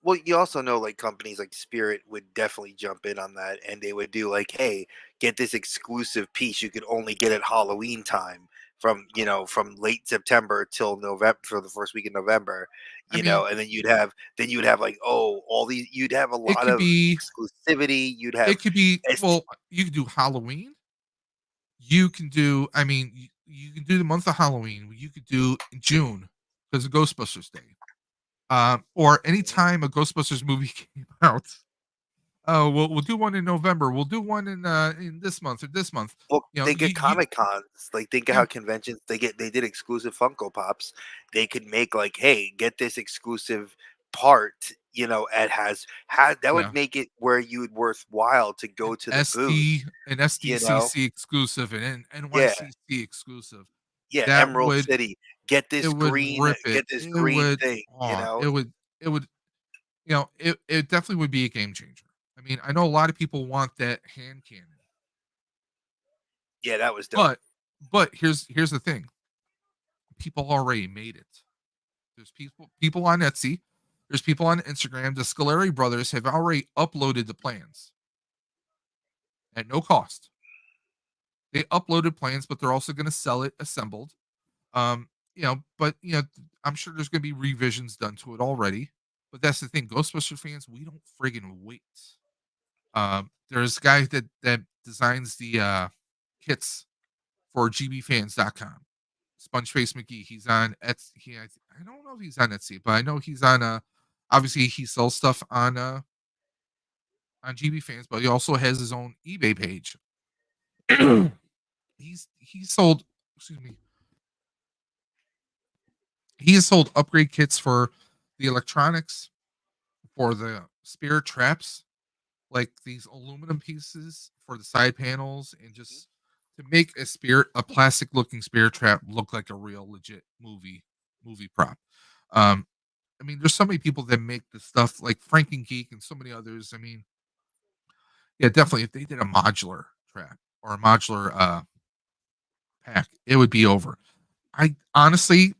Well, you also know, like, companies like Spirit would definitely jump in on that, and they would do like, "Hey, get this exclusive piece you could only get at Halloween time, from from late September till November, for the first week in November," I mean, and then you'd have like, oh, all these, you'd have a it lot could of be exclusivity. You'd it have could be S- well, you could do Halloween. You can do, I mean, you can do the month of Halloween. You could do June because of Ghostbusters Day. Or anytime a Ghostbusters movie came out. Oh, we'll do one in November. We'll do one in this month or this month. Well, You know, they get Comic Cons. Like, think of yeah, how conventions they did exclusive Funko Pops. They could make like, hey, get this exclusive part. It has that would yeah. make it where you would worthwhile to An go to the booth. SD, an You know, SDCC exclusive, and an yeah, NYCC exclusive. yeah. That Emerald City, get it this would green, rip it. get this It green would, thing. it would, it definitely would be a game changer. I mean, I know a lot of people want that hand cannon. Yeah, that was dope. But here's the thing. People already made it. There's people on Etsy. There's people on Instagram. The Scolari brothers have already uploaded the plans at no cost. They uploaded plans, but they're also going to sell it assembled. But I'm sure there's going to be revisions done to it already. But that's the thing. Ghostbuster fans, we don't friggin' wait. There's a guy that designs the kits for gbfans.com. Spongeface McGee. He's on Etsy. I don't know if he's on Etsy, but I know he's on obviously he sells stuff on GB Fans, but he also has his own eBay page. He's sold, excuse me. He has sold upgrade kits for the electronics, for the spirit traps, like these aluminum pieces for the side panels, and just to make a plastic looking spirit trap look like a real legit movie prop. Um, I mean, there's so many people that make the stuff like Frank and Geek and so many others. I mean, yeah, definitely. If they did a modular trap or a modular pack, it would be over. I honestly,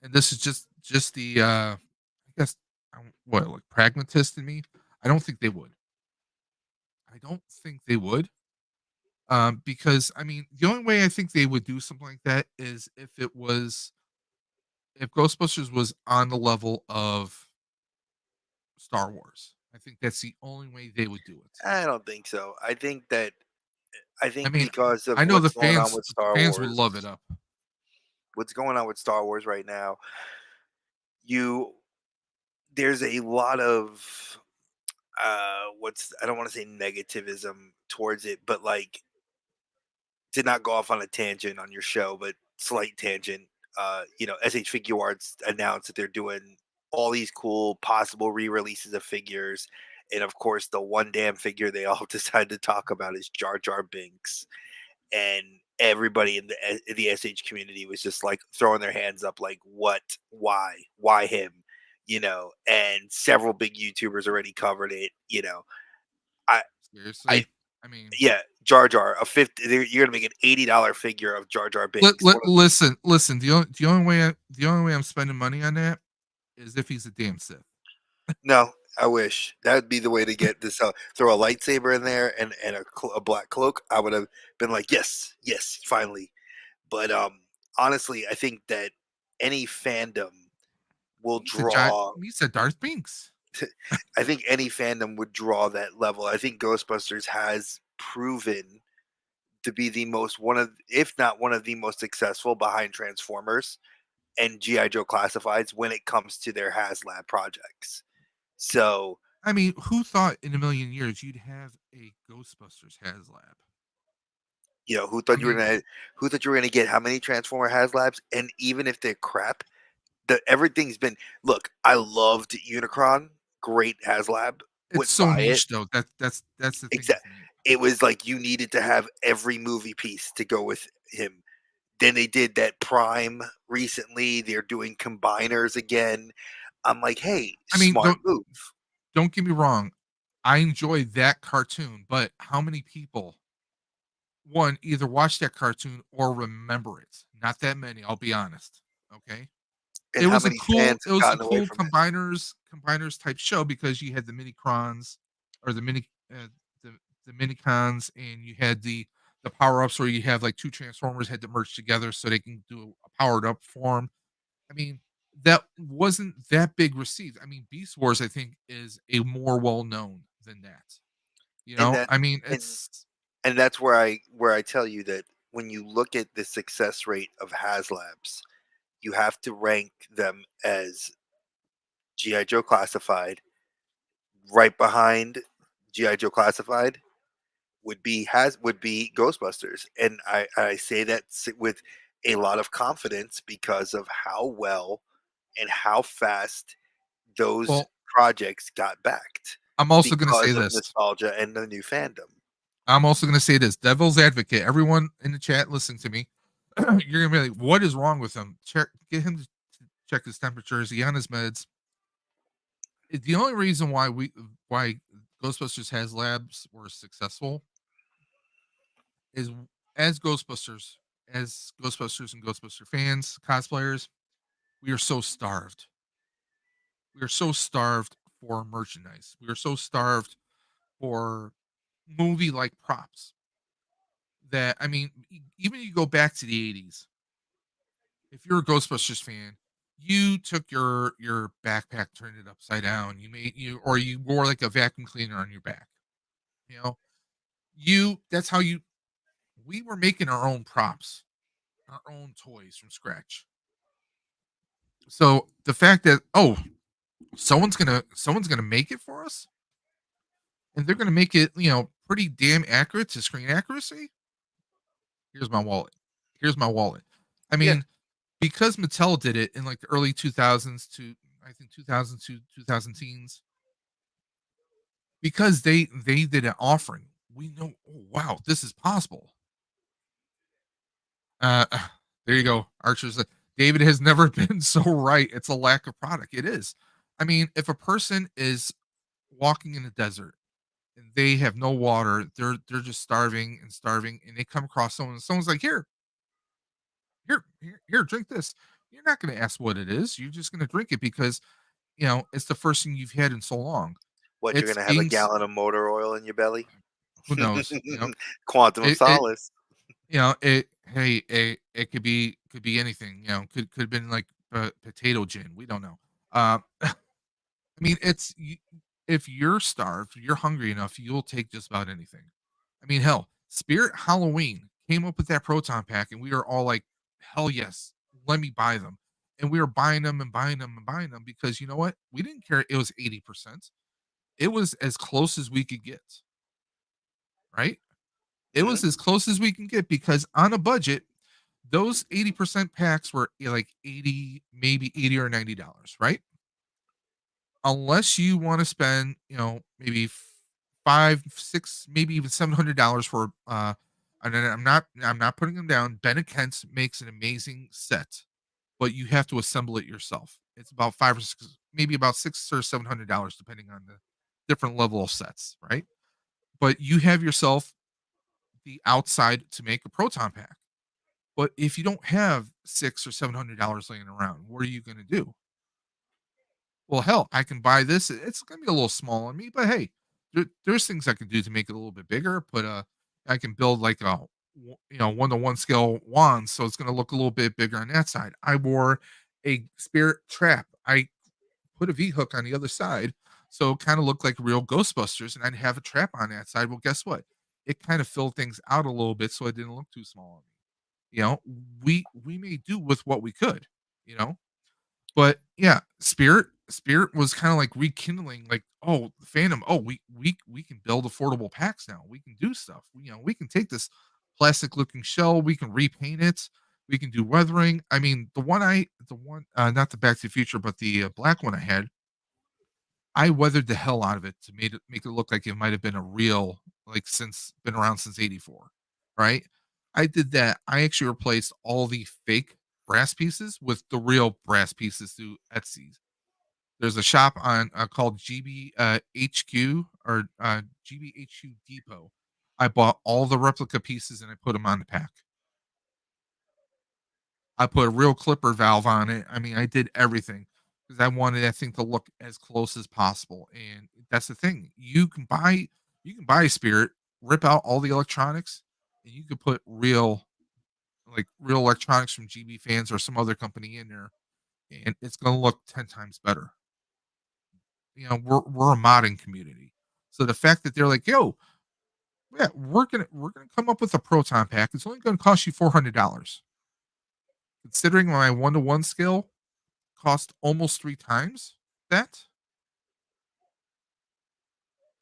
and this is just the I guess what like pragmatist in me. I don't think they would. I don't think they would. Because I mean, the only way I think they would do something like that is if Ghostbusters was on the level of Star Wars. I think that's the only way they would do it. I don't think so. I I think mean, because of I know what's going on with the Star fans would Wars, love it up. right now, you there's a lot of what's I don't want to say negativism towards it, but like to not go off on a tangent on your show, but slight tangent. SH Figure Arts announced that they're doing all these cool possible re-releases of figures, and of course, the one damn figure they all decided to talk about is Jar Jar Binks, and everybody in the SH community was just like throwing their hands up, like, "What? Why him?" And several big YouTubers already covered it. I I Seriously, I mean, yeah, Jar Jar, a 50 you're gonna make an $80 figure of Jar Jar Binks, one of the listen. The only way I'm spending money on that is if he's a damn Sith. no, I wish. That would be the way to get this, throw a lightsaber in there and a black cloak. I would have been like, "Yes, yes, finally." But, honestly, I think that any fandom will draw He said Darth Binks. I think any fandom would draw that level. I think Ghostbusters has proven to be the most one of if not one of the most successful behind Transformers and GI Joe Classifieds when it comes to their HasLab projects. So, I mean, who thought in a million years you'd have a Ghostbusters HasLab? who I thought you were mean, gonna get how many Transformer HasLabs? And even if they're crap, everything's been look, I loved Unicron, great HasLab, it's wouldn't so buy it. niche though. That's the thing Exact with me. It was like you needed to have every movie piece to go with him. Then they did that Prime recently. They're doing combiners again. I'm like, hey, I mean, smart move. don't get me wrong. I enjoy that cartoon, but how many people one either watch that cartoon or remember it? Not that many, I'll be honest. Okay. And It how was a many cool fans it have was a gotten away cool from it? combiners type show because you had the mini crons or the the mini cons and you had the power ups where you have like two transformers had to merge together so they can do a powered up form. I mean, that wasn't that big received. I mean, Beast Wars I think is a more well known than that. And that I mean, and it's and that's where I tell you that when you look at the success rate of HasLabs, you have to rank them as GI Joe Classified. Right behind GI Joe Classified would be Ghostbusters, and I say that with a lot of confidence because of how well and how fast those well, projects got backed I'm also going to say because of this. nostalgia and the new fandom. I'm also going to say this, devil's advocate. Everyone in the chat listening to me, you're going to be like, "What is wrong with him? Get him to check his temperature. Is he on his meds?" The only reason why Ghostbusters has labs were successful is as Ghostbusters, as Ghostbusters and Ghostbuster fans, cosplayers, we are so starved. We are so starved for merchandise. We are so starved for movie like props that I mean, even you go back to the 80s, if you're a Ghostbusters fan, you took your backpack, turned it upside down, you wore like a vacuum cleaner on your back. You know, that's how you we were making our own props, our own toys from scratch. So the fact that someone's gonna make it for us and they're gonna make it, pretty damn accurate to screen accuracy. Here's my wallet. Here's my wallet. I Yeah, mean, because Mattel did it in like the early 2000s to I think 2000 to 2000 teens, because they did an offering. We know, oh wow, this is possible. Uh, there you go, Archer's. David has never been so right. It's a lack of product. It is. I mean, if a person is walking in the desert and they have no water, they're just starving and starving, and they come across someone's like, here, drink this. You're not going to ask what it is. You're just going to drink it because it's the first thing you've had in so long. what, you're It's gonna have a being gallon of motor oil in your belly? who knows. Quantum of It solace. it hey it could be anything. Could have been like potato gin. We don't know. I mean, if you're starved, you're hungry enough, you'll take just about anything. I mean, hell, Spirit Halloween came up with that proton pack, and we were all like, hell yes, let me buy them. and we were buying them and buying them and buying them because you know what? We didn't care. It was 80%. It was as close as we could get, right? It Mhm. was as close as we can get because on a budget, those 80% packs were like 80, maybe 80 or $90, right? Unless you want to spend, maybe five, six, maybe even $700 for and then I'm not putting them down. Bennett Kent's makes an amazing set, but you have to assemble it yourself. It's about five or six, maybe about $600 or $700, depending on the different level of sets, right? But you have yourself the outside to make a proton pack. But if you don't have $600 or $700 laying around, what are you going to do? Well, hell, I can buy this. It's going to be a little small on me, but hey, there's things I can do to make it a little bit bigger. But I can build like a 1-to-1 scale wand, so it's going to look a little bit bigger on that side. I wore a spirit trap. I put a V hook on the other side, so it kind of looked like real Ghostbusters, and I'd have a trap on that side. Well, guess what? It kind of filled things out a little bit, so it didn't look too small on me. You know, we made do with what we could. You know, but yeah, Spirit was kind of like rekindling, like, oh, the fandom. Oh, we can build affordable packs now. We can do stuff. We can take this plastic looking shell, we can repaint it, we can do weathering. I mean, the one, not the Back to the Future, but the black one I had, I weathered the hell out of it to make it look like it might have been a real, like, since been around since '84, right? I did that. I actually replaced all the fake brass pieces with the real brass pieces through Etsy. There's a shop on called GB HQ or GBHQ Depot. I bought all the replica pieces and I put them on the pack. I put a real clipper valve on it. I mean, I did everything because I wanted that thing to look as close as possible. And that's the thing. You can buy a Spirit, rip out all the electronics, and you could put real electronics from GB fans or some other company in there, and it's gonna look 10 times better. We're a modding community. So the fact that they're like, yo, yeah, we're gonna come up with a proton pack. It's only gonna cost you $400. Considering my 1-to-1 scale cost almost 3 times that.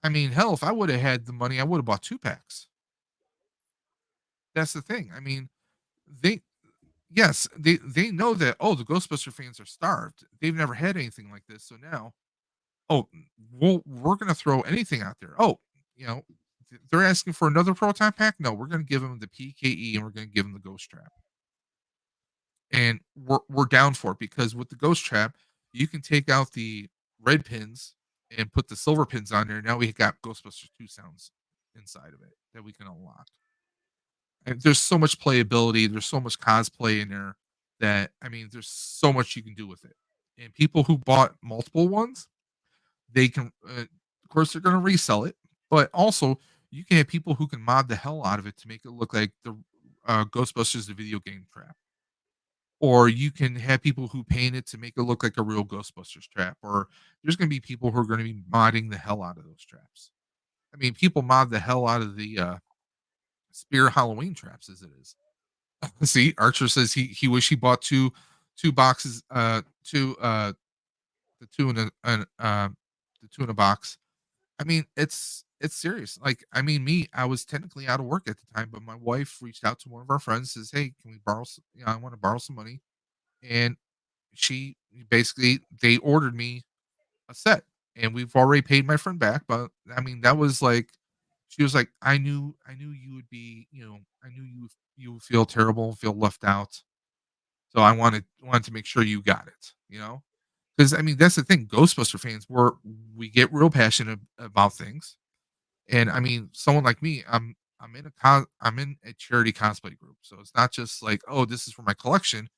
I mean, hell, if I would have had the money, I would have bought 2 packs. That's the thing. I mean, they yes, they know that, oh, the Ghostbuster fans are starved. They've never had anything like this. So now, oh, we're gonna throw anything out there. Oh, you know, they're asking for another proton pack. No, we're gonna give them the PKE and we're gonna give them the Ghost Trap. And we're down for it because with the Ghost Trap, you can take out the red pins and put the silver pins on there. Now we got Ghostbusters 2 sounds inside of it that we can unlock. And there's so much playability, there's so much cosplay in there that I mean, there's so much you can do with it. And people who bought multiple ones, they can, of course, they're going to resell it, but also you can have people who can mod the hell out of it to make it look like the Ghostbusters, the video game trap. Or you can have people who paint it to make it look like a real Ghostbusters trap. Or there's going to be people who are going to be modding the hell out of those traps. I mean, people mod the hell out of the Spear Halloween traps as it is. See, Archer says he wish he bought two boxes, the two in a box. I mean, it's serious. Like, I mean, I was technically out of work at the time, but my wife reached out to one of our friends, says, "Hey, can we borrow? I want to borrow some money." And she basically they ordered me a set, and we've already paid my friend back. But I mean, that was like, she was like, I knew you would be, I knew you would feel terrible and feel left out. So I wanted to make sure you got it, because I mean that's the thing. Ghostbuster fans, we get real passionate about things, and I mean someone like me, I'm in a charity cosplay group, so it's not just like, oh, this is for my collection.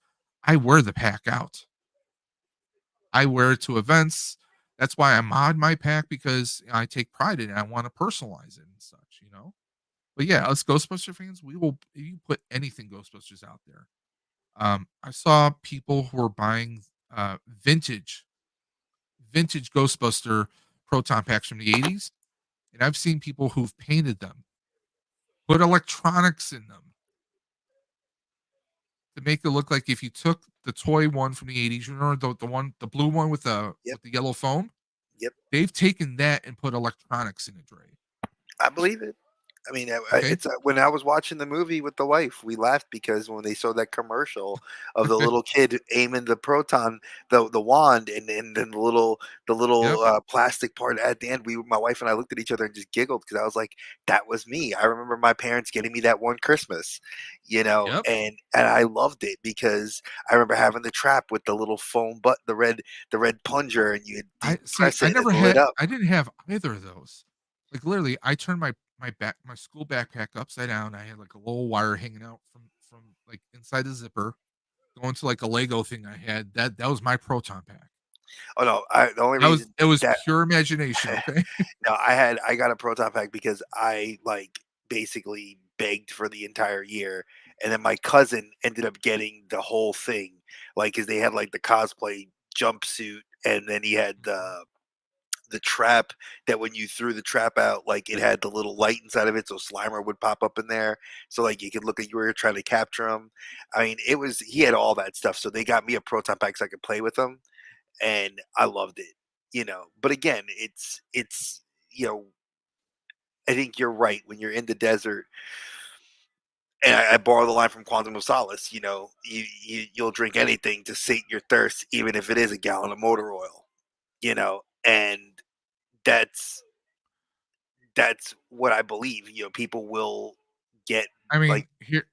I wear the pack out. I wear it to events. That's why I mod my pack because I take pride in it. I want to personalize it and such. But yeah, us Ghostbuster fans, we will you put anything Ghostbusters out there. I saw people who were buying vintage Ghostbuster proton packs from the '80s, and I've seen people who've painted them, put electronics in them, to make it look like if you took the toy one from the 80s, you remember the blue one with Yep. the yellow foam? Yep. They've taken that and put electronics in it, Dre. I believe it. I mean, Okay. it's when I was watching the movie with the wife, we laughed because when they saw that commercial of the little kid aiming the proton, the wand, and then the little Yep. plastic part at the end, my wife and I looked at each other and just giggled because I was like, that was me. I remember my parents getting me that one Christmas, Yep. and I loved it because I remember having the trap with the little foam the red plunger, and you I see. press it and it lit up. I didn't have either of those. Like literally, I turned my school backpack upside down. I had like a little wire hanging out from like inside the zipper, going to like a Lego thing I had. That was my proton pack. Oh no, the only That was reason it was that pure imagination. Okay. no, I got a proton pack because I like basically begged for the entire year, and then my cousin ended up getting the whole thing, like because they had like the cosplay jumpsuit, and then he had Mhm. the trap that when you threw the trap out, like it had the little light inside of it, so Slimer would pop up in there, so like you could look at you were trying to capture him. I mean, he had all that stuff, so they got me a proton pack so I could play with him, and I loved it. But again, it's you know I think you're right. When you're in the desert, and I borrow the line from Quantum of Solace, you'll drink anything to sate your thirst, even if it is a gallon of motor oil. And that's what I believe. People will get I like mean, here,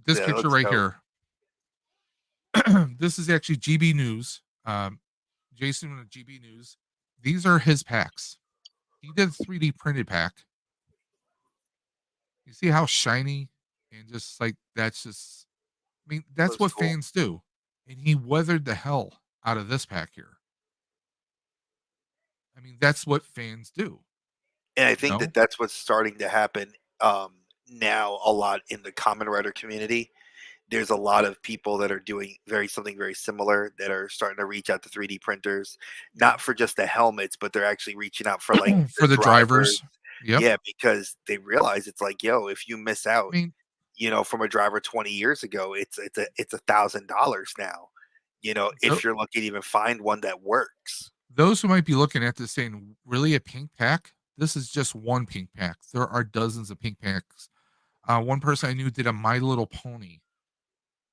this picture let's right go. here. This is actually GB News. Jason with GB News. These are his packs. He did a 3D printed pack. You see how shiny and just like that's just. I mean, that's Looks what cool. fans do. And he weathered the hell out of this pack here. I mean, that's what fans do. And I You think know, that that's what's starting to happen now a lot in the common writer community. There's a lot of people that are doing something very similar that are starting to reach out to 3D printers, yeah. not for just the helmets, but they're actually reaching out for like the For the drivers. drivers. Yep. Yeah, because they realize it's like, yo, if you miss I out, mean, from a driver 20 years ago, it's $1,000 now. so If you're lucky to even find one that works. those who might be looking at this saying, really a pink pack? This is just one pink pack. There are dozens of pink packs. One person I knew did a My Little Pony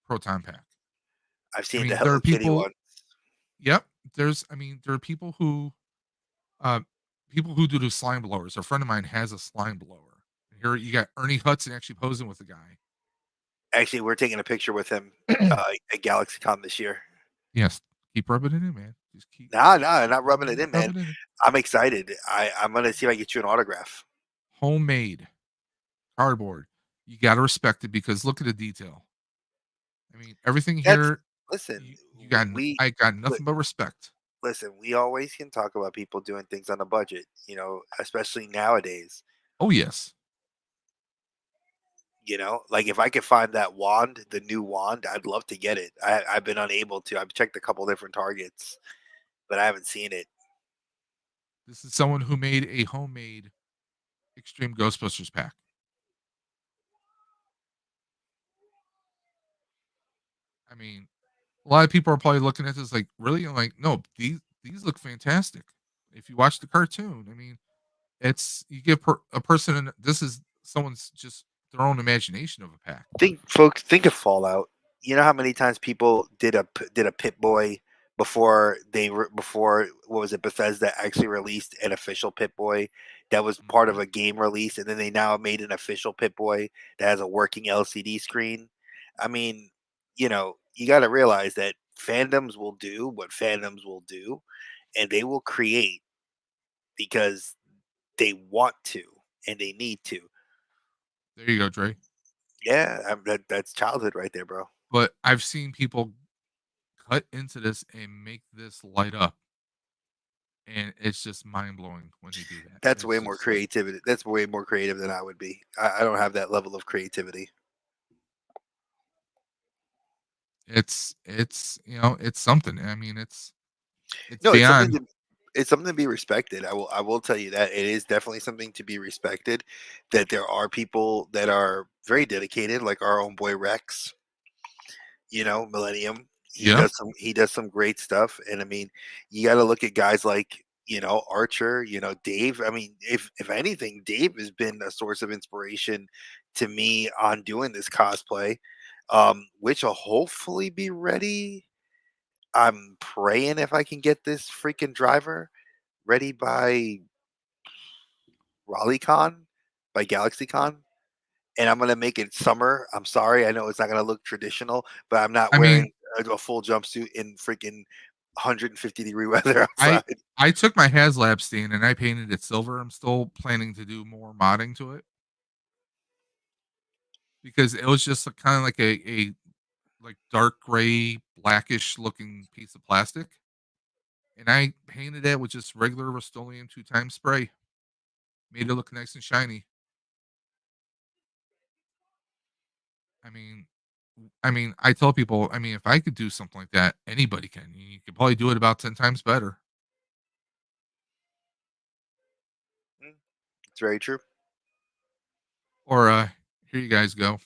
proton pack. I've I seen the mean, there Hello are Kitty people. one. Yep. There are uh, people who do the slime blowers. A friend of mine has a slime blower. Here you got Ernie Hudson actually posing with the guy. Actually, we're taking a picture with him at GalaxyCon this year. Yes, keep rubbing it in, man. Just No, no, not rubbing it in, man. rubbing it in. I'm excited. I'm gonna see if I can get you an autograph. Homemade cardboard. You got to respect it because look at the detail. I mean, everything That's here. Listen. You got. We I got li- nothing but respect. listen. We always can talk about people doing things on a budget. Especially nowadays. Oh yes. Like if I could find that wand, the new wand, I'd love to get it. I've been unable to. I've checked a couple different targets, but I haven't seen it. This is someone who made a homemade Extreme Ghostbusters pack. I mean, a lot of people are probably looking at this like, really? I'm like, no, these look fantastic. If you watch the cartoon, I mean, it's you give a person this is someone's just their own imagination of a pack. Think of Fallout. You know how many times people did a Pit Boy before what was it, Bethesda actually released an official Pit Boy that was part of Mhm. a game release, and then they now made an official Pit Boy that has a working LCD screen. I mean, you got to realize that fandoms will do what fandoms will do, and they will create because they want to and they need to. There you go, Dre. Yeah, that's childhood right there, bro. But I've seen people cut into this and make this light up, and it's just mind blowing when they do that. That's way It's more just like creativity. That's way more creative than I would be. I don't have that level of creativity. it's it's something. I mean, it's No, beyond. it's something to be respected. I will tell you that it is definitely something to be respected. That there are people that are very dedicated, like our own boy Rex. Millennium. Yeah. He does some great stuff, and I mean, you got to look at guys like Archer, Dave. I mean, if anything, Dave has been a source of inspiration to me on doing this cosplay, which will hopefully be ready. I'm praying if I can get this freaking driver ready by RaleighCon, by GalaxyCon, and I'm gonna make it summer. I'm sorry, I know it's not gonna look traditional, but I'm not I mean, wearing a full jumpsuit in freaking 150-degree weather I outside. I took my HasLab stain and I painted it silver. I'm still planning to do more modding to it because it was just kind of like a like dark gray, blackish looking piece of plastic, and I painted it with just regular Rust-Oleum 2 times spray. Made it look nice and shiny. I mean, I tell people, I mean, if I could do something like that, anybody can. You could probably do it about 10 times better. Mm, it's very true. Or here you guys go.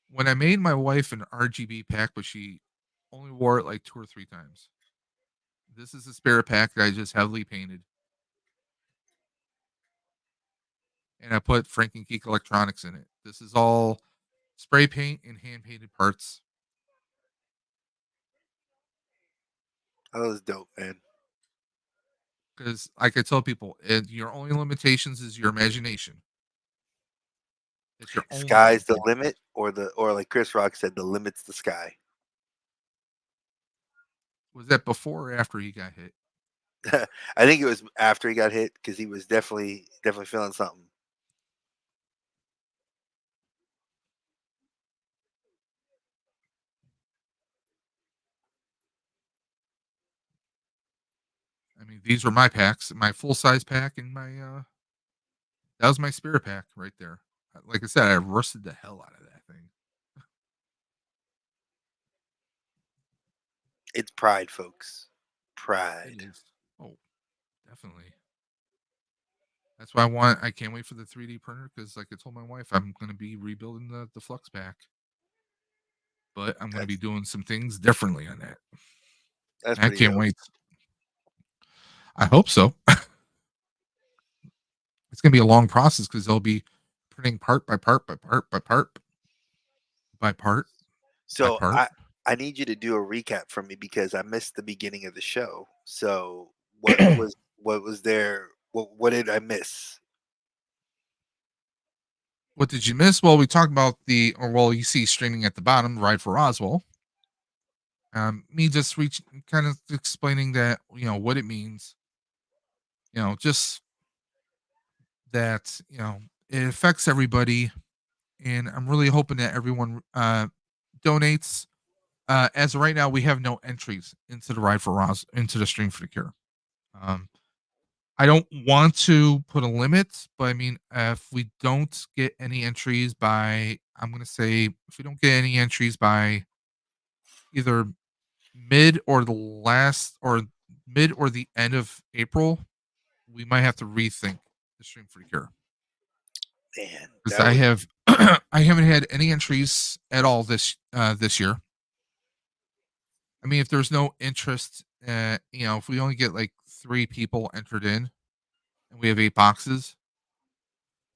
When I made my wife an RGB pack, but she only wore it like 2 or 3 times. This is a spare pack that I just heavily painted. And I put Frank and Geek Electronics in it. This is all spray paint and hand painted parts. That was dope, man. Because, like I tell people, your only limitations is your imagination. It's your only Sky's the limitations. limit, or like Chris Rock said, the limit's the sky. Was that before or after he got hit? I think it was after he got hit because he was definitely feeling something. I mean, these were my packs, my full size pack, and my that was my spirit pack right there. Like I said, I rusted the hell out of that thing. It's pride, folks. It Pride. is. Oh, definitely. That's why I can't wait for the 3D printer because, like I told my wife, I'm going to be rebuilding the Flux pack, but I'm going to be That's doing some things differently on that. that's I pretty can't dope. wait. I hope so. It's going to be a long process because they'll be printing part by part by part by part by part by So part. I need you to do a recap for me because I missed the beginning of the show. So what was there? What did I miss? What did you miss? Well, we talked about you see streaming at the bottom, Ride for Roswell. Me just kind of explaining that, what it means, just that, it affects everybody. And I'm really hoping that everyone donates. As of right now, we have no entries into the into the Stream for the Cure. I don't want to put a limit, but I mean, if we don't get any entries by, I'm going to say, if we don't get any entries by either mid or the last or mid or the end of April, we might have to rethink the Stream for the Cure Man, because that I would have I haven't had any entries at all this year. I mean, if there's no interest, if we only get like 3 people entered in, and we have 8 boxes,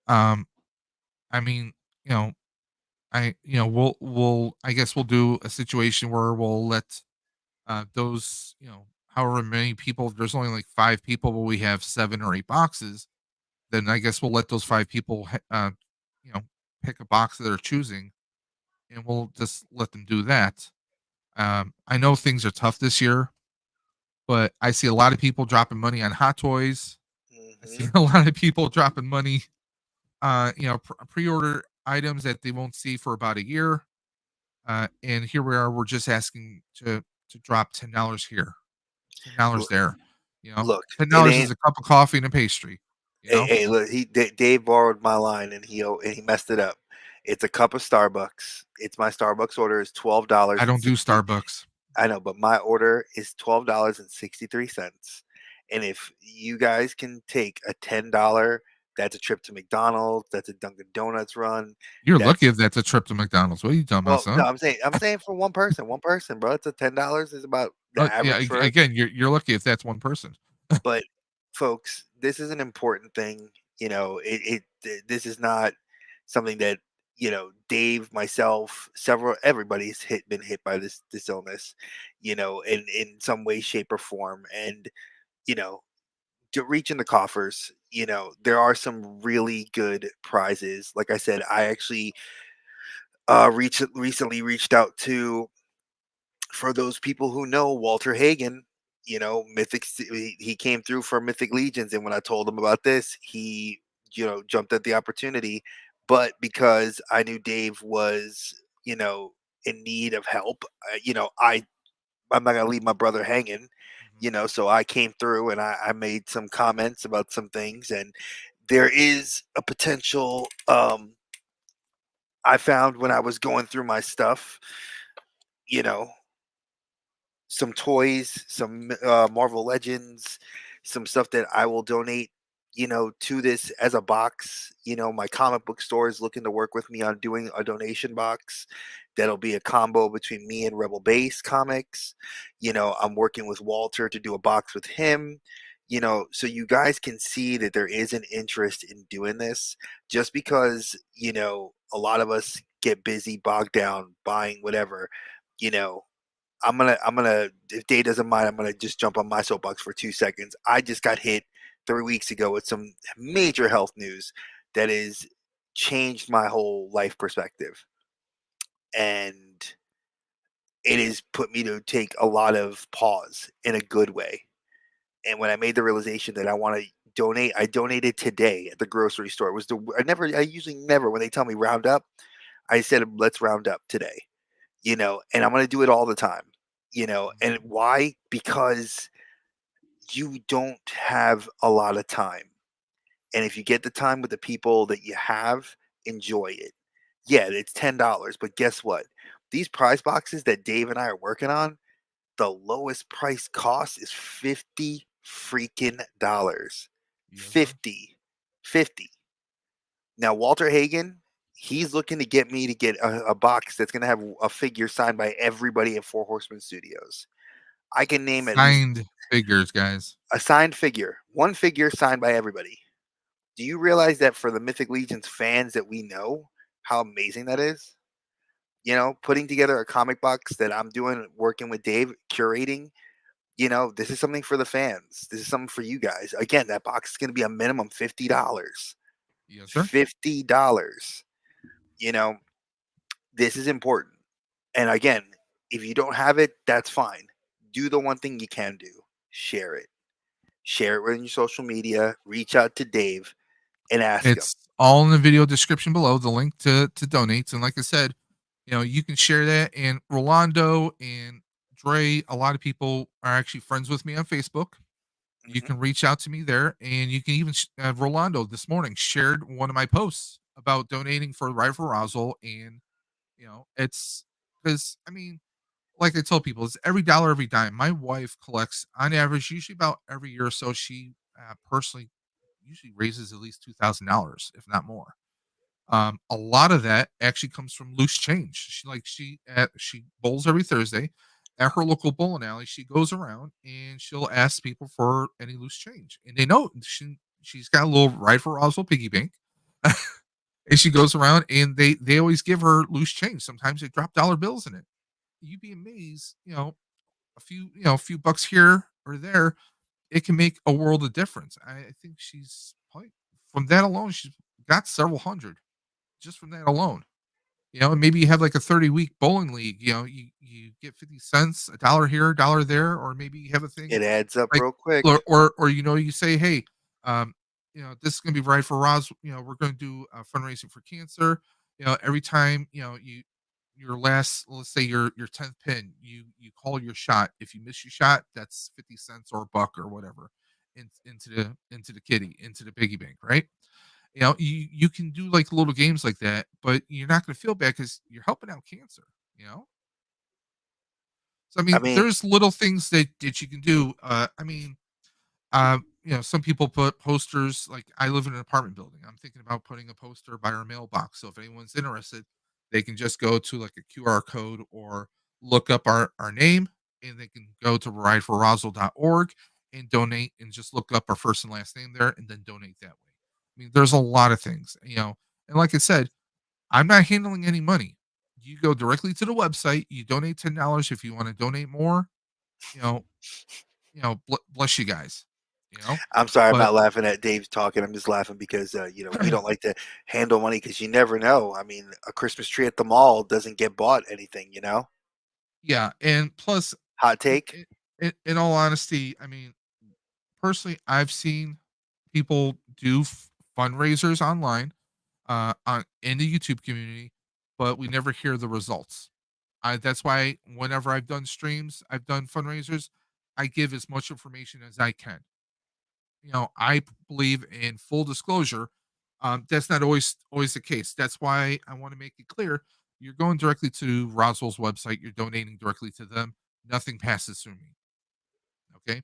um, I mean, you know, I guess we'll do a situation where we'll let those, however many people. If there's only like 5 people, but we have 7 or 8 boxes. Then I guess we'll let those 5 people, you know, pick a box that they're choosing, and we'll just let them do that. I know things are tough this year, but I see a lot of people dropping money on Hot Toys. I see mhm. a lot of people dropping money, pre-order items that they won't see for about a year. And here we are. We're just asking to drop $10 here, $10 Look, there. look, ten it dollars is ain't. a cup of coffee and a pastry. You Hey, know, hey, look, Dave borrowed my line and he messed it up. It's a cup of Starbucks. It's my Starbucks order is twelve I dollars and don't do sixty. Starbucks. I know, but my order is $12.63. And if you guys can take a $10 That's a trip to McDonald's. That's a Dunkin' Donuts run. You're That's lucky if that's a trip to McDonald's. What are you talking about, well, no, son? I'm saying for one person, bro. It's a $10 is about the Yeah, average for it. again, you're lucky if that's one person. But folks, this is an important thing. You know, this is not something that Dave, myself, everybody's been hit by this illness, in some way, shape, or form, and you know, to reach in the coffers. There are some really good prizes. Like I said, I actually recently reached out to for those people who know Walter Hagen, he came through for Mythic Legions, and when I told him about this, he, jumped at the opportunity. But because I knew Dave was, in need of help, I'm not gonna leave my brother hanging, Mhm. So I came through and I made some comments about some things, and there is a potential. I found when I was going through my stuff, you know, some toys, some Marvel Legends, some stuff that I will donate, to this as a box. My comic book store is looking to work with me on doing a donation box that'll be a combo between me and Rebel Base Comics. I'm working with Walter to do a box with him. So you guys can see that there is an interest in doing this just because, a lot of us get busy, bogged down, buying whatever, you know, I'm gonna if Dave doesn't mind, I'm gonna just jump on my soapbox for 2 seconds. I just got hit 3 weeks ago with some major health news that has changed my whole life perspective, and it has put me to take a lot of pause in a good way. And when I made the realization that I want to donate, I donated today at the grocery store. It was I usually never when they tell me round up, I said let's round up today. And I'm going to do it all the time, and why? Because you don't have a lot of time. And if you get the time with the people that you have, enjoy it. Yeah, it's $10, but guess what? These prize boxes that Dave and I are working on, the lowest price cost is 50 freaking dollars. Yes, sir. 50. 50. Now, Walter Hagen, he's looking to get me to get a box that's going to have a figure signed by everybody at Four Horsemen Studios. I can name at least Signed figures, guys. a signed figure, one figure signed by everybody. Do you realize that for the Mythic Legions fans that we know, how amazing that is? Putting together a comic box that I'm doing, working with Dave, curating, this is something for the fans. This is something for you guys. Again, that box is going to be a minimum $50. Yes, sir. $50. You know, this is important. And again, if you don't have it, that's fine. Do the one thing you can do. Share it. Share it on your social media. Reach out to Dave and ask him. It's all in the video description below, the link to donates. And like I said, you can share that. And Rolando and Dre, a lot of people are actually friends with me on Facebook. You Mhm. can reach out to me there, and you can even Rolando this morning shared one of my posts about donating for Rifle Roswell, and it's because like I tell people, it's every dollar, every dime. My wife collects on average, usually about every year or so. She personally usually raises at least $2,000, if not more. A lot of that actually comes from loose change. She bowls every Thursday at her local bowling alley. She goes around and she'll ask people for any loose change, and they know she's got a little Rifle Roswell piggy bank. And she goes around and they always give her loose change. Sometimes they drop dollar bills in it. You'd be amazed, a few bucks here or there, it can make a world of difference. I think she's probably from that alone, she's got several hundred just from that alone. And maybe you have like a 30-week bowling league, you get 50 cents, a dollar here, a dollar there, or maybe you have a thing It adds up like real quick. or you say, hey, um, this is gonna be right for Ros, we're gonna do fundraising for cancer. Every time, your last, let's say your 10th pin, you call your shot. If you miss your shot, that's 50 cents or a buck or whatever into the kitty, into the piggy bank, right? You can do like little games like that, but you're not gonna feel bad because you're helping out cancer, you know? So I mean, there's little things that you can do. some people put posters. Like, I live in an apartment building. I'm thinking about putting a poster by our mailbox. So if anyone's interested, they can just go to like a QR code or look up our name, and they can go to rideforroswell.org and donate, and just look up our first and last name there and then donate that way. I mean, there's a lot of things, and like I said, I'm not handling any money. You go directly to the website, you donate $10 if you want to donate more, you know, bless you guys, you know. I'm sorry, I'm But not laughing at Dave talking. I'm just laughing because we don't like to handle money because you never know. I mean, a Christmas tree at the mall doesn't get bought anything. yeah, and plus, Hot in, take. in all honesty, I mean, personally, I've seen people do fundraisers online, on in the YouTube community, but we never hear the results. That's why whenever I've done streams, I've done fundraisers, I give as much information as I can. I believe in full disclosure. That's not always the case. That's why I want to make it clear. You're going directly to Roswell's website. You're donating directly to them. Nothing passes through me. Okay,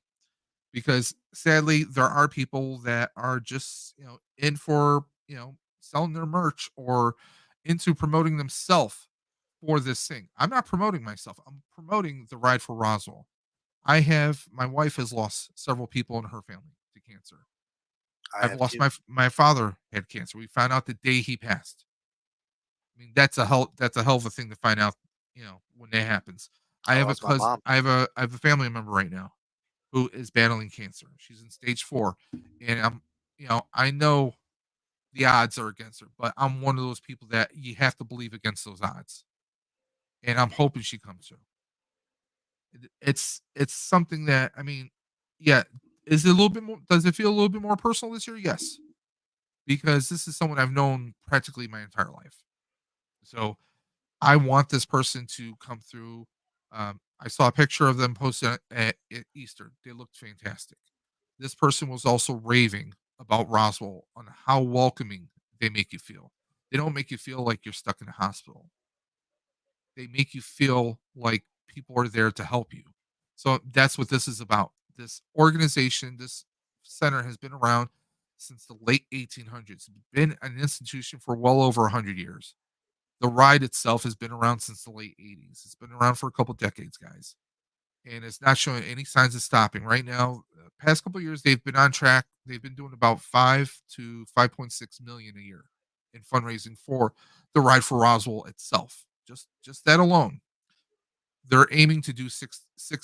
because sadly there are people that are just in for selling their merch or into promoting themselves for this thing. I'm not promoting myself. I'm promoting the Ride for Roswell. My wife has lost several people in her family to cancer. I I've have lost two. my father had cancer. We found out the day he passed. I mean, that's a hell of a thing to find out, when that happens. I I have a lost my cousin mom. I have a family member right now who is battling cancer. She's in stage 4, and I know the odds are against her, but I'm one of those people that you have to believe against those odds, and I'm hoping she comes through. It's something that, I mean, yeah, is it a little bit more? Does it feel a little bit more personal this year? Yes, because this is someone I've known practically my entire life. So I want this person to come through. I saw a picture of them posted at Easter. They looked fantastic. This person was also raving about Roswell on how welcoming they make you feel. They don't make you feel like you're stuck in a hospital. They make you feel like people are there to help you. So that's what this is about. This organization, this center has been around since the late 1800s. It's been an institution for well over 100 years. The ride itself has been around since the late 80s. It's been around for a couple decades, guys, and it's not showing any signs of stopping. Right now, the past couple of years, they've been on track. They've been doing about 5 to 5.6 million a year in fundraising for the Ride for Roswell itself. Just that alone, they're aiming to do 6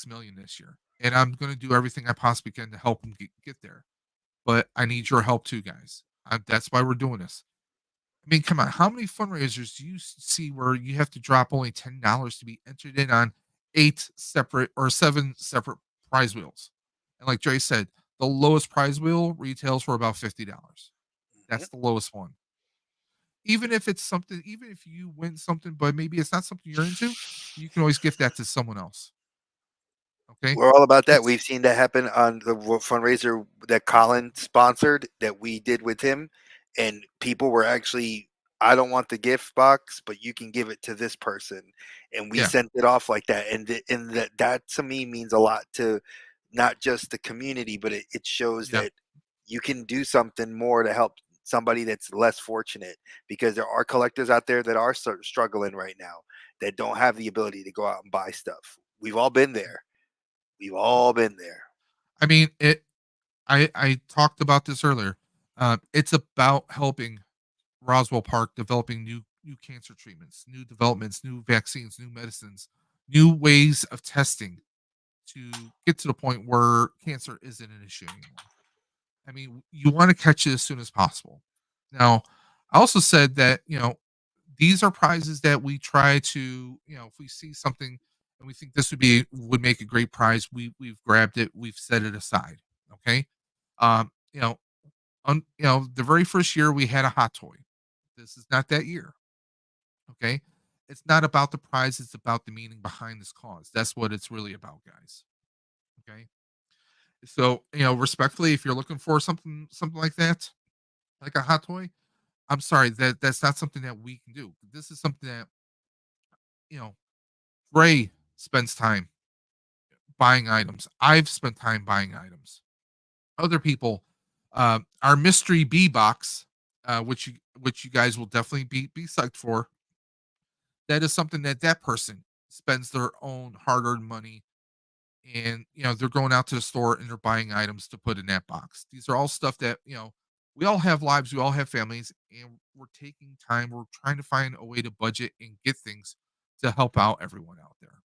million this year, and I'm going to do everything I possibly can to help them get there. But I need your help too, guys. That's why we're doing this. I mean, come on. How many fundraisers do you see where you have to drop only $10 to be entered in on 7 separate prize wheels? And like Dre said, the lowest prize wheel retails for about $50. Mhm. That's the lowest one. Even if it's something, even if you win something, but maybe it's not something you're into, you can always gift that to someone else. Okay. We're all about that. It's We've seen that happen on the fundraiser that Colin sponsored that we did with him, and people were actually, I don't want the gift box, but you can give it to this person, and we Yeah. sent it off like that, and that to me means a lot to not just the community, but it shows Yeah. that you can do something more to help somebody that's less fortunate, because there are collectors out there that are struggling right now that don't have the ability to go out and buy stuff. We've all been there. We've all been there. I mean, I talked about this earlier. It's about helping Roswell Park developing new cancer treatments, new developments, new vaccines, new medicines, new ways of testing to get to the point where cancer isn't an issue anymore. I mean, you want to catch it as soon as possible. Now, I also said that, these are prizes that we try to, if we see something and we think this would make a great prize, we've grabbed it, we've set it aside. Okay. Um, you know, the very first year we had a hot toy. This is not that year. Okay. It's not about the prize, it's about the meaning behind this cause. That's what it's really about, guys. Okay. So, respectfully, if you're looking for something like that, like a hot toy, I'm sorry, that's not something that we can do. This is something that, you know, Ray spends time buying items. I've spent time buying items. other people. Our mystery bee box, which you guys will definitely be psyched for. That is something that person spends their own hard-earned money, and they're going out to the store and they're buying items to put in that box. These are all stuff that we all have lives, we all have families, and we're taking time. We're trying to find a way to budget and get things to help out everyone out there.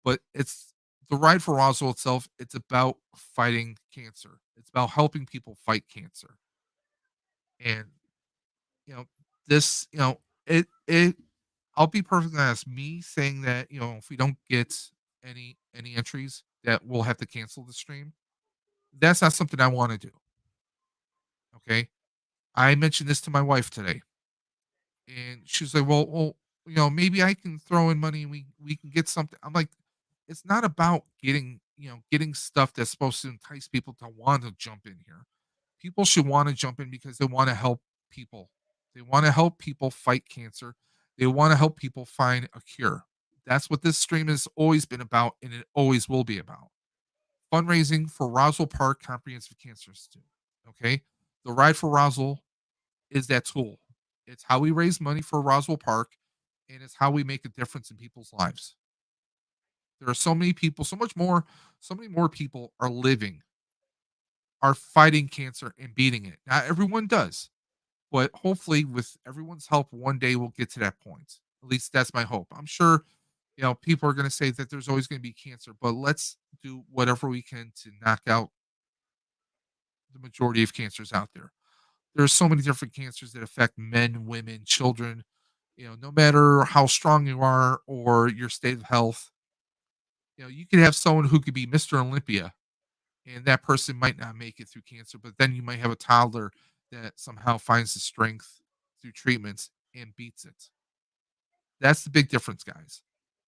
But it's the Ride for Roswell itself. It's about fighting cancer. It's about helping people fight cancer. And you know, this, it. I'll be perfectly honest. Me saying that if we don't get any entries, that we'll have to cancel the stream. That's not something I want to do. Okay, I mentioned this to my wife today, and she's like, "Well, maybe I can throw in money. And we can get something." I'm like, it's not about getting stuff that's supposed to entice people to want to jump in here. People should want to jump in because they want to help people. They want to help people fight cancer. They want to help people find a cure. That's what this stream has always been about, and it always will be about. Fundraising for Roswell Park Comprehensive Cancer Institute. Okay. The Ride for Roswell is that tool. It's how we raise money for Roswell Park, and it's how we make a difference in people's lives. There are so many people, so many more people are fighting cancer and beating it. Not everyone does, but hopefully, with everyone's help, one day we'll get to that point. At least that's my hope. I'm sure, people are going to say that there's always going to be cancer, but let's do whatever we can to knock out the majority of cancers out there. There are so many different cancers that affect men, women, children. No matter how strong you are or your state of health, you could have someone who could be Mr. Olympia, and that person might not make it through cancer, but then you might have a toddler that somehow finds the strength through treatments and beats it. That's the big difference, guys.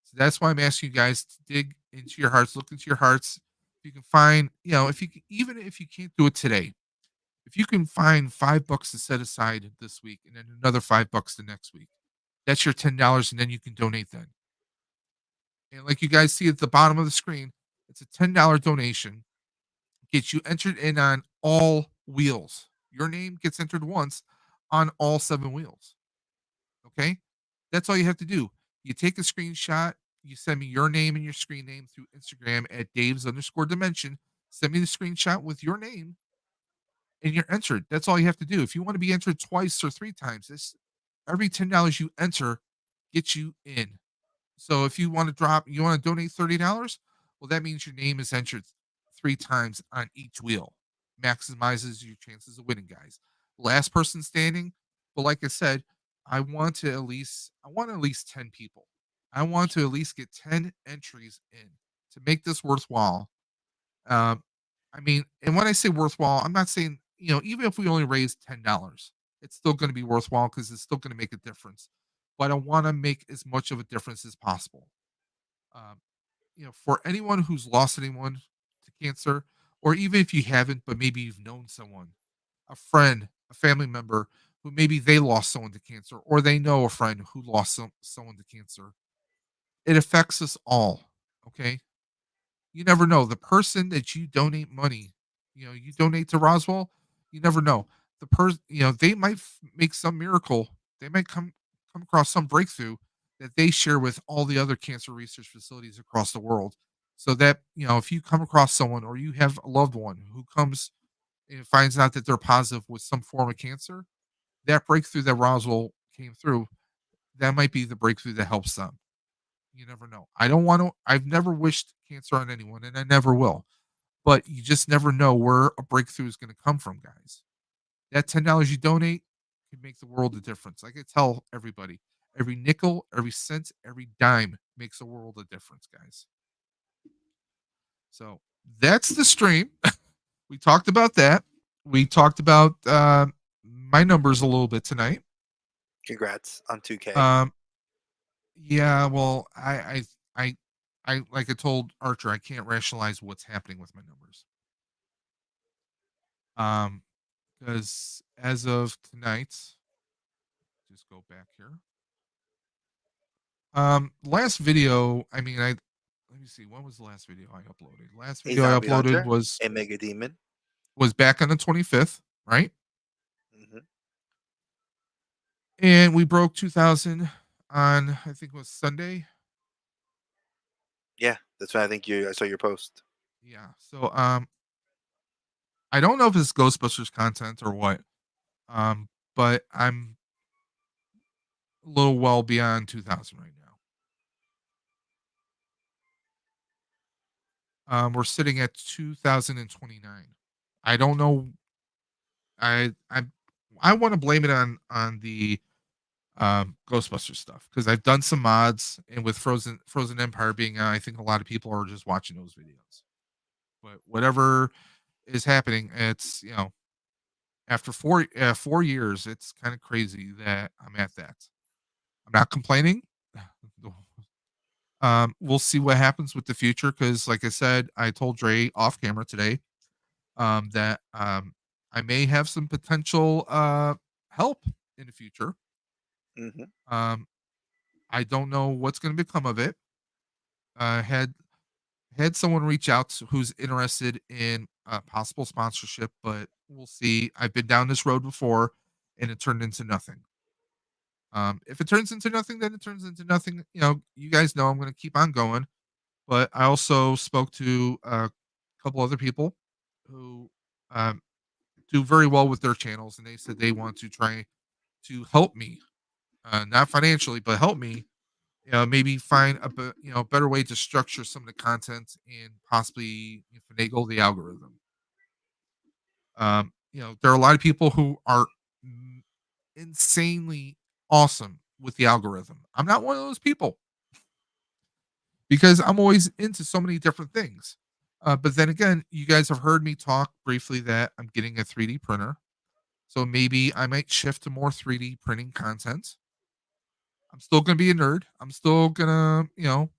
So that's why I'm asking you guys to dig into your hearts, look into your hearts. If you can find, if you can, even if you can't do it today, if you can find $5 to set aside this week and then another $5 the next week, that's your $10, and then you can donate then. And like you guys see at the bottom of the screen, it's a $10 donation. Gets you entered in on all wheels. Your name gets entered once on all 7 wheels. Okay? That's all you have to do. You take a screenshot, you send me your name and your screen name through Instagram at Daves_dimension. Send me the screenshot with your name and you're entered. That's all you have to do. If you want to be entered twice or 3 times, every $10 you enter gets you in. So if you want to donate $30, well, that means your name is entered 3 times on each wheel. Maximizes your chances of winning, guys. Last person standing, but like I said, I want at least 10 people. I want to at least get 10 entries in to make this worthwhile. I mean, and when I say worthwhile, I'm not saying, even if we only raise $10, it's still going to be worthwhile because it's still going to make a difference. But I want to make as much of a difference as possible. Um, for anyone who's lost anyone to cancer, or even if you haven't, but maybe you've known someone, a friend, a family member who maybe they lost someone to cancer, or they know a friend who lost someone to cancer, it affects us all. Okay. You never know. The person that you donate money, you donate to Roswell, you never know. The person, they might make some miracle. They might come across some breakthrough that they share with all the other cancer research facilities across the world. So that, if you come across someone or you have a loved one who comes and finds out that they're positive with some form of cancer, that breakthrough that Roswell came through, that might be the breakthrough that helps them. You never know. I've never wished cancer on anyone, and I never will. But you just never know where a breakthrough is going to come from, guys. That $10 you donate can make the world a difference. Like I tell everybody, every nickel, every cent, every dime makes a world of difference, guys. So that's the stream. We talked about that. We talked about my numbers a little bit tonight. Congrats on 2K. Yeah, well, I like I told Archer, I can't rationalize what's happening with my numbers. Because as of tonight, just go back here. Last video, I mean, let me see, when was the last video I uploaded? Last A video I zombie uploaded hunter, was a mega demon. was back on the 25th, right? Hmm. And we broke 2,000 on, I think it was Sunday. Yeah, that's why I saw your post. Yeah. So I don't know if it's Ghostbusters content or what. But I'm a little well beyond 2,000 right now. We're sitting at 2,029. I don't know. I I I want to blame it on the Ghostbusters stuff because I've done some mods, and with Frozen Empire being I think a lot of people are just watching those videos. But whatever is happening, it's after 4 years, it's kind of crazy that I'm at that. I'm not complaining. We'll see what happens with the future because, like I said, I told Dre off camera today that I may have some potential help in the future. Hmm. Um, I don't know what's going to become of it. Had someone reach out who's interested in possible sponsorship, but we'll see. I've been down this road before, and it turned into nothing. If it turns into nothing, then it turns into nothing. You guys know I'm going to keep on going. But I also spoke to a couple other people who um, do very well with their channels, and they said they want to try to help me, not financially, but help me. Maybe find better way to structure some of the content and possibly finagle the algorithm. There are a lot of people who are insanely awesome with the algorithm. I'm not one of those people because I'm always into so many different things. But then again, you guys have heard me talk briefly that I'm getting a 3D printer. So maybe I might shift to more 3D printing content. I'm still going to be a nerd. I'm still going to,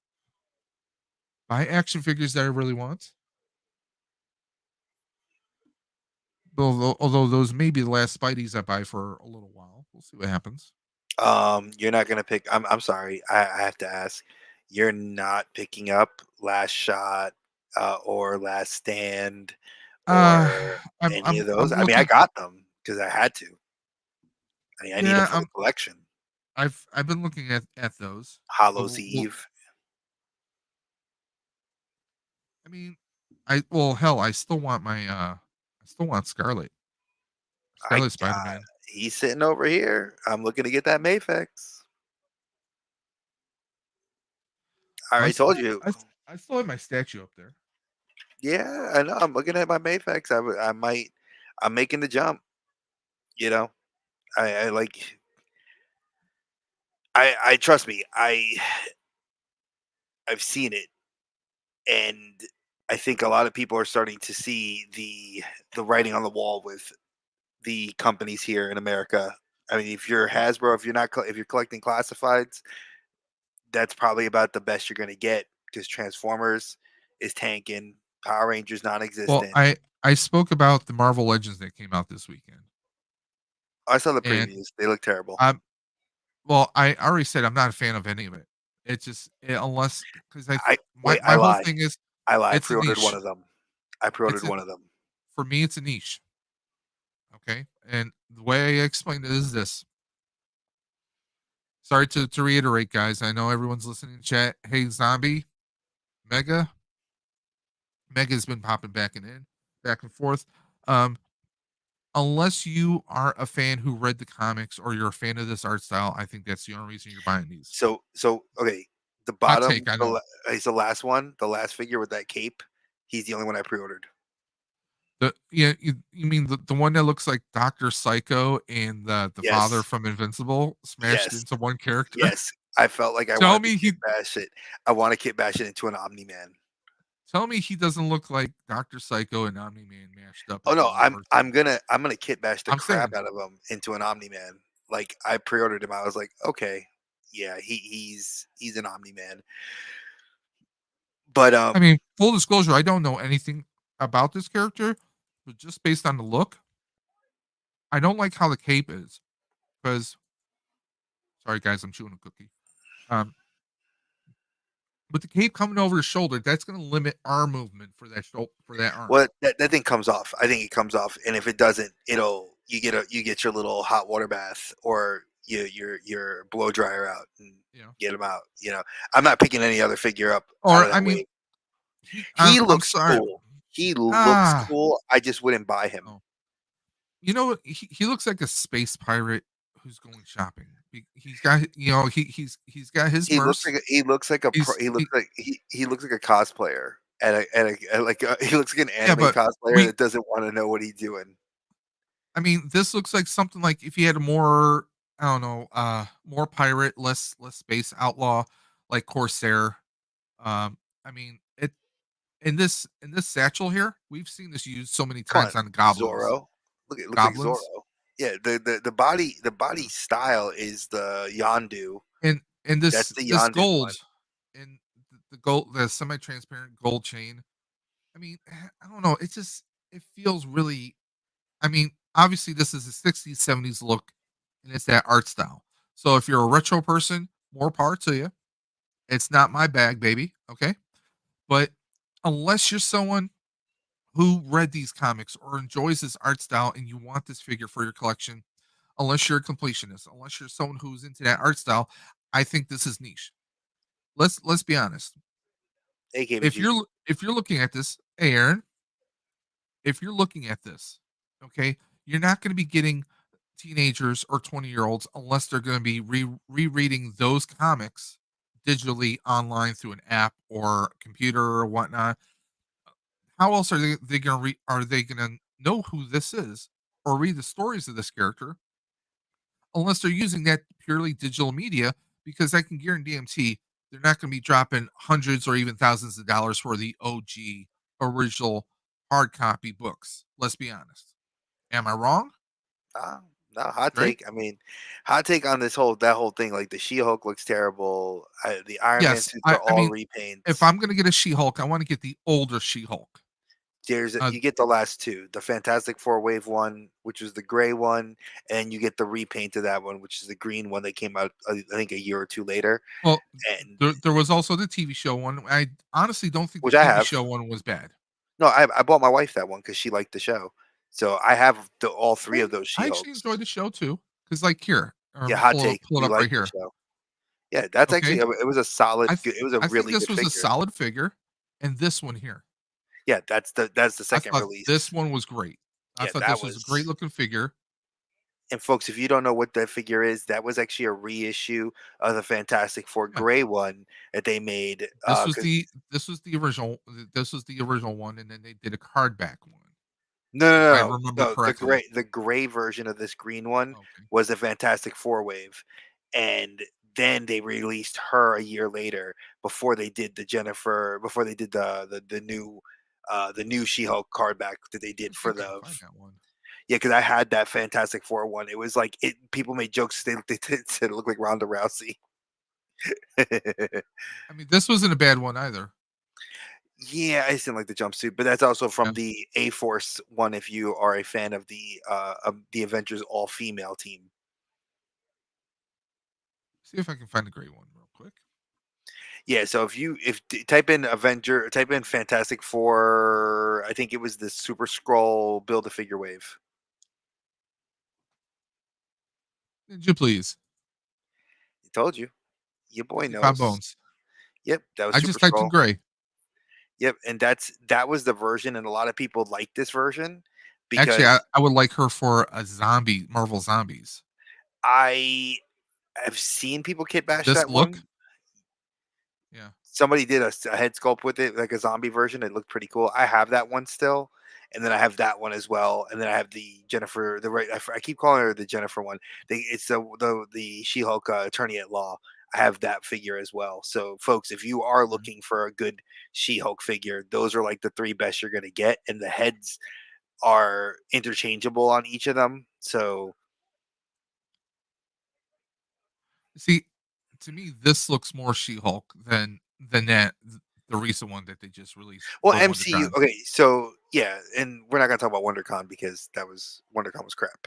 buy action figures that I really want. Although those may be the last Spideys I buy for a little while. We'll see what happens. You're not gonna pick. I'm sorry. I have to ask. You're not picking up Last Shot or Last Stand Uh, or I'm any I'm of those. I'm I mean, I looking. got them because I had to. I mean, I need them Yeah, for the collection. I've been looking at those. So Hallows Eve. I mean, well, hell, I still want Scarlet I Spider Man. He's sitting over here. I'm looking to get that Mayfix. I I already still told you. I still have my statue up there. Yeah, I know. I'm looking at my Mayfix. I might. I'm making the jump. You know. I like. I trust me. I've seen it, and I think a lot of people are starting to see the writing on the wall with the companies here in America. I mean, if you're Hasbro, if you're collecting classifieds, that's probably about the best you're going to get because Transformers is tanking, Power Rangers Well, non-existent. I spoke about the Marvel Legends that came out this weekend, I saw the and previews; they look terrible. I'm well. I already said I'm not a fan of any of it. It's just unless because I my wait, I whole lie, thing is I lie. I it's a pre-ordered one niche. of them. I It's pre-ordered a one of them. For me it's a niche. Okay, and the way I explained it is this. Sorry to reiterate, guys. I know everyone's listening to chat. Hey, Zombie, Mega, Mega's been popping back and forth. Um, unless you are a fan who read the comics or you're a fan of this art style, I think that's the only reason you're buying these. So okay, the Hot take, bottom, I know. he's the last one, the last figure with that cape. He's the only one I pre-ordered. You mean the one that looks like Doctor Psycho and the father Yes, from Invincible smashed yes, into one character? yes. I felt like I tell wanted to me kit he bash it. I want to kit bash it into an Omni Man. Tell me he doesn't look like Doctor Psycho and Omni Man mashed up Oh into no, one person. I'm gonna kit bash the I'm crap saying. out of him into an Omni Man. Like I pre-ordered him. I was like, okay, yeah, he's an Omni Man. But I mean, full disclosure, I don't know anything about this character, but just based on the look, I don't like how the cape is. Because sorry guys, I'm chewing a cookie. Um, With the cape coming over his shoulder, that's going to limit arm movement for that arm. Well, that thing comes off. I think it comes off, and if it doesn't, you get your little hot water bath or your blow dryer out and You know, get him out. I'm not picking any other figure up out or of I that mean, wave. He I'm looks sorry. cool. He looks Ah, cool. I just wouldn't buy him. oh, you know what? He looks like a space pirate who's going shopping. He's got he's got his He looks merce. like he looks like a pro, He's he looks like a cosplayer he looks like an yeah, anime but cosplayer we that doesn't want to know what he's doing. I mean, this looks like something like if you had a more, I don't know, more pirate, less space outlaw, like Corsair. I mean, in this satchel here, we've seen this used so many Come times on, on goblins. Zorro. Look, it looks like Zorro. Goblins, Yeah, the body style is the Yondu. and That's the this Yondu gold, one. and the gold, the semi-transparent gold chain. I mean, I don't know. It feels really. I mean, obviously, this is a 60s, 70s look, and it's that art style. So if you're a retro person, more power to you. It's not my bag, baby. Okay. But unless you're someone who read these comics or enjoys this art style and you want this figure for your collection, unless you're a completionist, unless you're someone who's into that art style, I think this is niche. Let's be honest. AKBG. If you're looking at this, hey Aaron, if you're looking at this, okay, you're not going to be getting teenagers or 20-year-olds unless they're going to be rereading those comics digitally online through an app or computer or whatnot. How else are they going to are they going to know who this is or read the stories of this character unless they're using that purely digital media? Because I can guarantee they're not going to be dropping hundreds or even thousands of dollars for the OG original hard copy books. Let's be honest. Am I wrong? Ah, no, hot Right? take. I mean, hot take on that whole thing. Like the She-Hulk looks terrible. The Iron Man Yes. suits are I all mean, if repaints. I'm going to get a She-Hulk, I want to get the older She-Hulk. Uh, You get the last two, the Fantastic Four Wave one, which was the gray one, and you get the repaint of that one, which is the green one that came out, I think, a year or two later, well, and there was also the TV show one. I honestly don't think the which I TV have. show one was bad. No, I bought my wife that one because she liked the show, so I have all three of those I actually She-Hulks. enjoyed the show too. Because like here, Yeah, hot take. pull it You up right like the here. show? Yeah, that's actually Okay. it was a solid. It was a I think really this good was a figure. solid figure. And this one here. Yeah, that's the I second thought this release. one was great. I Yeah, thought that this was a great was. looking figure. And folks, if you don't know what that figure is, that was actually a reissue of the Fantastic Four Yeah. gray one that they made. Because This was the original one, and then they did a card back one, no, no, if I no, remember no, the correctly. gray version of this green one Okay. was the Fantastic Four wave, and then they released her a year later before they did before they did the new She-Hulk card back that they Let me did see for if I can the. find that one. Yeah, because I had that Fantastic Four one. It was like people made jokes. They said it looked like Ronda Rousey. I mean, this wasn't a bad one either. Yeah, I just didn't like the jumpsuit, but that's also Yeah. from the A Force one. If you are a fan of the Avengers all female team, See if I can find the gray one real quick. yeah. So type in Avenger, type in Fantastic Four. I think it was the Super Scroll Build a Figure Wave. Did you please? I told you, your boy 55 knows. bones. Yep, that was I Super just typed in Scroll. gray. Yep, and that was the version, and a lot of people like this version Actually, because I would like her for a zombie Marvel Zombies. I have seen people kit bash This that look, one. yeah. Somebody did a head sculpt with it, like a zombie version. It looked pretty cool. I have that one still, and then I have that one as well. And then I have the Jennifer, I keep calling her the Jennifer one. It's the She-Hulk attorney at law. I have that figure as well. So, folks, if you are Mhm. looking for a good She-Hulk figure, those are like the three best you're gonna get, and the heads are interchangeable on each of them. So, See, to me, this looks more She-Hulk than the recent one that they just released well, for MCU. WonderCon. Okay, so yeah, and we're not gonna talk about WonderCon because WonderCon was crap.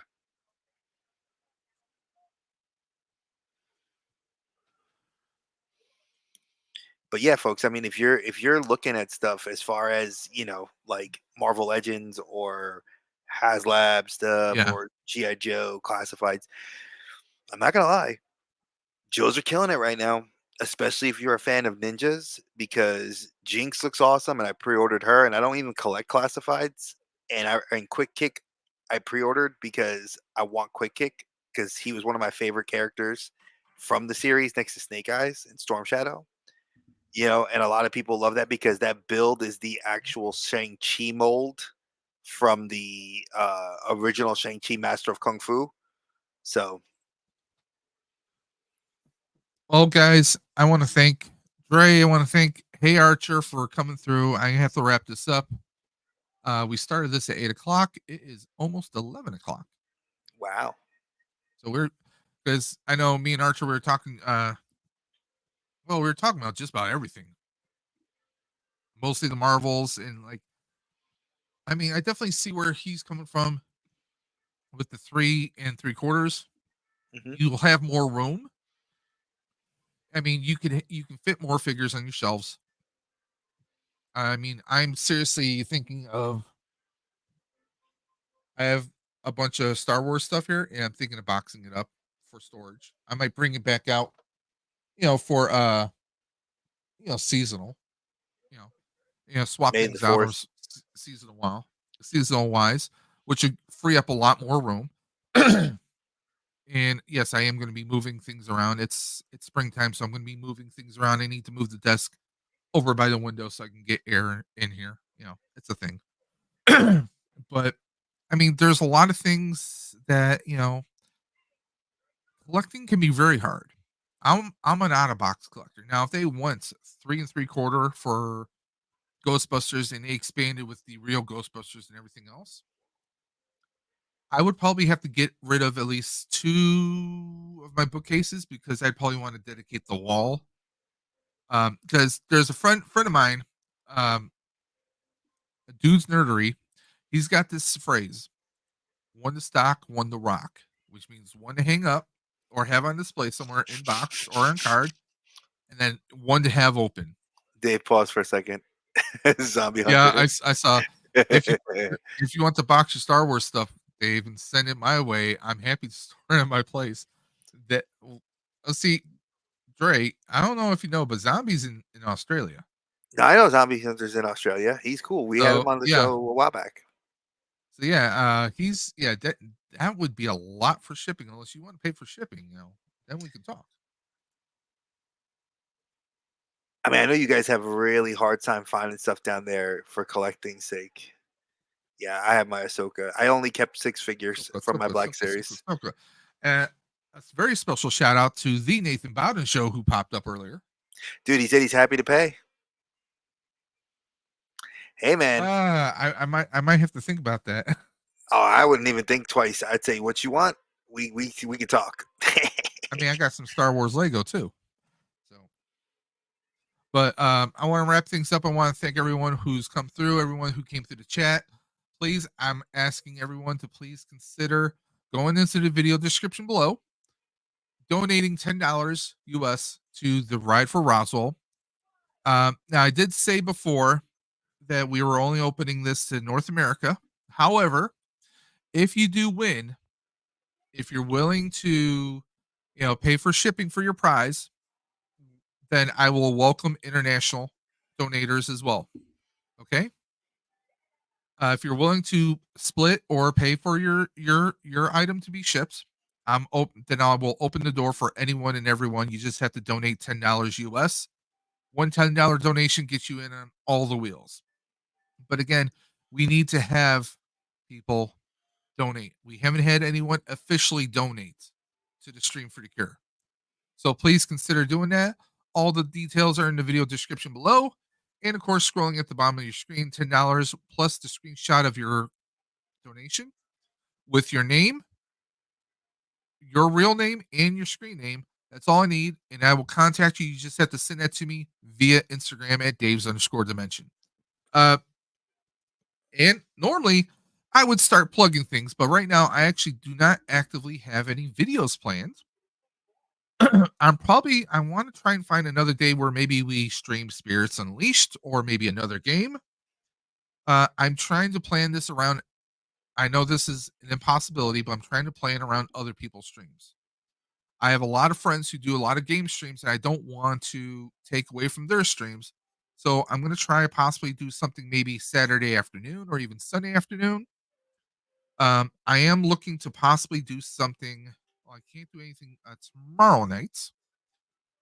But yeah, folks, I mean, if you're looking at stuff as far as, like Marvel Legends or HasLab stuff Yeah. or GI Joe classifieds, I'm not gonna lie, Joes are killing it right now, especially if you're a fan of ninjas, because Jinx looks awesome, and I pre-ordered her, and I don't even collect classifieds. And Quick Kick, I pre-ordered because I want Quick Kick because he was one of my favorite characters from the series next to Snake Eyes and Storm Shadow. And a lot of people love that because that build is the actual Shang-Chi mold from the original Shang-Chi Master of Kung Fu. So Well, guys, I want to thank Dre. I want to thank Hey Archer for coming through. I have to wrap this up. We started this at 8 o'clock. It is almost 11 o'clock. wow. So because I know me and Archer we were talking. We were talking about just about everything, mostly the Marvels, and like, I mean, I definitely see where he's coming from with the 3 3/4. Hmm. You'll have more room. I mean, you can fit more figures on your shelves. I mean, I'm seriously thinking of. I have a bunch of Star Wars stuff here, and I'm thinking of boxing it up for storage. I might bring it back out, for seasonal. You know, swap May the things out or fourth. seasonal wise, which would free up a lot more room. And yes, I am going to be moving things around. It's springtime, so I'm going to be moving things around. I need to move the desk over by the window so I can get air in here. It's a thing. But I mean, there's a lot of things that collecting can be very hard. I'm an out of box collector. Now, if they want 3 3/4 for Ghostbusters and they expanded with the real Ghostbusters and everything else, I would probably have to get rid of at least 2 of my bookcases because I'd probably want to dedicate the wall. Because there's a friend of mine, um, a dude's nerdery. He's got this phrase: one to stock, one to rock, which means one to hang up or have on display somewhere in box or on card, and then one to have open. Dave, pause for a second. Zombie Yeah, Hunter. I saw. If you if you want to box your Star Wars stuff, Dave, and send it my way, I'm happy to store it at my place. That let's see, Dre. I don't know if you know, but Zombies in Australia. Now, I know Zombie Hunter's in Australia. He's cool. We had So him on the yeah, show a while back. he's that would be a lot for shipping unless you want to pay for shipping. Then we can talk. I mean, I know you guys have a really hard time finding stuff down there for collecting's sake. Yeah, I have my Ahsoka. I only kept 6 figures Soka, from my Soka, Black Soka, Soka, Series. Soka. Uh, a very special shout out to the Nathan Bowden show who popped up earlier. Dude, he said he's happy to pay. Hey, man. I might have to think about that. Oh, I wouldn't even think twice. I'd say, what you want? We can talk. I mean, I got some Star Wars Lego too. So, but I want to wrap things up. I want to thank everyone who's come through, everyone who came through the chat. Please, I'm asking everyone to please consider going into the video description below, donating $10 US to the Ride for Roswell. Now, I did say before that we were only opening this to North America. However, if you do win, if you're willing to, pay for shipping for your prize, then I will welcome international donators as well. Okay. If you're willing to split or pay for your item to be shipped, I'm open. Then I will open the door for anyone and everyone. You just have to donate $10 US. One $10 donation gets you in on all the wheels. But again, we need to have people donate. We haven't had anyone officially donate to the Stream for the Cure. So please consider doing that. All the details are in the video description below. And of course, scrolling at the bottom of your screen, $10 plus the screenshot of your donation with your name, your real name, and your screen name. That's all I need. And I will contact you. You just have to send that to me via Instagram at Dave's_dimension. And normally I would start plugging things, but right now I actually do not actively have any videos planned. I want to try and find another day where maybe we stream Spirits Unleashed or maybe another game. I'm trying to plan this around. I know this is an impossibility, but I'm trying to plan around other people's streams. I have a lot of friends who do a lot of game streams, and I don't want to take away from their streams. So I'm going to try to possibly do something maybe Saturday afternoon or even Sunday afternoon. I am looking to possibly do something. Well, I can't do anything tomorrow night,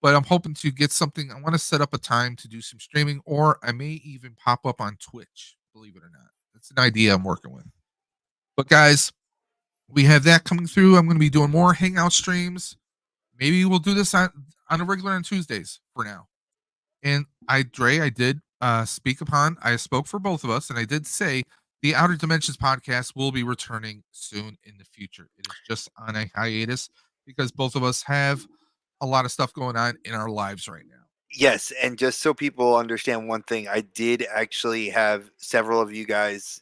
but I'm hoping to get something. I want to set up a time to do some streaming, or I may even pop up on Twitch, believe it or not. That's an idea I'm working with. But guys, we have that coming through. I'm going to be doing more hangout streams. Maybe we'll do this on a regular on Tuesdays for now. And I did I spoke for both of us, and I did say the Outer Dimensions podcast will be returning soon in the future. It is just on a hiatus because both of us have a lot of stuff going on in our lives right now. Yes, and just so people understand one thing, I did actually have several of you guys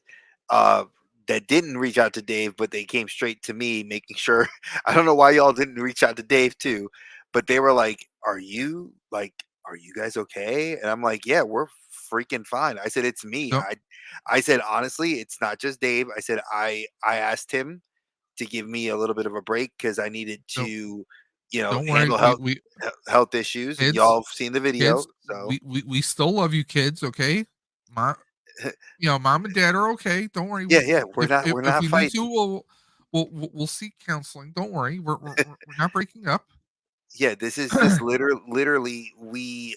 that didn't reach out to Dave, but they came straight to me, making sure. I don't know why y'all didn't reach out to Dave too, but they were like, are you guys okay? And I'm like, yeah, we're freaking fine. I said, it's me. So, I said, honestly, it's not just Dave. I said, I asked him to give me a little bit of a break because I needed don't, to, don't worry. handle health issues, and Kids, y'all have seen the video. kids, So we still love you, kids. Okay, mom, mom and dad are okay. Don't worry. yeah, we're If not we need fighting. to, we'll seek counseling. Don't worry. We're not breaking up. Yeah, this is just literally we're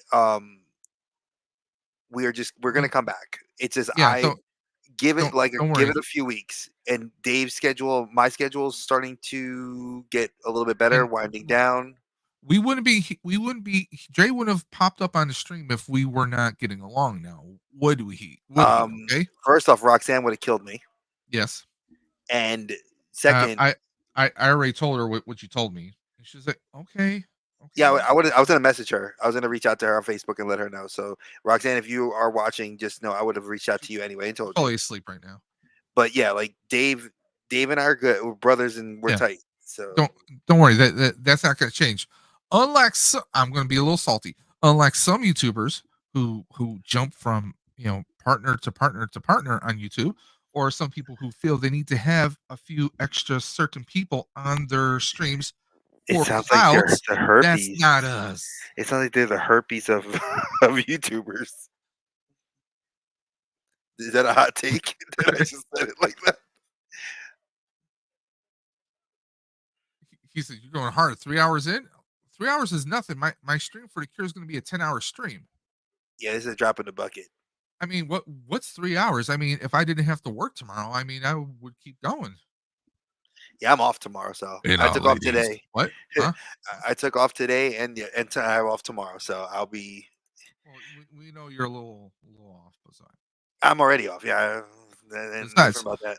gonna come back. It's just Yeah, I give it don't give worry. it a few weeks, and my schedule is starting to get a little bit better, And winding down. we wouldn't be Dre wouldn't have popped up on the stream if we were not getting along now. Would he? Okay. First off, Roxanne would have killed me, Yes. and second, I already told her what you told me. And she's like, okay. yeah, Okay. I was gonna message her. I was gonna reach out to her on Facebook and let her know. So Roxanne, if you are watching, just know I would have reached out to you anyway and She's told you. probably asleep right now. But yeah, like Dave and I are good. We're brothers and we're Yeah. tight. So Don't worry. That's not gonna change. Unlike I'm gonna be a little salty. Unlike some YouTubers who jump from partner to partner to partner on YouTube, or some people who feel they need to have a few extra certain people on their streams it for sounds like clout. they're the That's herpes. not us. It sounds like they're the herpes of of YouTubers. Is that a hot take? Did I just said it like that? He said, "You're going hard. 3 hours in. 3 hours is nothing. My stream for the Cure is going to be a 10-hour stream. Yeah, this is a drop in the bucket. I mean, what's 3 hours? I mean, if I didn't have to work tomorrow, I mean, I would keep going. Yeah, I'm off tomorrow, so I took off today. What? Huh? I took off today, and I have off tomorrow, so I'll be. Well, we know you're a little off. Besides, I'm already off. Yeah, and besides, about that.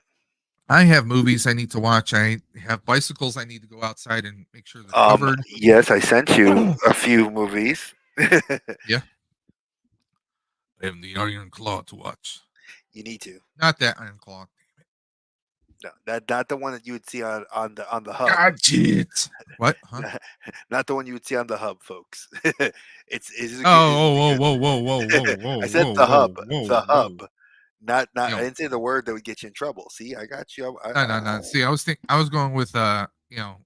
I have movies I need to watch. I have bicycles I need to go outside and make sure they're covered. Yes, I sent you a few movies. Yeah. I have the Iron Claw to watch. You need to. Not that Iron Claw. No, not the one that you would see on the hub. Gotcha. What? Huh? Not the one you would see on the hub, folks. it's whoa. I said the hub. Whoa, The hub. whoa. Not You I know, didn't say the word that would get you in trouble. See, I got you. no. See, I was going with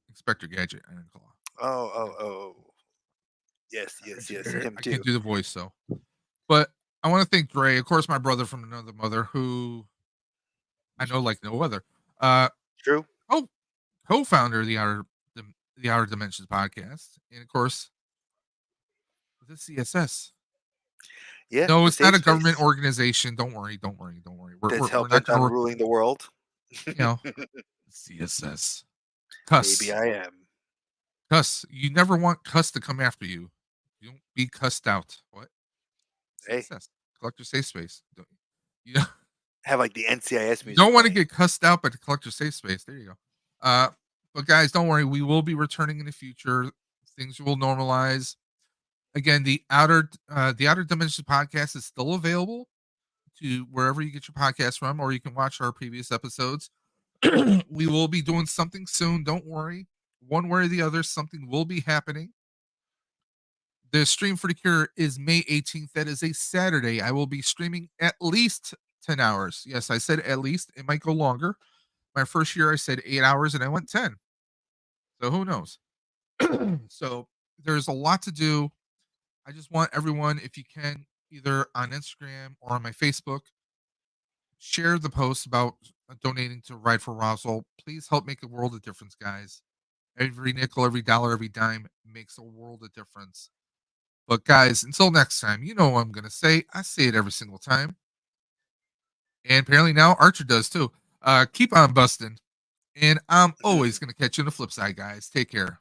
Inspector Gadget Iron Claw. Oh. Yes. Him I too. can't do the voice though. But I want to thank Dre, of course, my brother from another mother, who I know like no other. True. Co-founder of the Outer Dimensions podcast, and of course, the CSS. Yeah. No, the it's not a safe government space organization. Don't worry. that's We're hell not bent on going to, ruling the world. CSS. Cuss. Maybe I am. Cuss. You never want cuss to come after you. You don't be cussed out. What? Hey. CSS. Collector Safe Space. You know, Have like the NCIS music. you don't want to playing. get cussed out by the Collector Safe Space. There you go. But guys, don't worry. We will be returning in the future. Things will normalize. Again, the Outer Dimensions podcast is still available to wherever you get your podcast from, or you can watch our previous episodes. We will be doing something soon. Don't worry. One way or the other, something will be happening. The stream for the cure is May 18th. That is a Saturday. I will be streaming at least 10 hours. Yes, I said at least. It might go longer. My first year, I said 8 hours and I went 10. So who knows? So there's a lot to do. I just want everyone, if you can, either on Instagram or on my Facebook, share the post about donating to Ride for Roswell. Please help make a world of difference, guys. Every nickel, every dollar, every dime makes a world of difference. But guys, until next time, you know what I'm going to say. I say it every single time. And apparently now Archer does too. Keep on busting. And I'm always going to catch you on the flip side, guys. Take care.